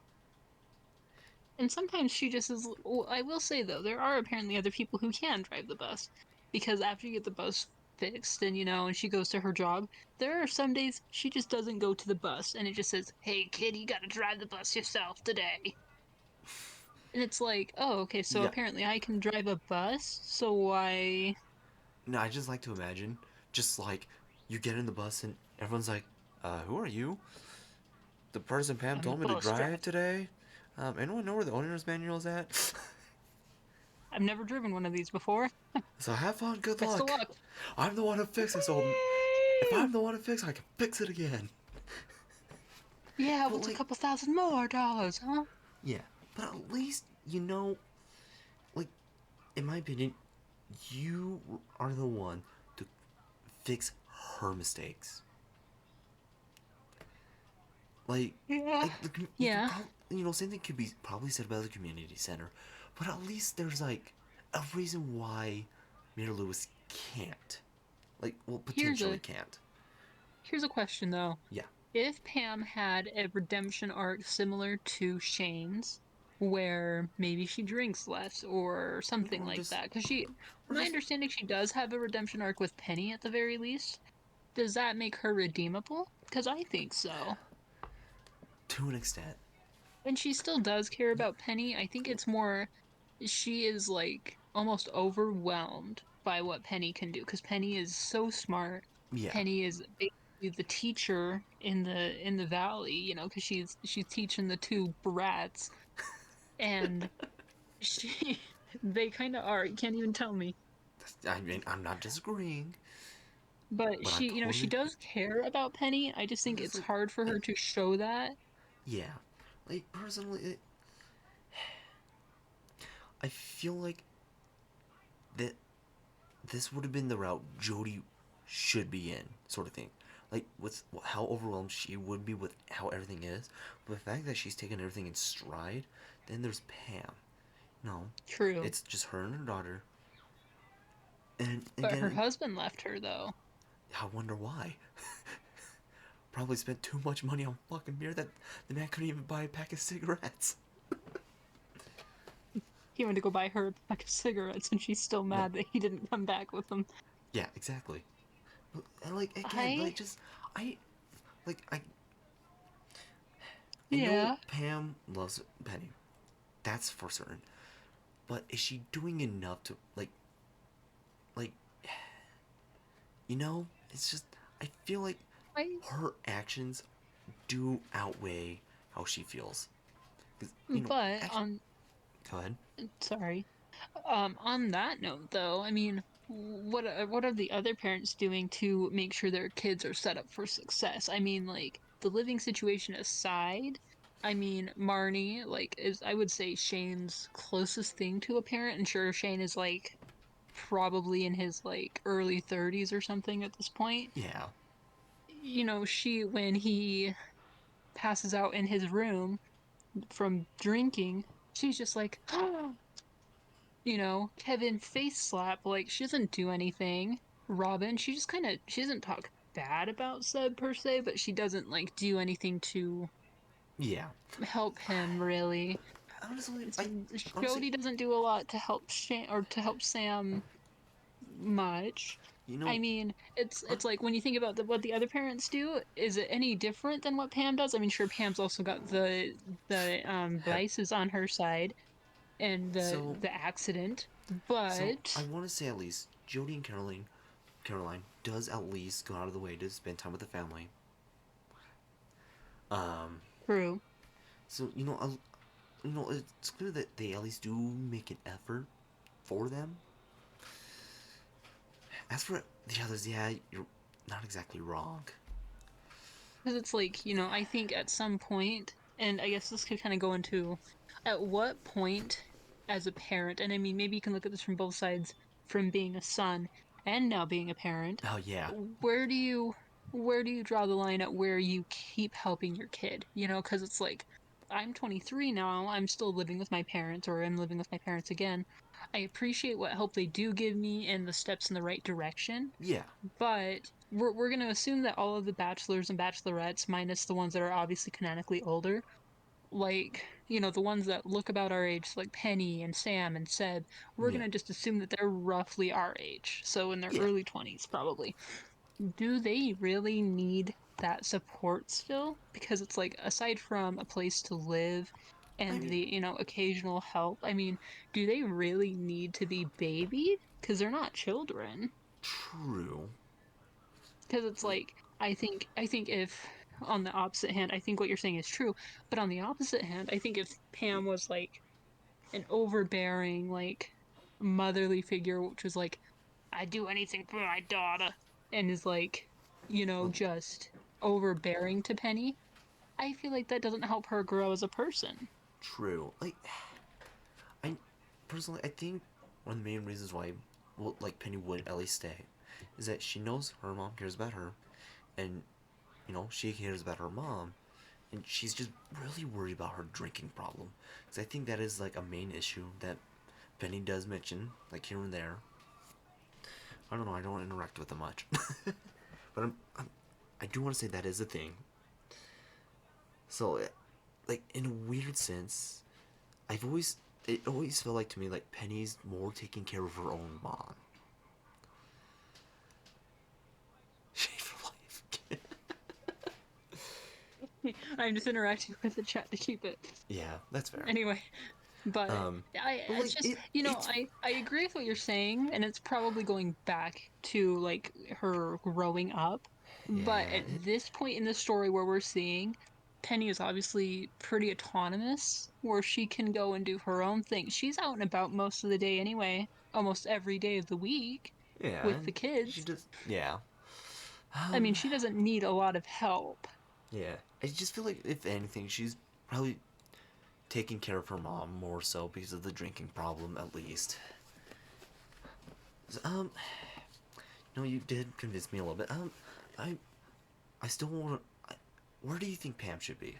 And sometimes she just is. Well, I will say though, there are apparently other people who can drive the bus, because after you get the bus fixed and and she goes to her job, there are some days she just doesn't go to the bus, and it just says, "Hey kid, you gotta drive the bus yourself today." And it's like, oh, okay, so Yeah, apparently I can drive a bus, so why? no, I just like to imagine, just like you get in the bus and everyone's like, who are you? The person Pam I'm the told me to bus drive driver. today. Anyone know where the owner's manual is at? I've never driven one of these before. So have fun, good Best of luck. luck. I'm the one who fixed it, so if Whee! I'm the one who fixed it, I can fix it again. Yeah, But what's a like, couple thousand more dollars, huh? yeah, but at least like in my opinion, you are the one to fix her mistakes. Like, Yeah. like you could Yeah. probably, same thing could be probably said about the community center, but at least there's like a reason why Mayor Lewis can't. Like, well, Here's potentially a can't. here's a question though. Yeah. If Pam had a redemption arc similar to Shane's, where maybe she drinks less or something Or like just, that, because she, or my just understanding, she does have a redemption arc with Penny at the very least. Does that make her redeemable? Because I think so. to an extent. And she still does care about Penny. I think it's more she is like almost overwhelmed by what Penny can do because Penny is so smart. Yeah. Penny is basically the teacher in the valley, you know, because she's teaching the two brats, and she they kind of are. You can't even tell me, I mean, I'm not disagreeing, but but I she you know she totally. does care about Penny. I just think It's it's like, hard for like, her to show that. yeah. Like, personally, I feel like that this would have been the route Jody should be in, sort of thing. Like, with how overwhelmed she would be with how everything is, but the fact that she's taken everything in stride, then there's Pam. No, True, it's just her and her daughter. And but her again, husband left her though. I wonder why. Probably spent too much money on fucking beer that the man couldn't even buy a pack of cigarettes. He went to go buy her a pack of cigarettes, and she's still No, mad that he didn't come back with them. yeah, exactly. And like again, I, I, I know yeah, Pam loves Penny. That's for certain. But is she doing enough to like it's just I feel like I, her actions do outweigh how she feels. 'Cause, but actually, go ahead. sorry. On that note, though, I mean, what are the other parents doing to make sure their kids are set up for success? I mean, like the living situation aside, I mean, Marnie, like, is I would say Shane's closest thing to a parent, and sure, Shane is like probably in his like early 30s or something at this point. Yeah, You know, she when he passes out in his room from drinking, she's just like, you know, Kevin face slap, like she doesn't do anything. Robin, she just kind of she doesn't talk bad about Seb per se, but she doesn't like do anything to yeah. help him really. Honestly, It's I honestly, Jody doesn't do a lot to help Shan or to help Sam much. you I know, mean, hon- it's like when you think about what the other parents do, is it any different than what Pam does? I mean, sure, Pam's also got the have Blyce on her side and so the accident, so I but want to say at least Jodie and Caroline does at least go out of the way to spend time with the family. Um, true. so it's clear that they at least do make an effort for them. As for the others, yeah, you're not exactly wrong. Because it's like, you know, I think at some point, and I guess this could kind of go into at what point as a parent, and I mean, maybe you can look at this from both sides, from being a son and now being a parent, Oh yeah, where do you where do you draw the line at where you keep helping your kid? You know, because it's like I'm 23 now, I'm still living with my parents, or I'm living with my parents again. I appreciate what help they do give me and the steps in the right direction, yeah, but we're going to assume that all of the bachelors and bachelorettes, minus the ones that are obviously canonically older, like, you know, the ones that look about our age, like Penny and Sam and Seb, we're going yeah, to just assume that they're roughly our age. So in their yeah. early 20s, probably. Do they really need that support still? Because it's like, aside from a place to live I and mean, the, you know, occasional help, I mean, do they really need to be babied? Because they're not children. true. Because it's Like, like I think if on the opposite hand, I think what you're saying is true, but on the opposite hand, I think if Pam was like an overbearing, like motherly figure, which was like, I do anything for my daughter, and is like, you know, well, just overbearing to Penny, I feel like that doesn't help her grow as a person. true. Like, I personally, I think one of the main reasons why, well, like Penny would at least stay, is that she knows her mom cares about her, and she cares about her mom, and she's just really worried about her drinking problem. Because I think that is like a main issue that Penny does mention, like here and there. I don't know. I don't interact with them much, but I do want to say that is a thing. So, like in a weird sense, I've always it always felt like to me like Penny's more taking care of her own mom. Shade for life. I'm just interacting with the chat to keep it. Yeah, that's fair. Anyway, but Um, I but it's like just it's I agree with what you're saying, and it's probably going back to like her growing up. But yeah at this point in the story where we're seeing Penny is obviously pretty autonomous, where she can go and do her own thing. She's out and about most of the day anyway, almost every day of the week yeah, with the and she kids. does yeah. I mean, Um, she doesn't need a lot of help. yeah. I just feel like if anything, she's probably taking care of her mom more so because of the drinking problem, at least. Um, no, you did convince me a little bit. I I still want to. Where do you think Pam should be?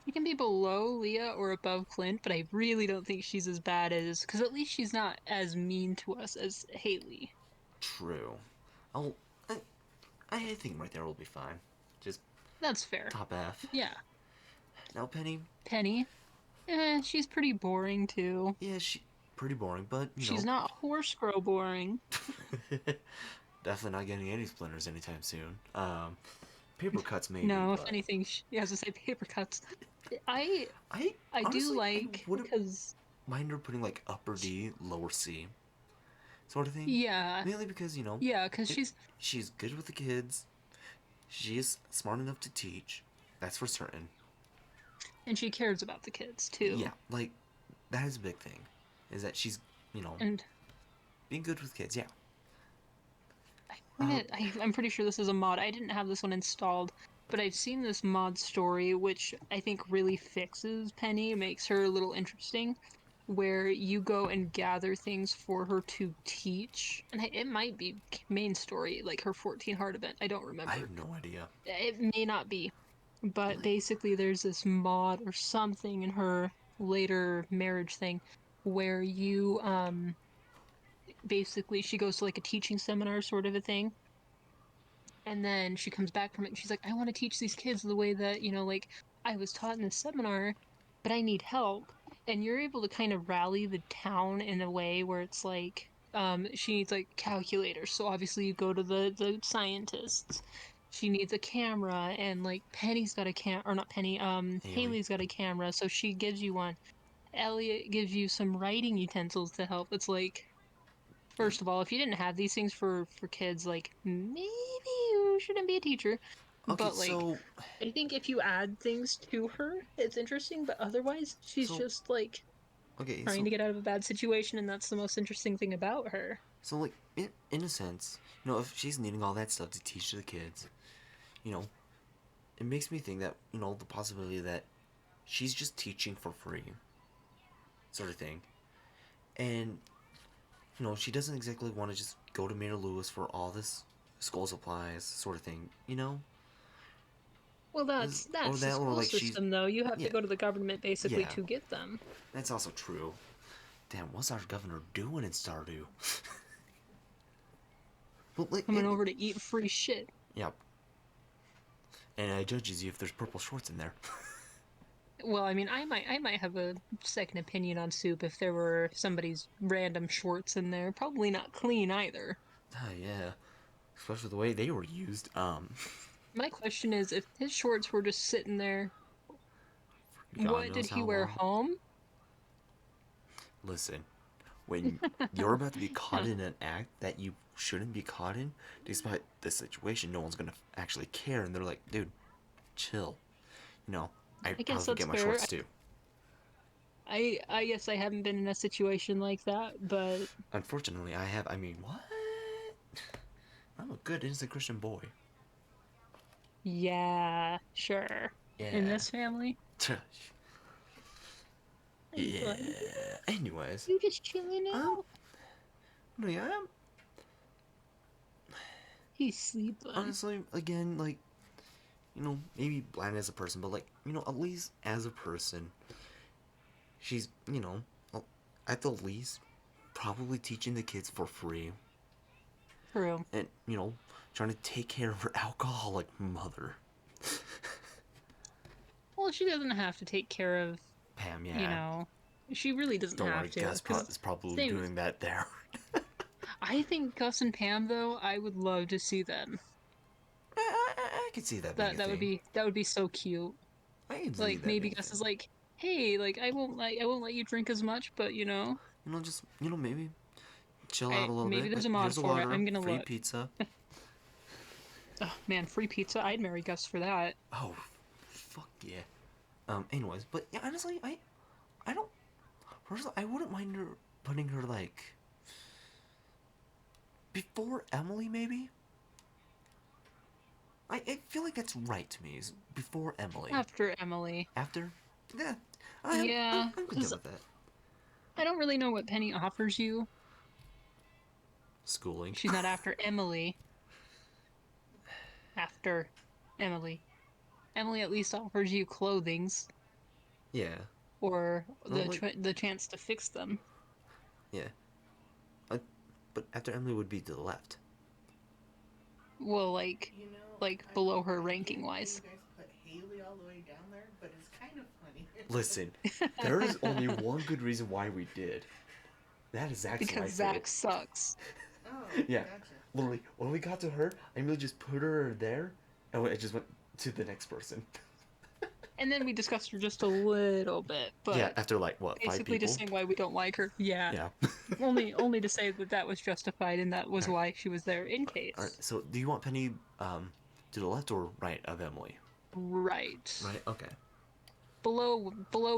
She can be below Leah or above Clint, but I really don't think she's as bad as because at least she's not as mean to us as Haley. True. I'll. I, I think right there will be fine. Just That's fair. top half. Yeah. Now Penny, Penny, she's pretty boring too. yeah, she pretty boring, but She's not horse girl boring. definitely not getting any splinters anytime soon. Paper cuts maybe, No, if but anything, she has to say paper cuts. I I I do honestly I like wouldn't because mind her putting like upper D, lower C sort of thing. yeah, Mainly because yeah, because it, she's she's good with the kids. She is smart enough to teach. That's for certain. and she cares about the kids too. Yeah, like that is a big thing. Is that she's And being good with kids. Yeah. Um. I'm pretty sure this is a mod. I didn't have this one installed, but I've seen this mod story, which I think really fixes Penny, makes her a little interesting, where you go and gather things for her to teach. And it might be main story, like her 14 heart event. I don't I remember. have no idea. It may not be. But Like, basically, there's this mod or something in her later marriage thing where you, basically, she goes to like a teaching seminar sort of a thing, and then she comes back from it and she's like, I want to teach these kids the way that, like I was taught in this seminar, but I need help. And you're able to kind of rally the town in a way where it's like, she needs like calculators. So obviously you go to the scientists. She needs a camera, and like Penny's got a or not Penny, Haley. Haley's got a camera, so she gives you one. Elliot gives you some writing utensils to help. It's like, Yeah. first of all, if you didn't have these things for kids, like maybe you shouldn't be a teacher. Okay. But like, So I think if you add things to her, it's interesting. But otherwise, she's so just like okay. trying to get out of a bad situation, and that's the most interesting thing about her. So like in a sense, if she's needing all that stuff to teach to the kids, you know, it makes me think that the possibility that she's just teaching for free, sort of thing, and she doesn't exactly want to just go to Mayor Lewis for all this school supplies, sort of thing, Well, or that's the that, or school like she's system, though. You have to yeah, go to the government basically yeah, to get them. that's also true. Damn, what's our governor doing in Stardew? But like, Coming over to eat free shit. yeah, and judges you if there's purple shorts in there. Well, I mean, I might have a second opinion on soup if there were somebody's random shorts in there. Probably not clean either. Ah, yeah, especially the way they were used. My question is, if his shorts were just sitting there, God what did knows he how wear long. home? Listen, when you're about to be caught in an act that you shouldn't be caught in, despite the situation, no one's gonna actually care, and they're like, dude, chill. You know, I I guess probably that's forget my fair. shorts too. I guess I haven't been in a situation like that, but Unfortunately, I have. I mean, what? I'm a good innocent Christian boy. yeah, sure. In Yeah. this family, hey, buddy, Yeah. Anyways, you just chilling um, out? no, yeah, I'm He's sleeping. honestly, again, like, maybe bland as a person, but like, at least as a person, she's, at the least, probably teaching the kids for free. True. and trying to take care of her alcoholic mother. Well, she doesn't have to take care of, Pam, you yeah. know, she really doesn't Don't have worry, to. Gus Because is probably same, doing that there. I think Gus and Pam though, I would love to see them. I could see that being a thing. That would be so cute. I can see Like that maybe being a Gus thing. is like, hey, like I won't let you drink as much, but Just maybe chill out I a little maybe bit. there's a mod Here's a for it. water, I'm gonna free look. pizza. Oh man, free pizza. I'd marry Gus for that. Oh, fuck yeah. Anyways, but yeah, honestly, I don't. Personally, I wouldn't mind her putting her like before Emily, maybe. I feel like that's right to me. Is before Emily, After Emily. after. Yeah, Yeah, I'm content because with that. I don't really know what Penny offers you. Schooling. She's not after Emily. After Emily. Emily at least offers you clothings Yeah. or Well, like, the chance to fix them. yeah. Uh, but after Emily would be to the left. Well, You know, like below her I ranking get why you wise. guys put Haley all the way down there, but it's kind of funny. Listen, there is only one good reason why we did. That is Zach's Because wife, though. Zach sucks. Oh, Yeah. gotcha. Literally, when we got to her, I immediately just put her there, and I just went to the next person. And then we discussed her just a little bit, Yeah, but after like, what, five basically just people? saying why we don't like her. Yeah. Yeah. Only to say that that was justified and that was Alright, why she was there in alright. case. So, do you want Penny to the left or right of Emily? Right. Right? Okay. Below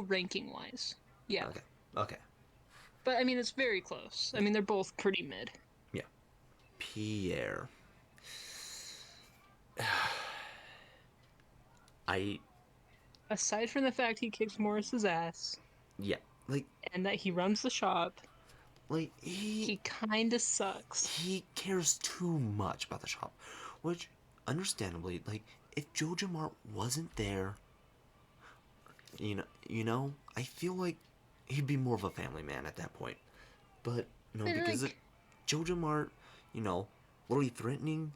ranking wise. Yeah. Okay. Okay. But I mean it's very close. I Yeah. mean they're both pretty mid. Yeah. Pierre. I. Aside from the fact he kicks Morris's ass Yeah. Like, and that he runs the shop, he he kinda sucks. he cares too much about the shop, which, understandably, like if Jojo Mart wasn't there, I feel like he'd be more of a family man at that point. But no, And because of like Jojo Mart, you know, literally threatening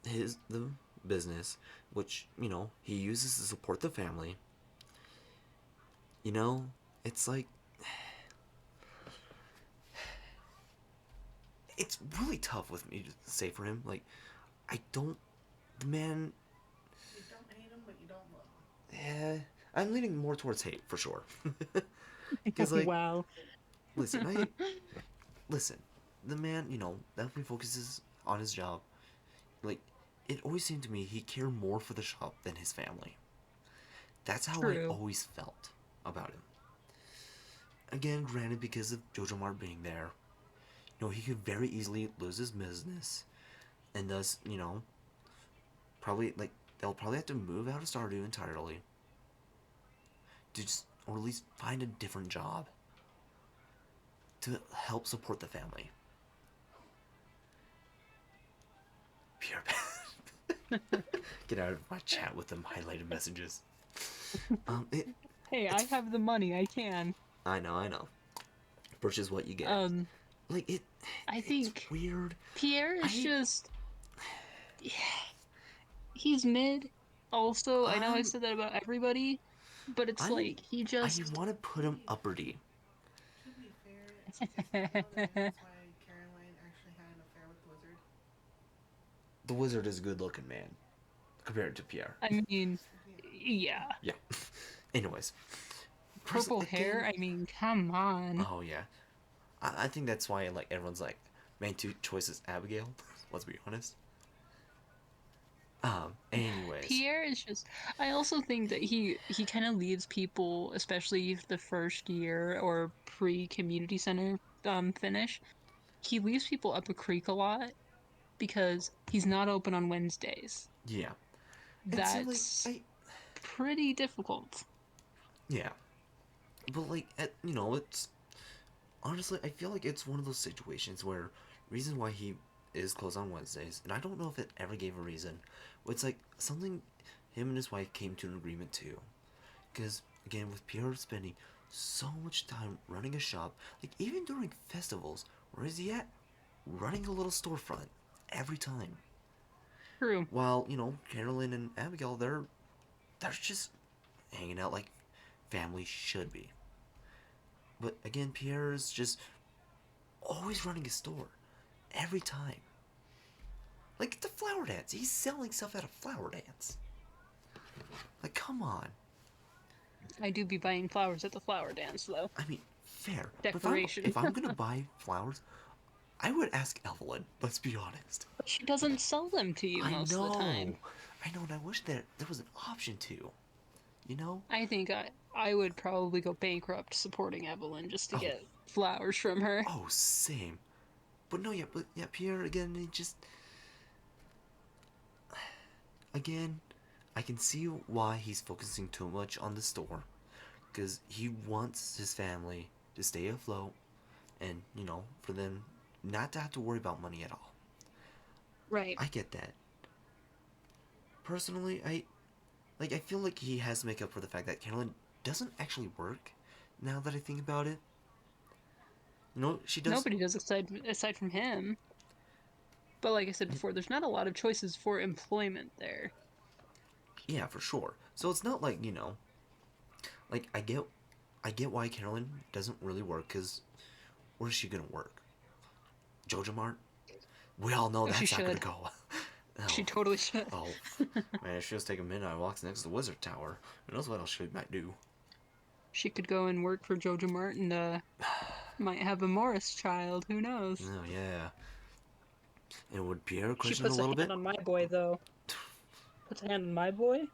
the business, which he uses to support the family. You know, it's like it's really tough with me to say for him. Like, I don't. The man. You don't hate him, but you don't love him. I'm leaning more towards hate for sure. Because like, wow. listen, I listen. The man, definitely focuses on his job. Like, it always seemed to me he cared more for the shop than his family. That's how I True. always felt about him. Again, granted, because of Jojo Mart being there, he could very easily lose his business, and thus, probably like they'll probably have to move out of Stardew entirely to just, or at least find a different job to help support the family. Pure Get out of my chat with them highlighted messages. It Hey, I it's have the money, I can. I know. Purchase what you get. Um, Like I it's think weird. Pierre is I just he's mid. Also, I know I I'm said that about everybody, but it's I'm like he I just want to To put him be, upper D. to be fair, is that one of the reasons why Caroline actually had an affair with the wizard? The wizard is a good looking man compared to Pierre. I mean, Yeah. yeah. Yeah. Anyways, Purple hair, again. I mean, come on. Oh yeah, I think that's why like everyone's like main two choices Abigail. Let's be honest. Anyways, Pierre is just I also think that he kind of leaves people, especially the first year or pre-community center finish. He leaves people up a creek a lot because he's not open on Wednesdays. yeah, and so like That's pretty difficult. yeah, but like it's honestly I feel like it's one of those situations where reason why he is closed on Wednesdays, and I don't know if it ever gave a reason. But it's like something him and his wife came to an agreement to, because again with Pierre spending so much time running a shop, like even during festivals, where is he at? Running a little storefront. every time. True. While Carolyn and Abigail, they're just hanging out like family should be. But again, Pierre is just always running a store every time. Like the flower dance, he's selling stuff at a flower dance. Like, come on. I do be buying flowers at the flower dance, though. I mean, fair. But if I'm Decoration. if I'm gonna buy flowers, I would ask Evelyn. Let's be honest. But she doesn't sell them to you I most of the time. know, I know, and I wish there was an option to. You know? I think I would probably go bankrupt supporting Evelyn just to Oh, get flowers from her. oh, same. But no, yeah, but yeah, Pierre again. He just again, I can see why he's focusing too much on the store, because he wants his family to stay afloat, and for them not to have to worry about money at all. Right. I get that. Personally, I feel like he has to make up for the fact that Carolyn doesn't actually work. Now that I think about it, she does. Nobody does aside from him. But like I said before, there's not a lot of choices for employment there. Yeah, for sure. So it's not like like I get why Carolyn doesn't really work, because where's she gonna work? Jojo Mart? We all know Oh, she that's not gonna should. go. She Oh, totally should. oh, man! If she was taking midnight walks next to the Wizard Tower, who knows what else she might do? She could go and work for Jojo Mart and might have a Morris child. Who knows? Oh yeah. And would Pierre She question a puts a little hand bit? on my boy, though. Puts a hand on my boy.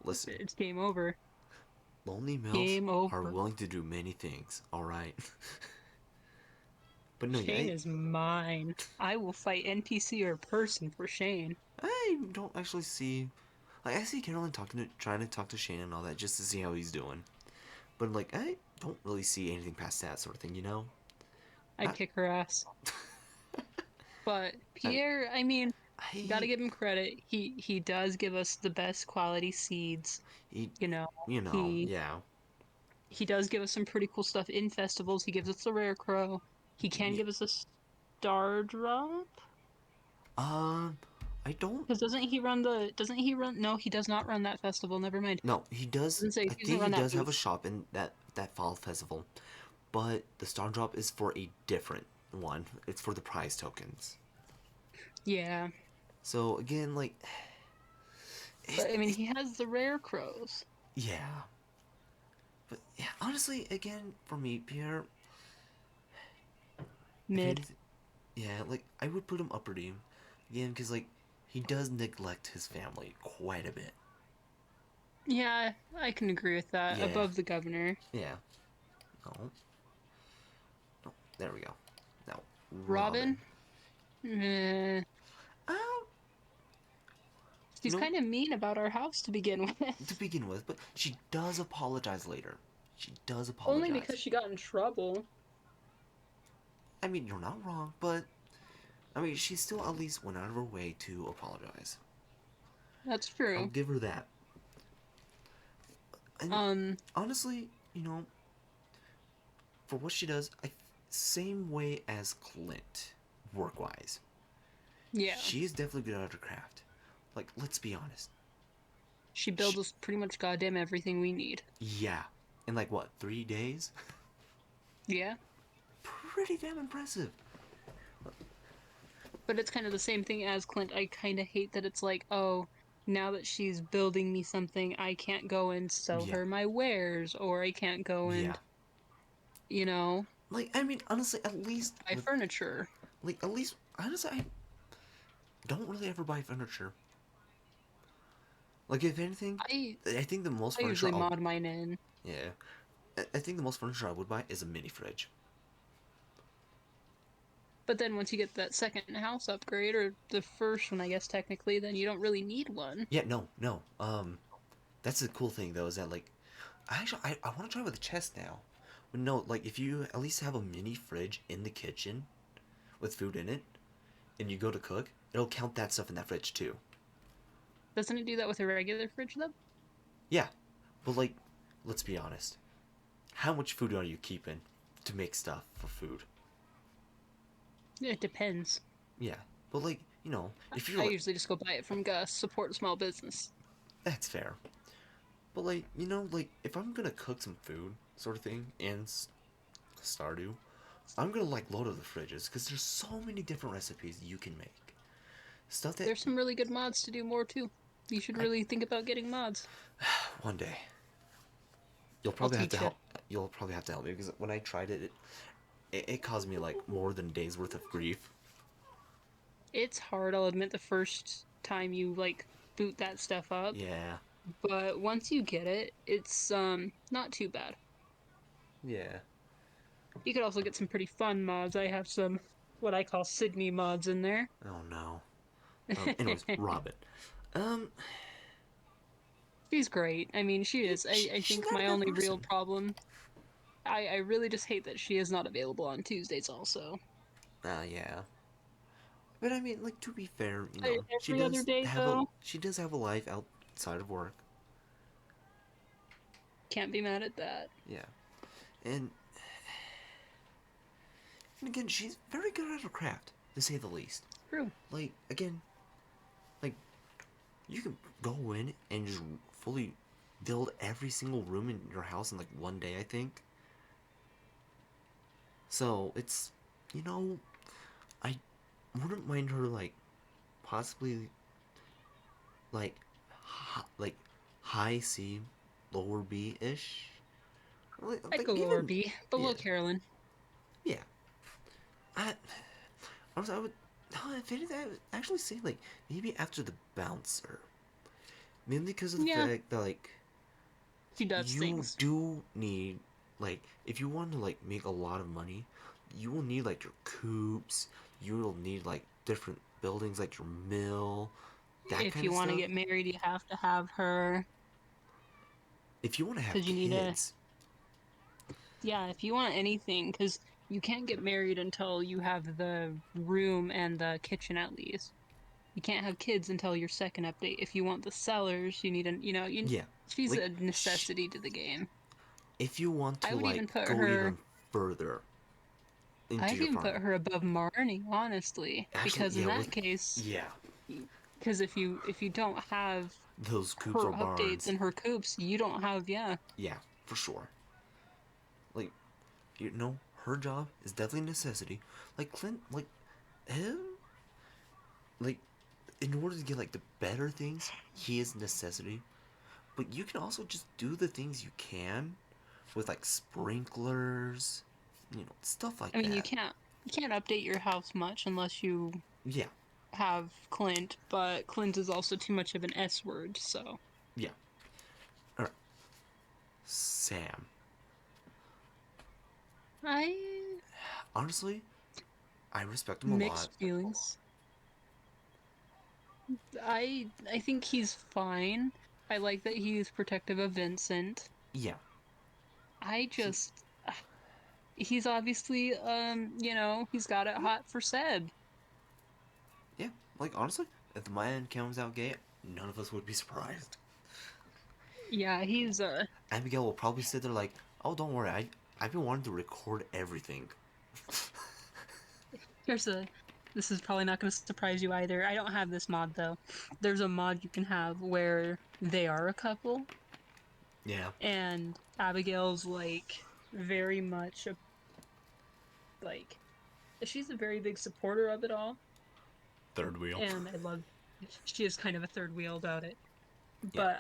Listen, It's game over. lonely MILFs Game are over. willing to do many things. All right. But no, yeah, Shane is mine. I will fight NPC or person for Shane. I don't actually see. Like, I see Carolyn trying to talk to Shane and all that just to see how he's doing. But like, I don't really see anything past that sort of thing. I'd I, kick her ass. But I, Pierre, I mean, gotta I give him credit. He does give us the best quality seeds. he, You know, he yeah, he does give us some pretty cool stuff in festivals. He gives us the rare crow. He can yeah. give us a star drop. Um, I don't. Because doesn't he run the? Doesn't he run? No, he does not run that festival. Never mind. No, he does. Doesn't say I he doesn't think he run that does have a booth. shop in that fall festival, but the star drop is for a different one. It's for the prize tokens. Yeah, So again, like, but I mean, it he has the rare crows. yeah. But yeah, honestly, again, for me, Pierre, if Mid. anything, yeah, like I would put him upper team again, because like he does neglect his family quite a bit. Yeah, I can agree with that. Yeah, Above the governor. yeah. No, no. There we go. Now, Robin. Robin. Eh, Um, you she's know, kind of mean about our house to begin to with. begin with, but she does apologize later. She does Only apologize. because she got in trouble. I mean, you're not wrong, but I mean, she still at least went out of her way to apologize. That's I'll true. give her that. And Um, honestly, for what she does, same way as Clint, work wise. yeah. She is definitely good at her craft. Like, let's be honest. She builds She, us pretty much goddamn everything we need. yeah. In like, what, 3 days? Yeah. Pretty damn impressive. But it's kind of the same thing as Clint. I kind of hate that it's like, oh, now that she's building me something, I can't go and sell Yeah. her my wares, or I can't go Yeah. and, you know, Like, I mean, honestly, at least buy with, furniture. like, at least, honestly, I don't really ever buy furniture. Like, if anything, I I think the most I furniture usually mod mine in. yeah, I think the most furniture I would buy is a mini fridge. But then once you get that second house upgrade, or the first one, I guess technically, then you don't really need one. Yeah, no, no. That's the cool thing though, is that like, I want to try with the chest now. But no, like if you at least have a mini fridge in the kitchen with food in it, and you go to cook, it'll count that stuff in that fridge too. Doesn't it do that with a regular fridge, though? Yeah, but like, let's be honest. How much food are you keeping to make stuff for food? It depends. Yeah, But like, if you're I like, usually just go buy it from Gus, support small business. that's fair. But like, like if I'm gonna cook some food, sort of thing, in Stardew, I'm gonna like load up the fridges because there's so many different recipes you can make. Stuff that There's some really good mods to do more too. You should I really think about getting mods. one day you'll I'll probably have to teach you. help. You'll probably have to help me because when I tried it, it caused me like more than a day's worth of grief. It's hard, I'll admit, the first time you like boot that stuff up, Yeah, but once you get it, it's not too bad. yeah. You could also get some pretty fun mods. I have some what I call Sydney mods in there. Oh no. Anyways, Robin. Um, She's great. I mean, she is. I she's think not a my bad only real person. problem, I really just hate that she is not available on Tuesdays also. Yeah. But I mean, like to be fair, Every other day though, she does have a life outside of work. can't be mad at that. Yeah, and again, she's very good at her craft, to say the least. True. Like again, like you can go in and just fully build every single room in your house in like one day, I think. So it's, you know, I wouldn't mind her like possibly like like high C, lower B ish. I'd Like go lower even B, yeah, below Carolyn. yeah. I honestly I would if anything I would actually say like maybe after the bouncer. Mainly because of the Yeah, fact that like she does you things. do need like if you want to like make a lot of money, you will need like your coops, you will need like different buildings like your mill, that If kind you of want to stuff. get married, you have to have her If you want to have because you need a kids, yeah. If you want anything, because you can't get married until you have the room and the kitchen at least. You can't have kids until your second update. If you want the sellers, you need a you. yeah, She's like a necessity to the game. if you want I to would even like put go her. even further into I'd your even put farming, her above Marnie, honestly, actually, because in yeah, with that case, yeah, because if you don't have those coops her or updates barns, and her coops, you don't have yeah. yeah, for sure. Like her job is definitely a necessity. Like Clint, like him, like in order to get like the better things, he is a necessity. But you can also just do the things you can with like sprinklers, stuff like I mean, that. you can't update your house much unless you Yeah, have Clint, but Clint is also too much of an S word, so yeah. All right, Sam. I Honestly, I respect him a lot. mixed feelings. I think he's fine. I like that he's protective of Vincent. Yeah, I he, just he's obviously he's got it hot for Seb. yeah. Like honestly, if the man comes out gay, none of us would be surprised. Yeah, he's Abigail will probably sit there like, "Oh, don't worry, I've been wanting to record everything." here's a this is probably not going to surprise you either. I don't have this mod though. There's a mod you can have where they are a couple Yeah, and Abigail's like very much like she's a very big supporter of it all third wheel. and I love she is kind of a third wheel about it. Yeah, But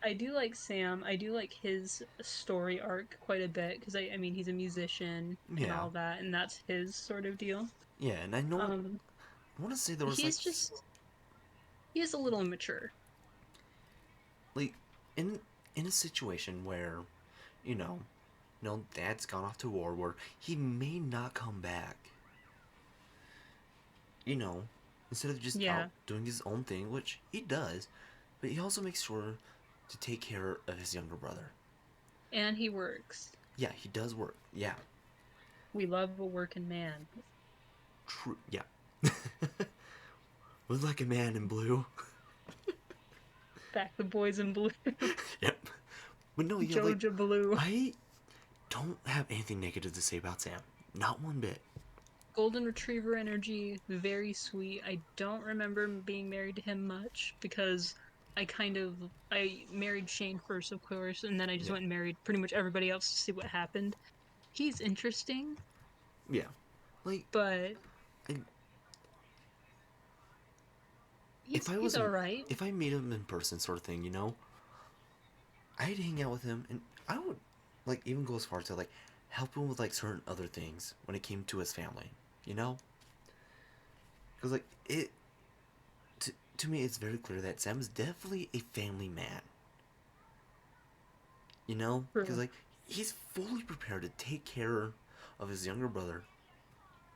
I do like Sam. I do like his story arc quite a bit because I mean he's a musician and yeah, all that and that's his sort of deal. yeah. And I know Um I want to say there was like he's just he is a little immature. like in in a situation where you know dad's gone off to war where he may not come back. You know, instead of just out Yeah, doing his own thing, which he does, but he also makes sure to take care of his younger brother. and he works. Yeah, he does work. Yeah, We love a working man. true. Yeah, was like a man in blue. Back the boys in blue. Yep. But no, yeah, like Joja Blue. I don't have anything negative to say about Sam. Not one bit. golden retriever energy, very sweet. I don't remember being married to him much because I married Shane first, of course, and then I just Yeah, went and married pretty much everybody else to see what happened. He's interesting, yeah. Like, but I, if he's I he's was, all right. if I meet him in person, sort of thing, I'd hang out with him, and I would, like, even go as far to like help him with like certain other things when it came to his family, you know? Because like to me, it's very clear that Sam is definitely a family man. Because True, like he's fully prepared to take care of his younger brother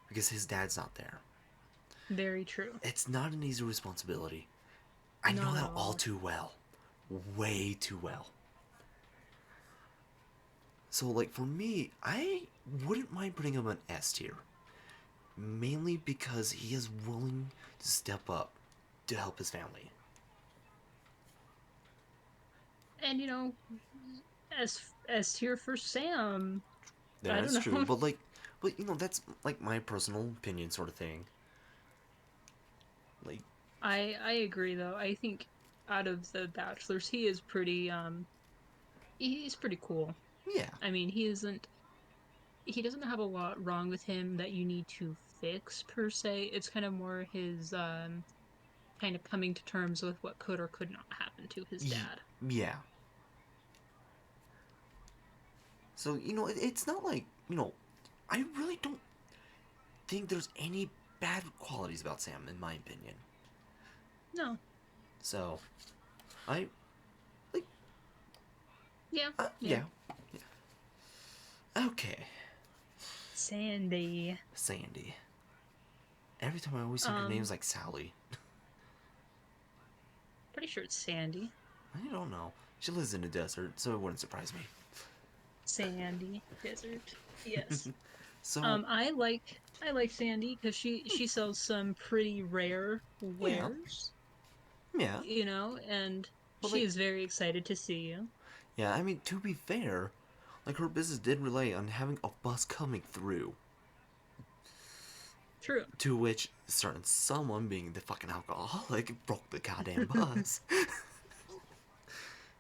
because his dad's not there. very true. It's not an easy responsibility. I know Not at that all all. too well, way too well. So like for me, I wouldn't mind putting him on S tier, mainly because he is willing to step up to help his family. And as here for Sam, I don't That's true, know. but that's like my personal opinion, sort of thing. Like, I agree though. I think out of the bachelors, he's pretty cool. yeah, I mean, he doesn't have a lot wrong with him that you need to fix per se. It's kind of more his kind of coming to terms with what could or could not happen to his dad. yeah. So it's not like I really don't think there's any bad qualities about Sam, in my opinion. No. So I like, Yeah. Yeah. yeah, okay. Sandy. Sandy. Every time I always think her Um name's like Sally. pretty sure it's Sandy. I don't know. She lives in the desert, so it wouldn't surprise me. Sandy Desert. Yes. So I like Sandy because she sells some pretty rare yeah, wares, yeah. and But she like, is very excited to see you. yeah. I mean, to be fair, like her business did rely on having a bus coming through. True. To which certain someone, being the fucking alcoholic, broke the goddamn bus.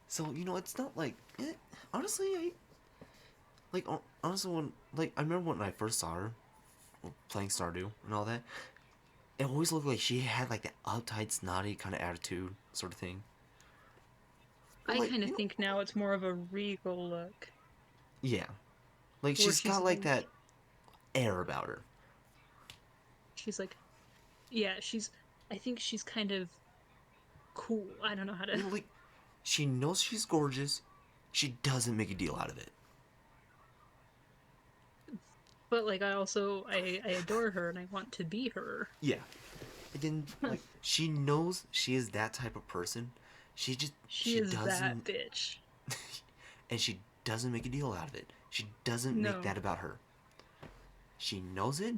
So it's not like honestly, I like honestly when like I remember when I first saw her playing Stardew and all that. It always looked like she had like that uptight, snotty kind of attitude, sort of thing. But I like kind of think now it's more of a regal look, yeah, like where she's got like that air about her. she's like, yeah, I think she's kind of cool. I don't know how to, Like she knows she's gorgeous. She doesn't make a deal out of it. but like I adore her and I want to be her. Yeah. Again, like she knows she is that type of person. She she is that doesn't bitch. and she doesn't make a deal out of it. She doesn't make No, that about her. She knows it.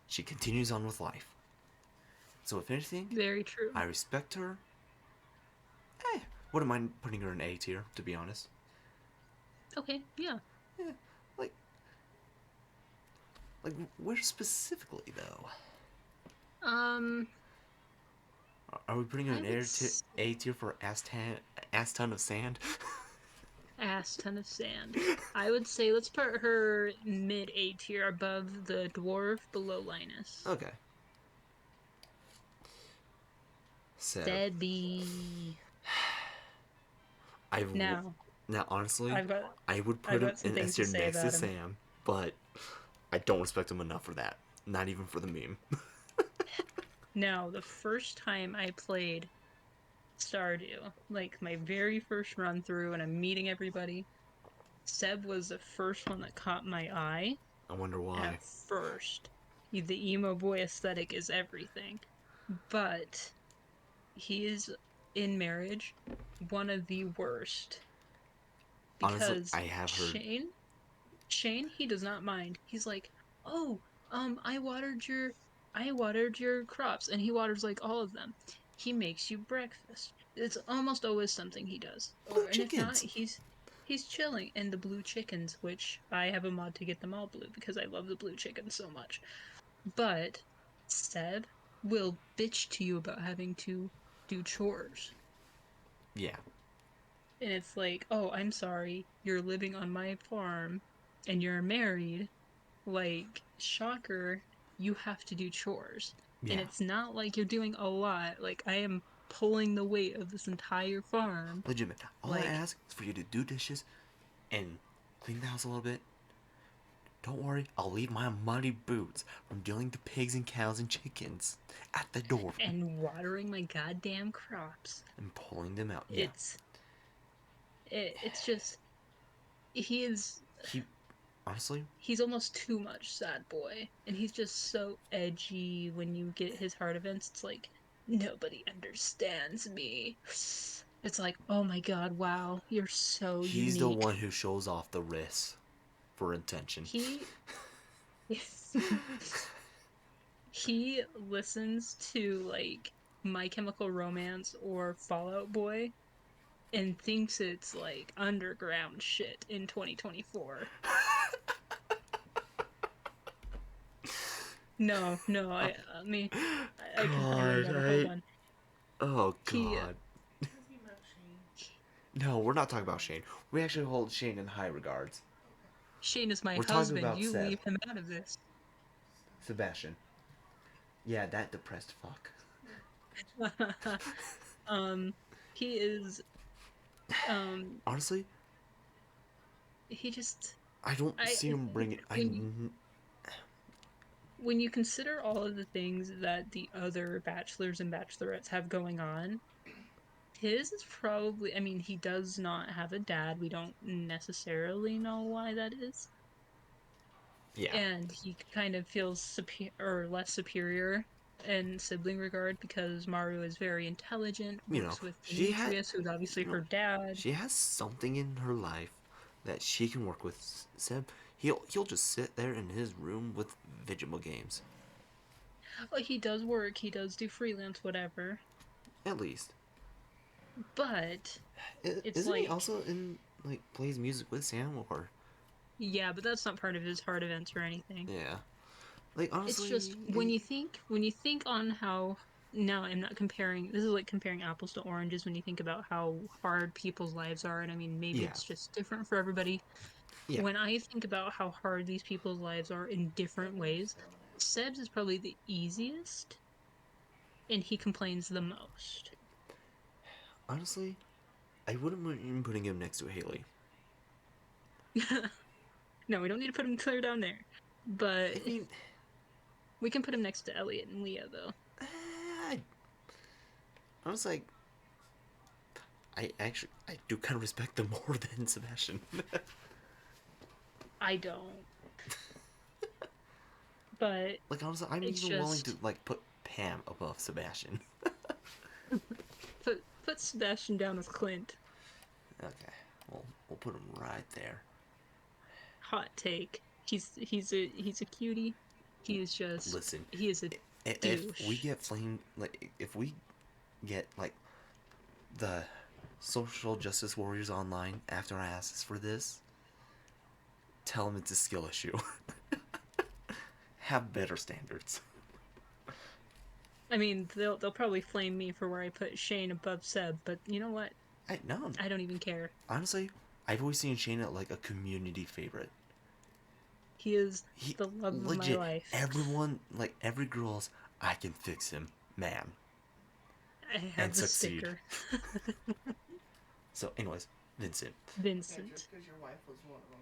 She continues on with life. So if anything, very true. I respect her. Eh, wouldn't mind putting her in A tier, to be honest. Okay, yeah. Yeah, like like where specifically though? Um, Are we putting her I in would A tier for ass ton of sand? ass ton of sand. I would say let's put her mid A tier above the dwarf, below Linus. Okay. Seb. Sebby. I w- Now, Now honestly, I've got I would I've put him got some in things S to tier say next to about him. Sam, but I don't respect him enough for that. Not even for the meme. Now, the first time I played Stardew, like my very first run through, and I'm meeting everybody, Seb was the first one that caught my eye. I wonder why. At first, the emo boy aesthetic is everything, but he is in marriage one of the worst Honestly, because I have heard. Shane, he does not mind. He's like, "Oh, I watered your crops," and he waters like all of them. He makes you breakfast. It's almost always something he does. Blue And if not, chickens! he's chilling. And the blue chickens, which I have a mod to get them all blue because I love the blue chickens so much. But Seb will bitch to you about having to do chores. Yeah. And it's like, oh, I'm sorry, you're living on my farm and you're married. Like, shocker, you have to do chores. And Yeah. it's not like you're doing a lot. Like, I am pulling the weight of this entire farm. Legitimate. All I Like, ask is for you to do dishes and clean the house a little bit. Don't worry, I'll leave my muddy boots from dealing to pigs and cows and chickens at the door and watering my goddamn crops. and pulling them out. Yeah. It's it's just he is He, honestly, he's almost too much sad boy, and he's just so edgy. When you get his heart events, it's like nobody understands me. It's like, oh my god, wow, you're so he's the unique. one who shows off the wrist for intention. He he listens to like My Chemical Romance or Fallout Boy and thinks it's like underground shit in 2024. No, no, I mean, I can find one God, better. Hold on. oh He, God. Talking about Shane. No, we're not talking about Shane. We actually hold Shane in high regards. Shane is my We're talking husband. about You Seb. leave him out of this. Sebastian. Yeah, that depressed fuck. um, he is, um, Honestly, he just, I don't I see him think bringing. when you consider all of the things that the other bachelors and bachelorettes have going on, his is probably, I mean, he does not have a dad. We don't necessarily know why that is. Yeah, And he kind of feels superior or less superior in sibling regard because Maru is very intelligent, you know, works with she had, Demetrius, who's obviously you know, her dad. she has something in her life that she can work with. Seb, he'll just sit there in his room with video games. Well, he does work, he does do freelance, whatever. At least, But it's isn't he like, also in like plays music with Sam or? yeah, but that's not part of his heart events or anything. Yeah, like It's just honestly, when you think on how now I'm not comparing, this is like comparing apples to oranges when you think about how hard people's lives are, and I mean maybe yeah, it's just different for everybody. yeah. When I think about how hard these people's lives are in different Everyone's ways, throwing it. Seb's is probably the easiest, and he complains the most. Honestly, I wouldn't mind putting him next to Haley. No, we don't need to put him clear down there. But I mean, we can put him next to Elliot and Leah, though. I was like, I do kind of respect them more than Sebastian. I don't. But Like honestly, I'm it's even willing to just like put Pam above Sebastian. put Sebastian down with Clint. Okay, we'll put him right there. Hot take. He's a cutie. He is just Listen, he is a if we douche. get flamed, like if we get like the social justice warriors online after I ask us for this, tell them it's a skill issue. Have better standards. I mean, they'll probably flame me for where I put Shane above Seb, but you know what? I no, I don't even care. honestly, I've always seen Shane as like a community favorite. He is He the love of my legit life. everyone like every girl's I can fix him, man, I and have the succeed. sticker. So, anyways, Vincent. Yeah, Vincent. just because your wife was one of them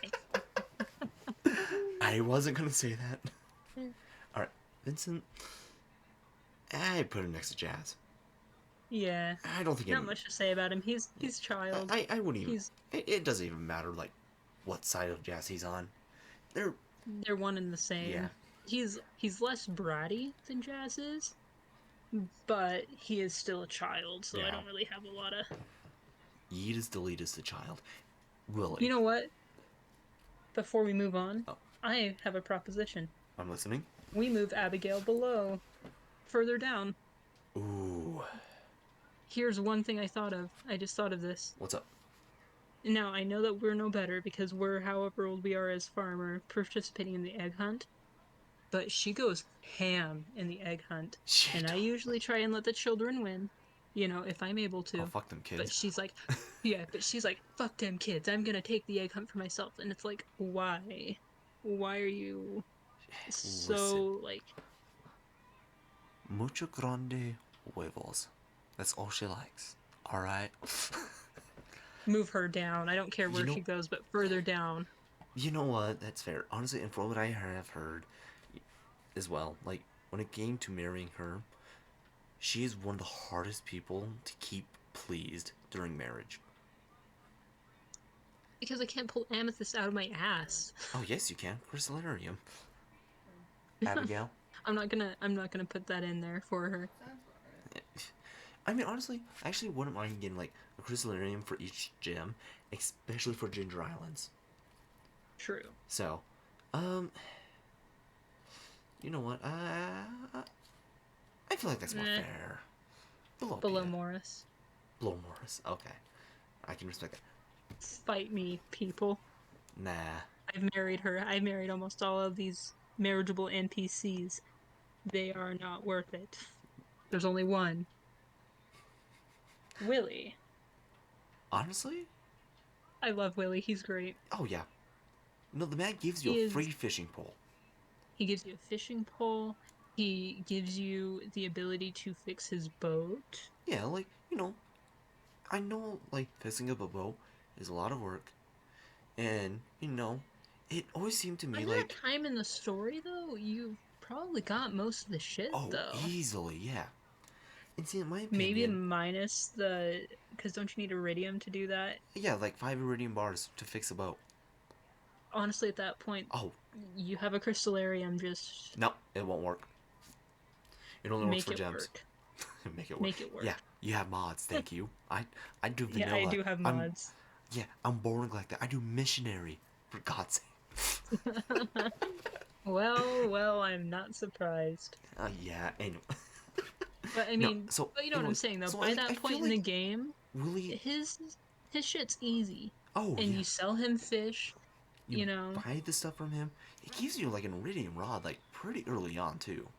doesn't mean shit. I wasn't gonna say that. All right, Vincent. I put him next to Jazz. Yeah. I don't think Not any. much to say about him. He's child. I wouldn't even. He's It doesn't even matter like what side of Jazz he's on. They're they're one and the yeah same. He's less bratty than Jazz is, but he is still a child, so I yeah. don't really have a lot of. Yeet delete is the child. Willie. You know what? Before we move on, Oh, I have a proposition. I'm listening. We move Abigail below, further down. Ooh, Here's one thing I thought of. I just thought of this. what's up? Now, I know that we're no better because we're however old we are as farmer participating in the egg hunt, but she goes ham in the egg hunt, and Shit. I usually try and let the children win, if I'm able Oh, to. fuck them But kids. she's like, yeah, but she's like, fuck them kids. I'm gonna take the egg hunt for myself. And it's like, why? Why are you Listen. so like Mucho grande huevos. That's all she likes. Alright? move her down? I don't care you where know she goes, but further down. you know what? That's fair. Honestly, and from what I have heard as well, like when it came to marrying her, she is one of the hardest people to keep pleased during marriage. Because I can't pull amethyst out of my ass. Oh yes, you can. Crystalarium. Abigail. I'm not gonna put that in there for her. Sounds about right. I mean, honestly, I actually wouldn't mind getting like a crystalarium for each gem, especially for Ginger Islands. True. So, um, you know what? I feel like that's more Nah. fair. Below Below Pia. Morris. Below Morris. Okay. I can respect that. Fight me, people. Nah. I've married her. I've married almost all of these marriageable NPCs. They are not worth it. There's only one. Willie. Honestly? I love Willie. He's great. Oh, yeah. No, the man gives you a He is free fishing pole. he gives you a fishing pole. He gives you the ability to fix his boat. Yeah, like, I know, like, fixing up a boat is a lot of work. And, it always seemed to By me that like, time in the story though, you've probably got most of the shit oh, though. easily, yeah. And see, in my Maybe opinion, minus the because don't you need iridium to do that? yeah, like 5 iridium bars to fix a boat. Honestly, at that point, Oh, you have a crystallarium. Just no, it won't work. It only works make for it gems. work. Make it work. Make it Yeah, work. you have mods, thank you. I do Yeah, I vanilla. do have I'm mods. Yeah, I'm boring like that. I do missionary, for God's sake. Well, well, I'm not surprised. Yeah, anyway. But I No, mean, so but you know what I'm anyways, saying though. so By like I that feel point in the like game, Willie. his his shit's easy, Oh and yeah, you sell him fish. you You know, buy the stuff from him. He gives you like an iridium rod like pretty early on too.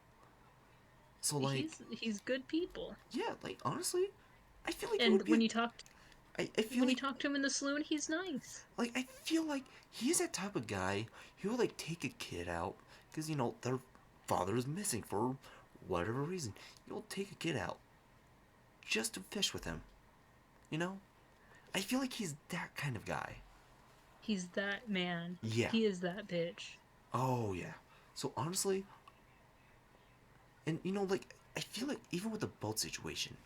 So like he's good people. yeah, like honestly, I feel like it And would be a. I feel when you like talk to him in the saloon, he's nice. I feel like he's that type of guy who would like take a kid out because their father is missing for whatever reason. You'll take a kid out just to fish with him. You know, I feel like he's that kind of guy. He's that man. Yeah. He is that bitch. Oh yeah. So honestly, and like I feel like even with the boat situation,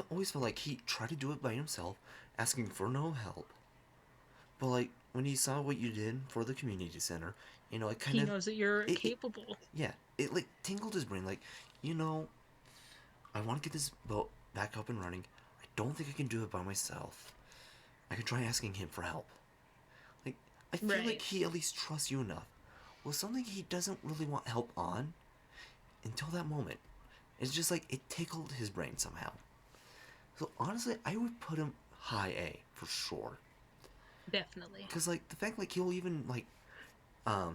always felt like he tried to do it by himself, asking for no help. But like when he saw what you did for the community center, it kind He of knows that you're it capable. yeah, it like tingled his brain. Like, you know, I want to get this boat back up and running. I don't think I can do it by myself. I could try asking him for help. Like, I feel like Right. he at least trusts you enough. Well, something he doesn't really want help on until that moment. It's just like it tickled his brain somehow. So honestly, I would put him high A for sure. Definitely. Cause like the fact like he'll even like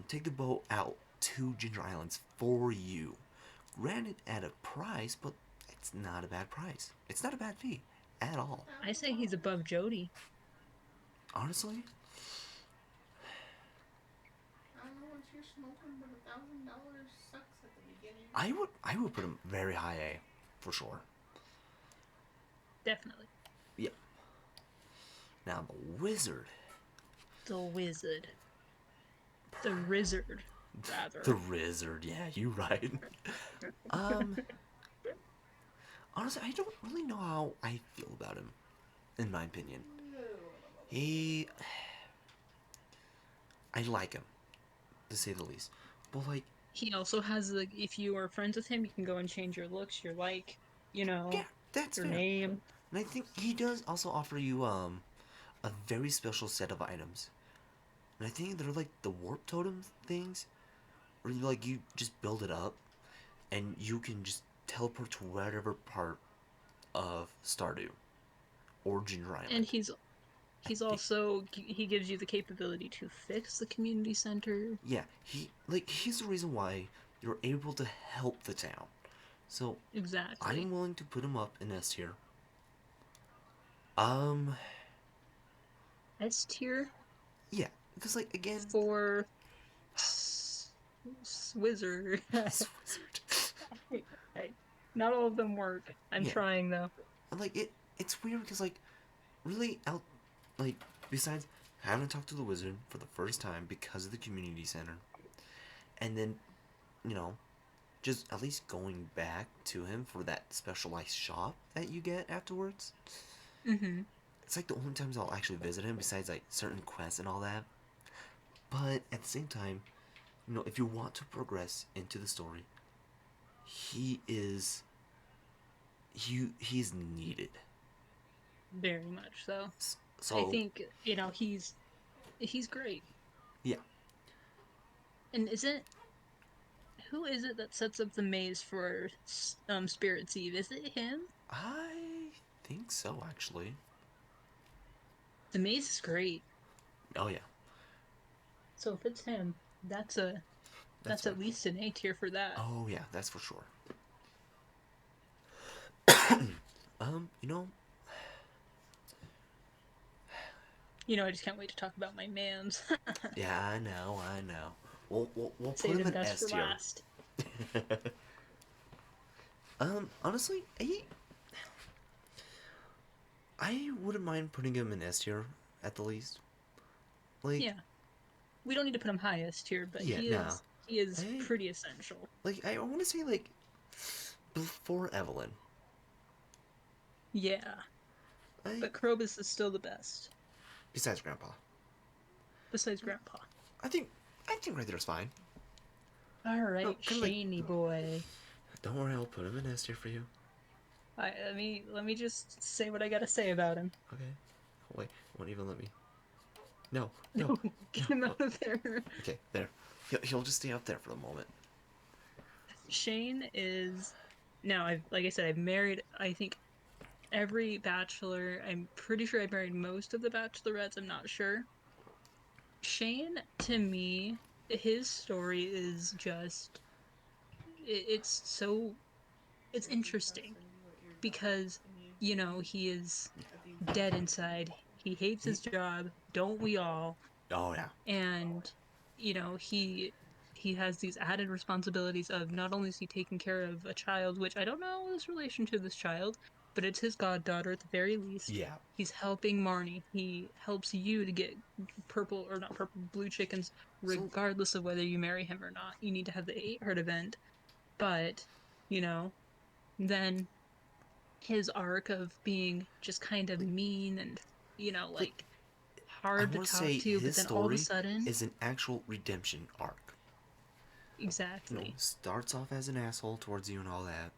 take the boat out to Ginger Islands for you. Granted at a price, but it's not a bad price. It's not a bad fee at all. I say he's above Jody. Honestly, I don't know what you're smoking, but $1,000 sucks at the beginning. I would put him very high A for sure. Definitely. Yeah. Now the wizard. The wizard. The rizzard, The rather. wizard, yeah, you right. um Honestly, I don't really know how I feel about him, in my opinion. He I like him, to say the least. But like, He also has the if you are friends with him, you can go and change your looks, your like, yeah, that's your fair. name. And I think he does also offer you a very special set of items. And I think they're like the warp totem things, where like you just build it up, and you can just teleport to whatever part of Stardew, or Ginger And Island. I he's think. also he gives you the capability to fix the community center. Yeah, he's the reason why you're able to help the town. So Exactly. I'm willing to put him up in S tier. Um, S tier yeah, because like again, for Wizard. he's a wizard. Not all of them work. I'm Yeah, trying though. and like it's weird because like really out like besides having to talk to the wizard for the first time because of the community center, and then you know just at least going back to him for that specialized shop that you get afterwards. Mm-hmm. It's like the only times I'll actually visit him besides like certain quests and all that. But at the same time, if you want to progress into the story, he is he's needed. Very much so. I So think he's great. yeah, And isn't who is it that sets up the maze for Spirit's Eve? Is it him? I think so actually. The maze is great. Oh yeah, So if it's him, that's that's fair. at least an A tier for that. Oh yeah, that's for sure. You know, I just can't wait to talk about my mans. yeah, I know. We'll put Save him the in best S for tier. last. Honestly, I wouldn't mind putting him in S tier at the least. Like, Yeah, we don't need to put him highest tier, but yeah, he nah. is he is I pretty essential. I want to say like before Evelyn. Yeah, I but Krobus is still the best, besides Grandpa. besides Grandpa. I think I think right there's fine. All No, right, kind of like Shaney boy. don't worry, I'll put him in S tier for you. Let me just say what I gotta say about him. Okay. Wait, won't even let me. No, no, No, no. get him Oh, out of there. okay, there. He'll just stay up there for the moment. Shane is now. I've like I said, I've married. I think every bachelor. I'm pretty sure I've married most of the bachelorettes. I'm not sure. Shane, to me, his story is just. It's so. It's Should we pass interesting Cindy what your because opinion he is at the dead inspection? inside. He hates He, his job. Don't we all? oh yeah, And he has these added responsibilities of not only is he taking care of a child, which I don't know his relation to this child, but it's his goddaughter at the very least. yeah. He's helping Marnie. He helps you to get purple or not purple blue chickens So regardless of whether you marry him or not. You need to have the 8 heart event. But, you know, then his arc of being just kind of like mean and, like like I hard to want to talk say to, but his then all of a story sudden, is an actual redemption arc. exactly. Starts off as an asshole towards you and all that,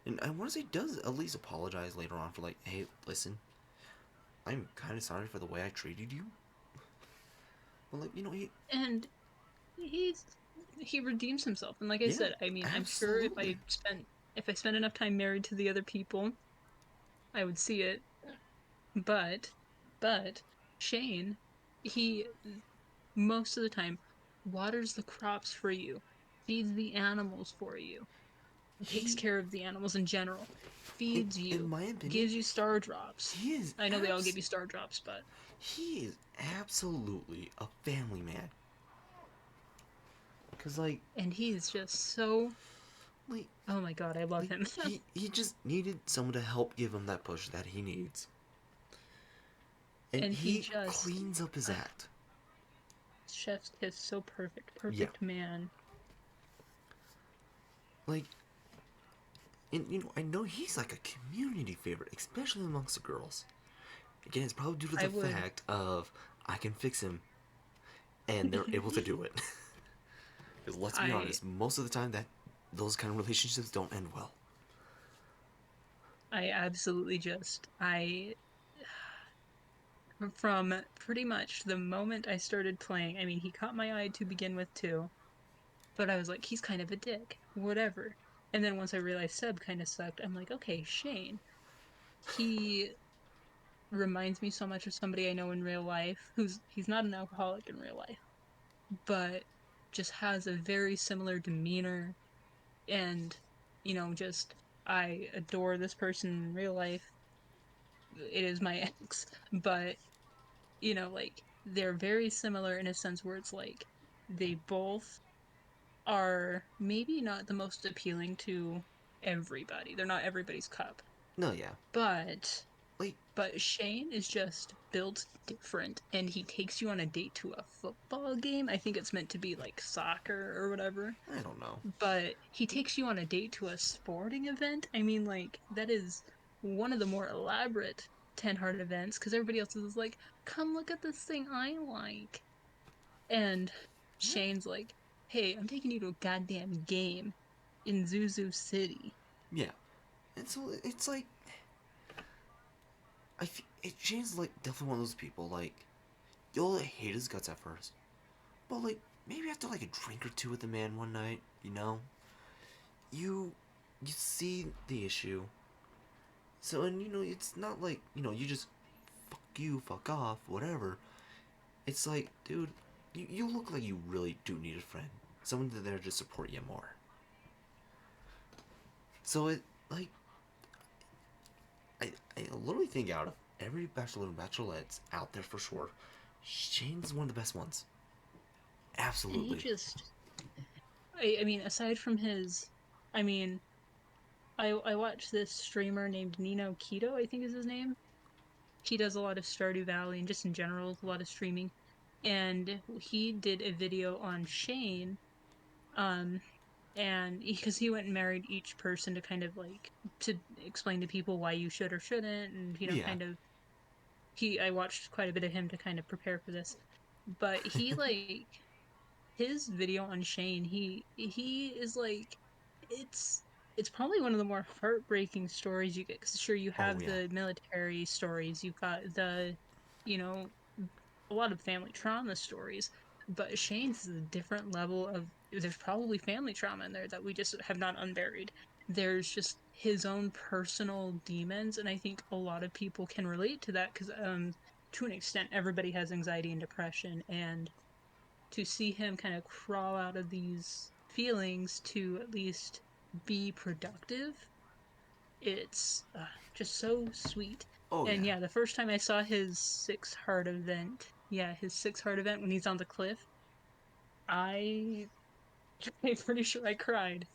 and I want to say does at least apologize later on for like, hey, listen, I'm kind of sorry for the way I treated you. But like And he's he redeems himself. And like I yeah, said, I mean, I'm sure absolutely. if I spent enough time married to the other people, I would see it. But but Shane, he most of the time waters the crops for you, feeds the animals for you, takes He, care of the animals in general, feeds in you, my opinion, gives you star drops. he is I know they all give you star drops, but he is absolutely a family man. Cause and he's just so like oh my god, I love like him. he just needed someone to help give him that push that he needs, and And he he just cleans up his uh, act. chef's kiss, so perfect, Yeah, perfect man. like and I know he's like a community favorite, especially amongst the girls. Again, it's probably due to I the would, fact of I can fix him, and they're able to do it. Because let's be I, honest, most of the time that those kind of relationships don't end well. I absolutely just, from pretty much the moment I started playing. I mean, he caught my eye to begin with too, but I was like, he's kind of a dick, whatever. And then once I realized Seb kind of sucked, I'm like, okay, Shane, he reminds me so much of somebody I know in real life he's not an alcoholic in real life, but just has a very similar demeanor and just I adore this person in real life. It is my ex, but like they're very similar in a sense where it's like they both are maybe not the most appealing to everybody. They're not everybody's cup. No, yeah. But Like, Shane is just built different and he takes you on a date to a football game. I think it's meant to be like soccer or whatever. I don't know. But he takes you on a date to a sporting event. I mean, like, that is one of the more elaborate 10 Heart events because everybody else is like, come look at this thing I like. And Yeah. Shane's like, hey, I'm taking you to a goddamn game in Zuzu City. Yeah. And so it's like, Shane's like definitely one of those people, like, you'll hate his guts at first. But, like, maybe after, like, a drink or two with the man one night, you, you see the issue. So, and, it's not like, you just fuck you, fuck off, whatever. It's like, dude, you look like you really do need a friend. Someone there to support you more. So it, like, I literally think out of every bachelor and bachelorette's out there for sure, Shane's one of the best ones. And he Absolutely. just, I mean, aside from his, I mean, I watched this streamer named Nino Keto, I think is his name. He does a lot of Stardew Valley and just in general, a lot of streaming. And he did a video on Shane, um, and because he went and married each person to kind of like to explain to people why you should or shouldn't, and Yeah. kind of I watched quite a bit of him to kind of prepare for this, but he like his video on Shane, he is like it's it's probably one of the more heartbreaking stories you get because sure you Oh have yeah. the military stories, you've got the you know a lot of family trauma stories, but Shane's is a different level of there's probably family trauma in there that we just have not unburied. There's just his own personal demons, and I think a lot of people can relate to that because to an extent everybody has anxiety and depression, and to see him kind of crawl out of these feelings to at least be productive, it's just so sweet. Oh And yeah. yeah, the first time I saw his six heart event, yeah, his six heart event when he's on the cliff, I I'm pretty sure I cried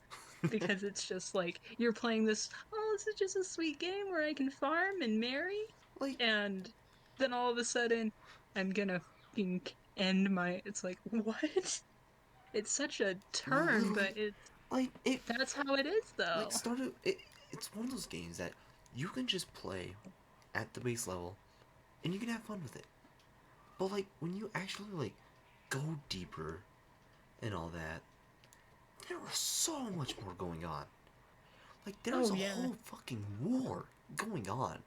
because it's just like you're playing this. Oh, this is just a sweet game where I can farm and marry, Like, and then all of a sudden, I'm gonna end my. It's like what? It's such a turn, literally, but it's like it, that's how it is like though. Stardew. It's one of those games that you can just play at the base level, and you can have fun with it. But like when you actually like go deeper and all that, there was so much more going on. Like there's Oh a yeah, whole fucking war going on.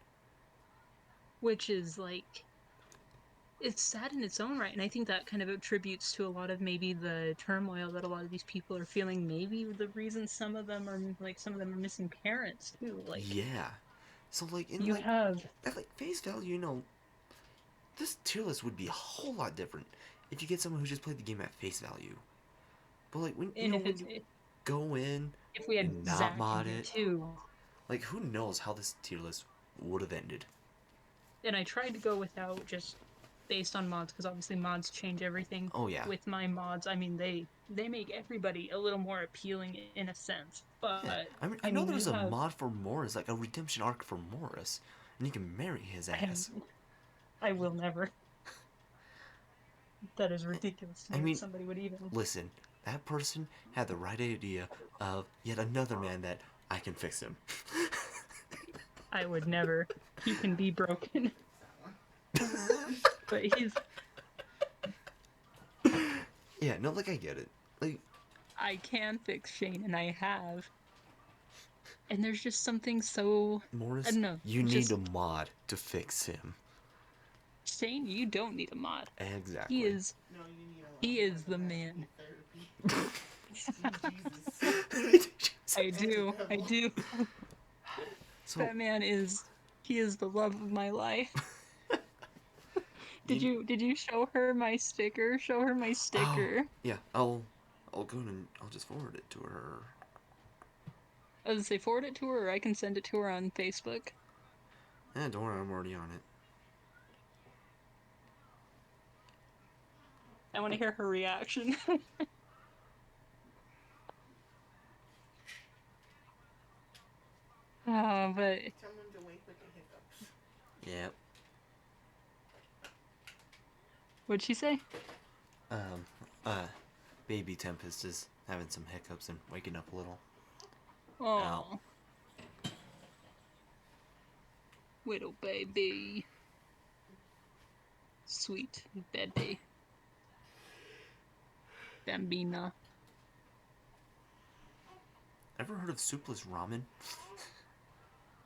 which is like it's sad in its own right, and I think that kind of attributes to a lot of maybe the turmoil that a lot of these people are feeling. Maybe the reason some of them are missing parents too. Like Yeah. So like in you like have, at like face value, this tier list would be a whole lot different if you get someone who just played the game at face value. But like when and when you go in if we had and not Zach in mod here it, too, like who knows how this tier list would have ended. and I tried to go without just based on mods because obviously mods change everything. Oh yeah. With my mods, I mean they make everybody a little more appealing in a sense, Yeah. but I I know mean you there's a have mod for Morris, like a redemption arc for Morris, and you can marry his I, ass. I will never. That is ridiculous to I me that mean, somebody would even. listen, that person had the right idea of yet another man that I can fix him. I would never. He can be broken, That one. but he's. Yeah, no, like I get it. Like I can fix Shane, and I have. And there's just something so. I Morris, don't know. you need a Just mod to fix him. Shane, you don't need a mod. He Exactly. is. No, you need a lot He more is the than that. You man. need therapy. You need Jesus. I And the do. I devil. do. So That man is. He is the love of my life. You, Did you show her my sticker? Show her my oh, sticker. yeah. I'll go and I'll just forward it to her. I was gonna say forward it to her, or I can send it to her on Facebook. Don't worry, I'm already on it. I want to hear her reaction. But Tell him to wake with the hiccups. Yep. what'd she say? Um. Uh. Baby Tempest is having some hiccups and waking up a little. Ow. Oh, little baby, sweet baby, bambina. Ever heard of soupless ramen?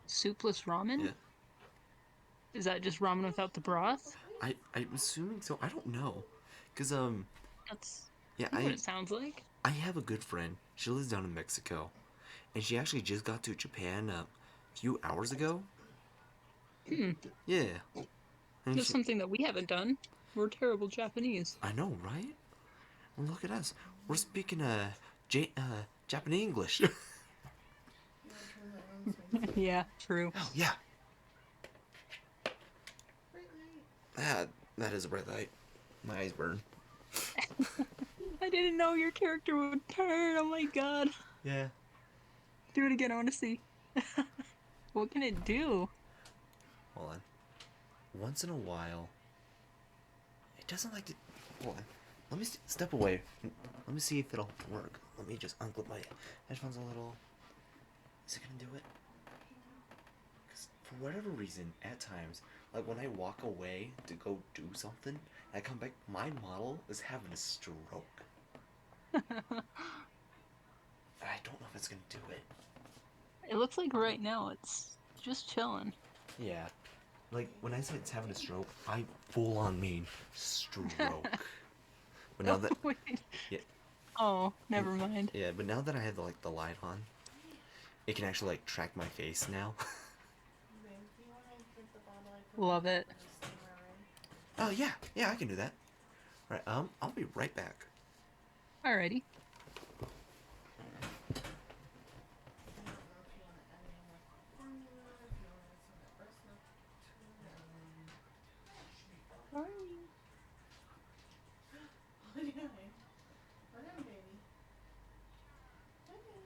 Soupless ramen? Yeah. Is that just ramen without the broth? I'm assuming so. I don't know, cause That's yeah what it sounds like. I have a good friend. She lives down in Mexico, and she actually just got to Japan a few hours ago. Hmm, Yeah. And that's she, something that we haven't done. We're terrible Japanese. I know, right? Well, look at us. We're speaking Japanese English. You want to turn that on so I can see? Yeah, true. Oh yeah. Bright light. That is a bright light. My eyes burn. I didn't know your character would turn. Oh my god. Yeah. Do it again. I want to see. What can it do? Hold on. Once in a while, it doesn't like to. Hold on. Let me step away. Let me see if it'll work. Let me just unclip my headphones a little. Is it gonna do it? Because for whatever reason, at times, like when I walk away to go do something, and I come back, my model is having a stroke. I don't know if it's gonna do it. It looks like right now it's just chilling. Yeah. Like when I say it's having a stroke, I full on mean stroke. But now Oh, that wait. yeah, Oh, never mind. yeah, but now that I have the light on, it can actually like track my face now. Babe, do you want to drink the bottle I put Love it. for the steamer already? Oh yeah, I can do that. All right, I'll be right back. Alrighty. I don't know if you want to add any more formula, if you want to add some of that breast milk to it. Sorry. What are you doing? What on, baby? Okay.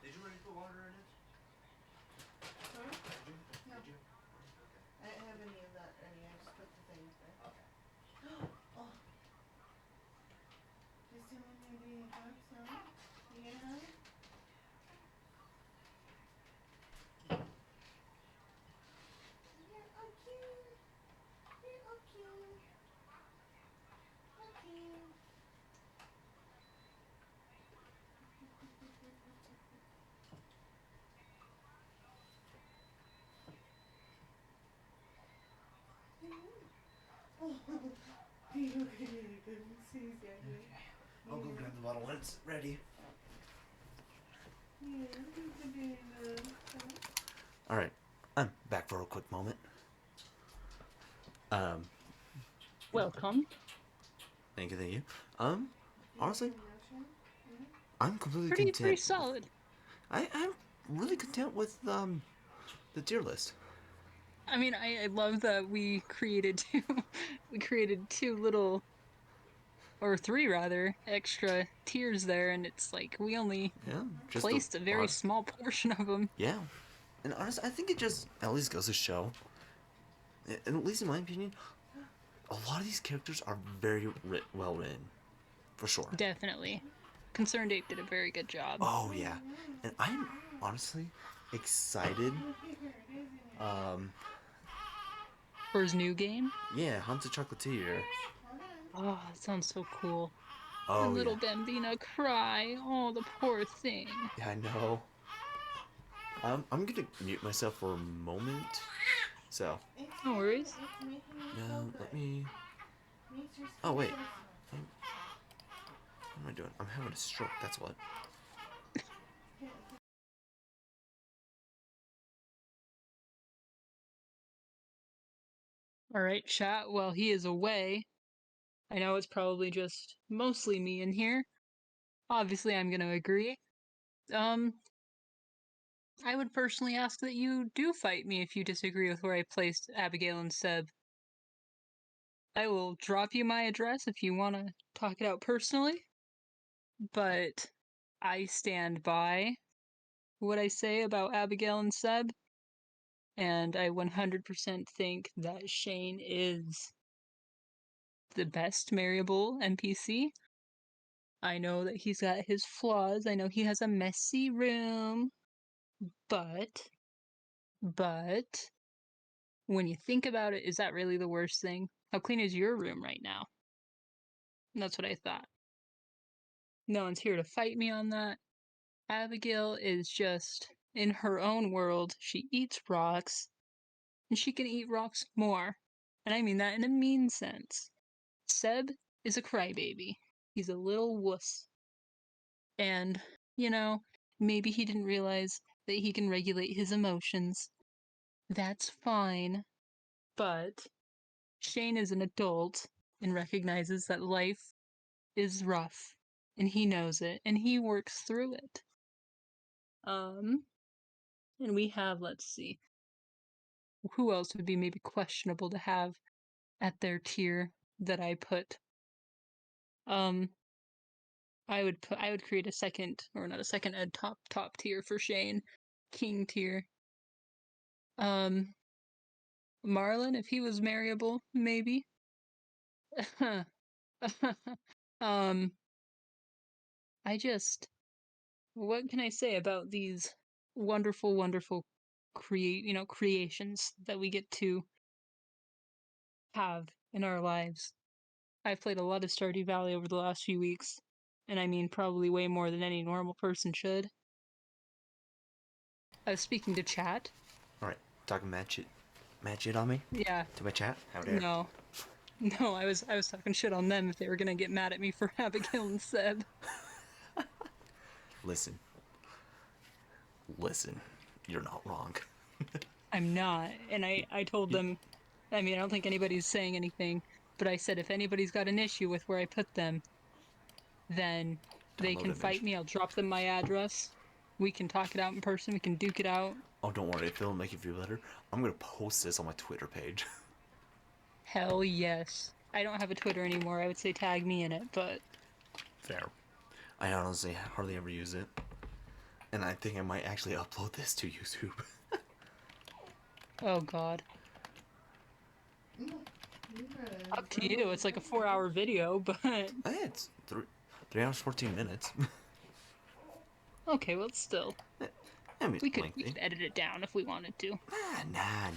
Did you already put water in it? Sorry? No. Did you? I didn't have any of that ready. I just put the things there. Okay. Oh. Just tell me you're doing hiccups, huh? Yeah? You're okay. You're okay. Okay. Oh. You okay? Good. See, Okay. I'll go grab the bottle when it's ready. Yeah, good doing good. All right, I'm back for a quick moment. Um, Welcome. thank you. Honestly, Mm-hmm. I'm completely Pretty content. solid. I'm really content with the tier list. I mean, I love that we created two we created two little, or three rather, extra tiers there, and it's like we only Yeah, just the placed a very honest. small portion of them. Yeah, and honestly, I think it just at least goes to show, and at least in my opinion, a lot of these characters are very well written, for sure. Definitely. Concerned Ape did a very good job. Oh yeah, and I'm honestly excited. Um, For his new game. yeah, Hunt the Chocolatier. Oh, that sounds so cool. And Oh yeah, little Bambina cry. Oh, the poor thing. yeah I know. I'm gonna mute myself for a moment. So, No worries. let me. Oh wait, what am I doing? I'm having a stroke. That's what. Alright, chat, while he is away, I know it's probably just mostly me in here. Obviously, I'm gonna agree. I would personally ask that you do fight me if you disagree with where I placed Abigail and Seb. I will drop you my address if you want to talk it out personally, but I stand by what I say about Abigail and Seb, and I 100% think that Shane is the best marryable NPC. I know that he's got his flaws. I know he has a messy room, but when you think about it, is that really the worst thing? How clean is your room right now? And that's what I thought. No one's here to fight me on that. Abigail is just in her own world. She eats rocks, and she can eat rocks more. And I mean that in a mean sense. Seb is a crybaby. He's a little wuss. And, you know, maybe he didn't realize that he can regulate his emotions. That's fine. But Shane is an adult and recognizes that life is rough. And he knows it, and he works through it. And we have, let's see, who else would be maybe questionable to have at their tier that I put? I would create a second, or not a second, a top tier for Shane, king tier. Marlon, if he was marryable, maybe. um, I just, what can I say about these wonderful, wonderful creations that we get to have in our lives? I've played a lot of Stardew Valley over the last few weeks, and I mean probably way more than any normal person should. I was speaking to chat. Alright, talking mad shit on me? Yeah, To my chat? How dare. no. No, I was talking shit on them if they were gonna get mad at me for Abigail and Seb. Listen. Listen. You're not wrong. I'm not. And I told them, I mean, I don't think anybody's saying anything, but I said if anybody's got an issue with where I put them, then they Download can fight image. me. I'll drop them my address. We can talk it out in person. We can duke it out. Oh, don't worry, if it'll make you feel better, I'm gonna post this on my Twitter page. Hell yes. I don't have a Twitter anymore. I would say tag me in it, but Fair. I honestly hardly ever use it. And I think I might actually upload this to YouTube. oh god. No, you gotta Up to you. download It's the like a whole 4-hour video, but Hey, it's 3 hours 14 minutes. okay, well still. I mean, We lengthy. could edit it down if we wanted to. Nah.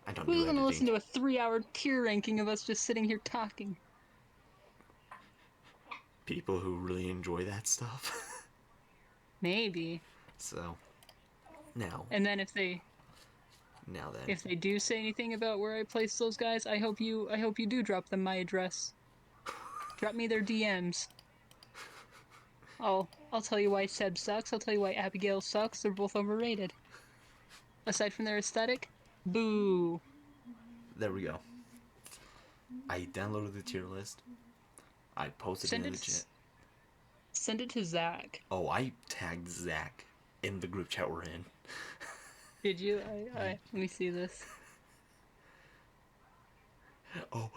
I don't Who's do gonna listen editing. to a 3-hour tier ranking of us just sitting here talking? People who really enjoy that stuff. Maybe. So, now, And then now then. if they do say anything about where I place those guys, I hope you do drop them my address. Drop me their DMs. I'll tell you why Seb sucks. I'll tell you why Abigail sucks. They're both overrated. Aside from their aesthetic, boo. There we go. I downloaded the tier list. I posted it Send in it the chat. send it to Zach. Oh, I tagged Zach in the group chat we're in. Did you? I let me see this. Oh.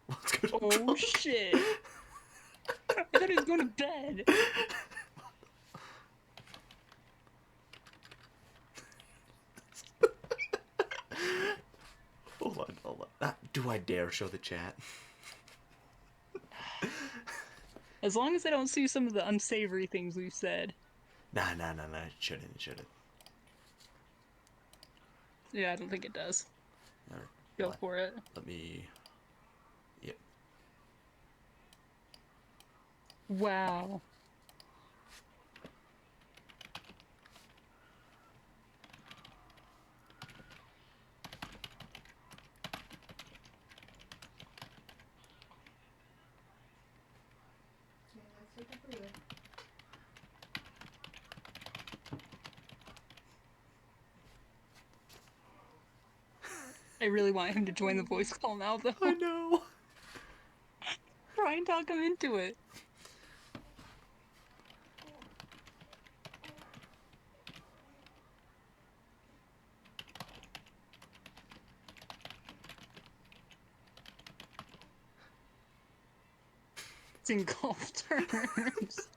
What's gonna Oh go? shit. I thought he was going to bed. Hold on. Do I dare show the chat? As long as I don't see some of the unsavory things we've said. Nah. It shouldn't. Yeah, I don't think it does. Alright, Go what? for it. Let me. Yep. Wow. Okay, let's take a breather. I really want him to join the voice call now, though. I know. Try and talk him into it. It's in golf terms.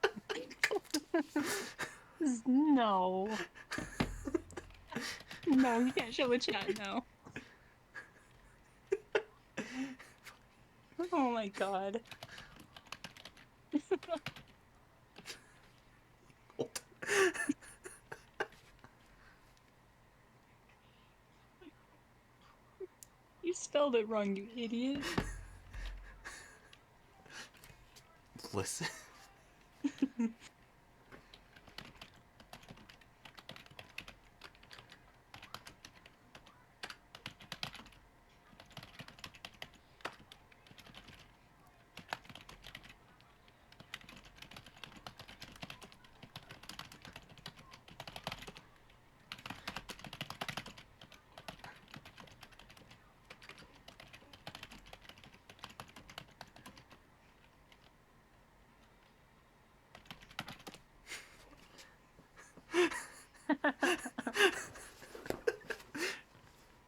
No. No, you can't show a chat now. Oh my god. You spelled it wrong, you idiot. Listen.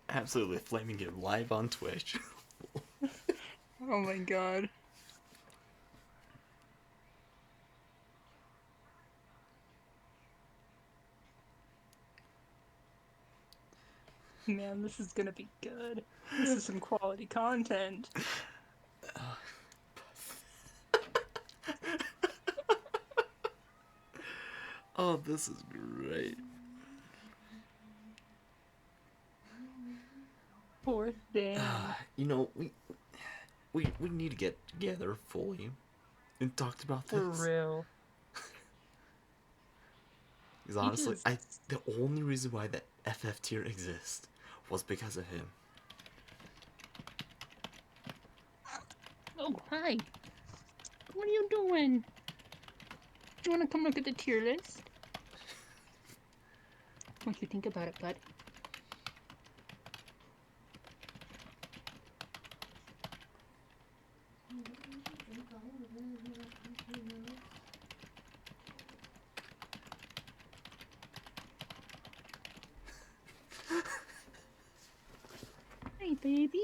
Absolutely flaming it live on Twitch. Oh my god. Man, this is gonna be good. This is some quality content. Oh, this is great. Poor thing. You know, we need to get together fully and talk about For this. real. Because honestly, just- the only reason why that FF tier exists was because of him. Oh, hi. What are you doing? Do you want to come look at the tier list? What you think about it, bud? Hey, baby.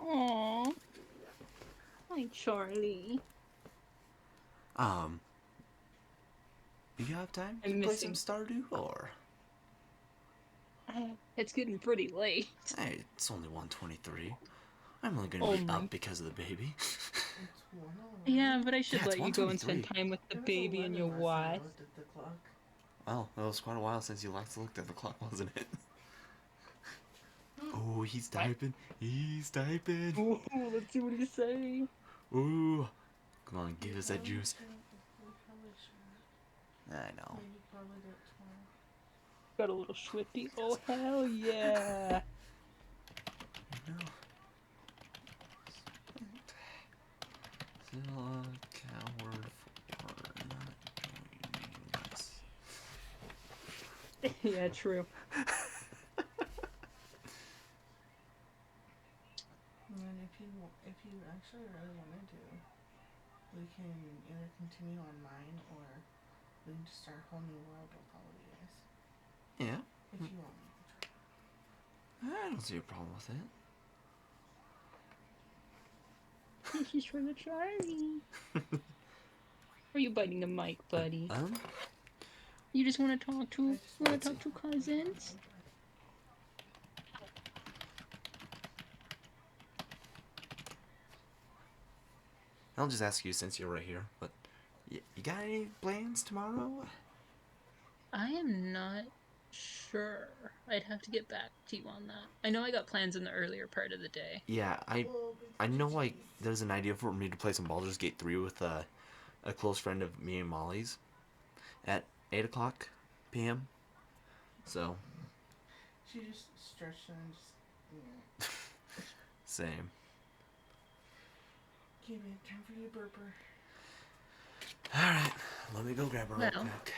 Aww. Hi, Charlie. Do you have time I'm to play some missing. Stardew, or? It's getting pretty late. Hey, it's only 1:23. I'm only gonna Oh be my. up because of the baby. It's 1:11. Yeah, but I should Yeah, it's let you go and spend 1:23. time with the It was baby and 11 your last time I wife. looked at the clock. Well, it was quite a while since you last looked at the clock, wasn't it? Oh, he's What? typing. He's typing. Ooh, let's see what he say. Ooh. Come on, give us that Probably juice. should- we probably should. I know. Maybe probably do it tomorrow. Got a little swifty. Oh, hell yeah. No. Still a coward for not joining us. Yeah, true. And then if you actually really wanted to, we can either continue on mine or we can just start a whole new world with all of you guys. Yeah, If you want me to try. I don't see a problem with it. This is for the Charlie. Are you biting the mic, buddy? You just want to talk to? You want to talk to cousins? I'll just ask you since you're right here, but you got any plans tomorrow? I am not sure. I'd have to get back to you on that. I know I got plans in the earlier part of the day. Yeah, I know, like, there's an idea for me to play some Baldur's Gate 3 with a close friend of me and Molly's at 8 o'clock p.m. So, She just stretched and just, same. Okay, babe, time for you, burper. Alright, let me go grab her real Well. quick.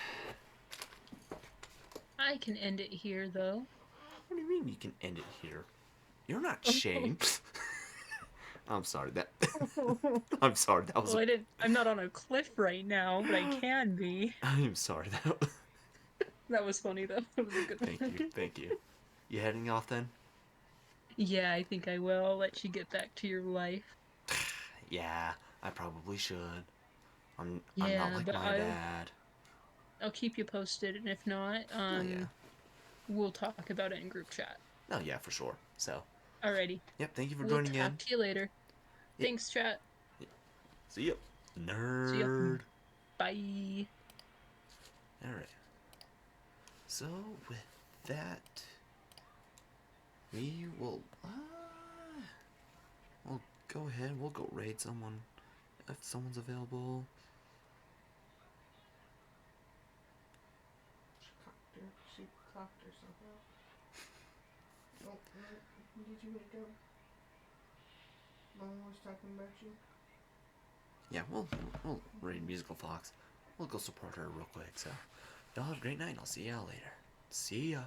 I can end it here, though. What do you mean you can end it here? You're not Shane. I'm sorry that. I'm sorry that was. Well, I'm not on a cliff right now, but I can be. I'm sorry that. That was funny though. It was a good Thank one. you, thank you. You heading off then? Yeah, I think I will. I'll let you get back to your life. Yeah, I probably should. I'm not Yeah, like but my dad. I'll keep you posted, and if not, Oh yeah. we'll talk about it in group chat. Oh yeah, for sure. So, Alrighty. yep. Thank you for We'll joining talk in. to you later. Yep. Thanks, chat. Yep. See ya, See ya. nerd. Bye. All right. So with that, we will. We'll go ahead. We'll go raid someone if someone's available. She cocked herself out. Oh, no. Did you wake up? Mom was talking about you. Yeah, we'll raid Musical Fox. We'll go support her real quick. So, y'all have a great night. I'll see y'all later. See ya.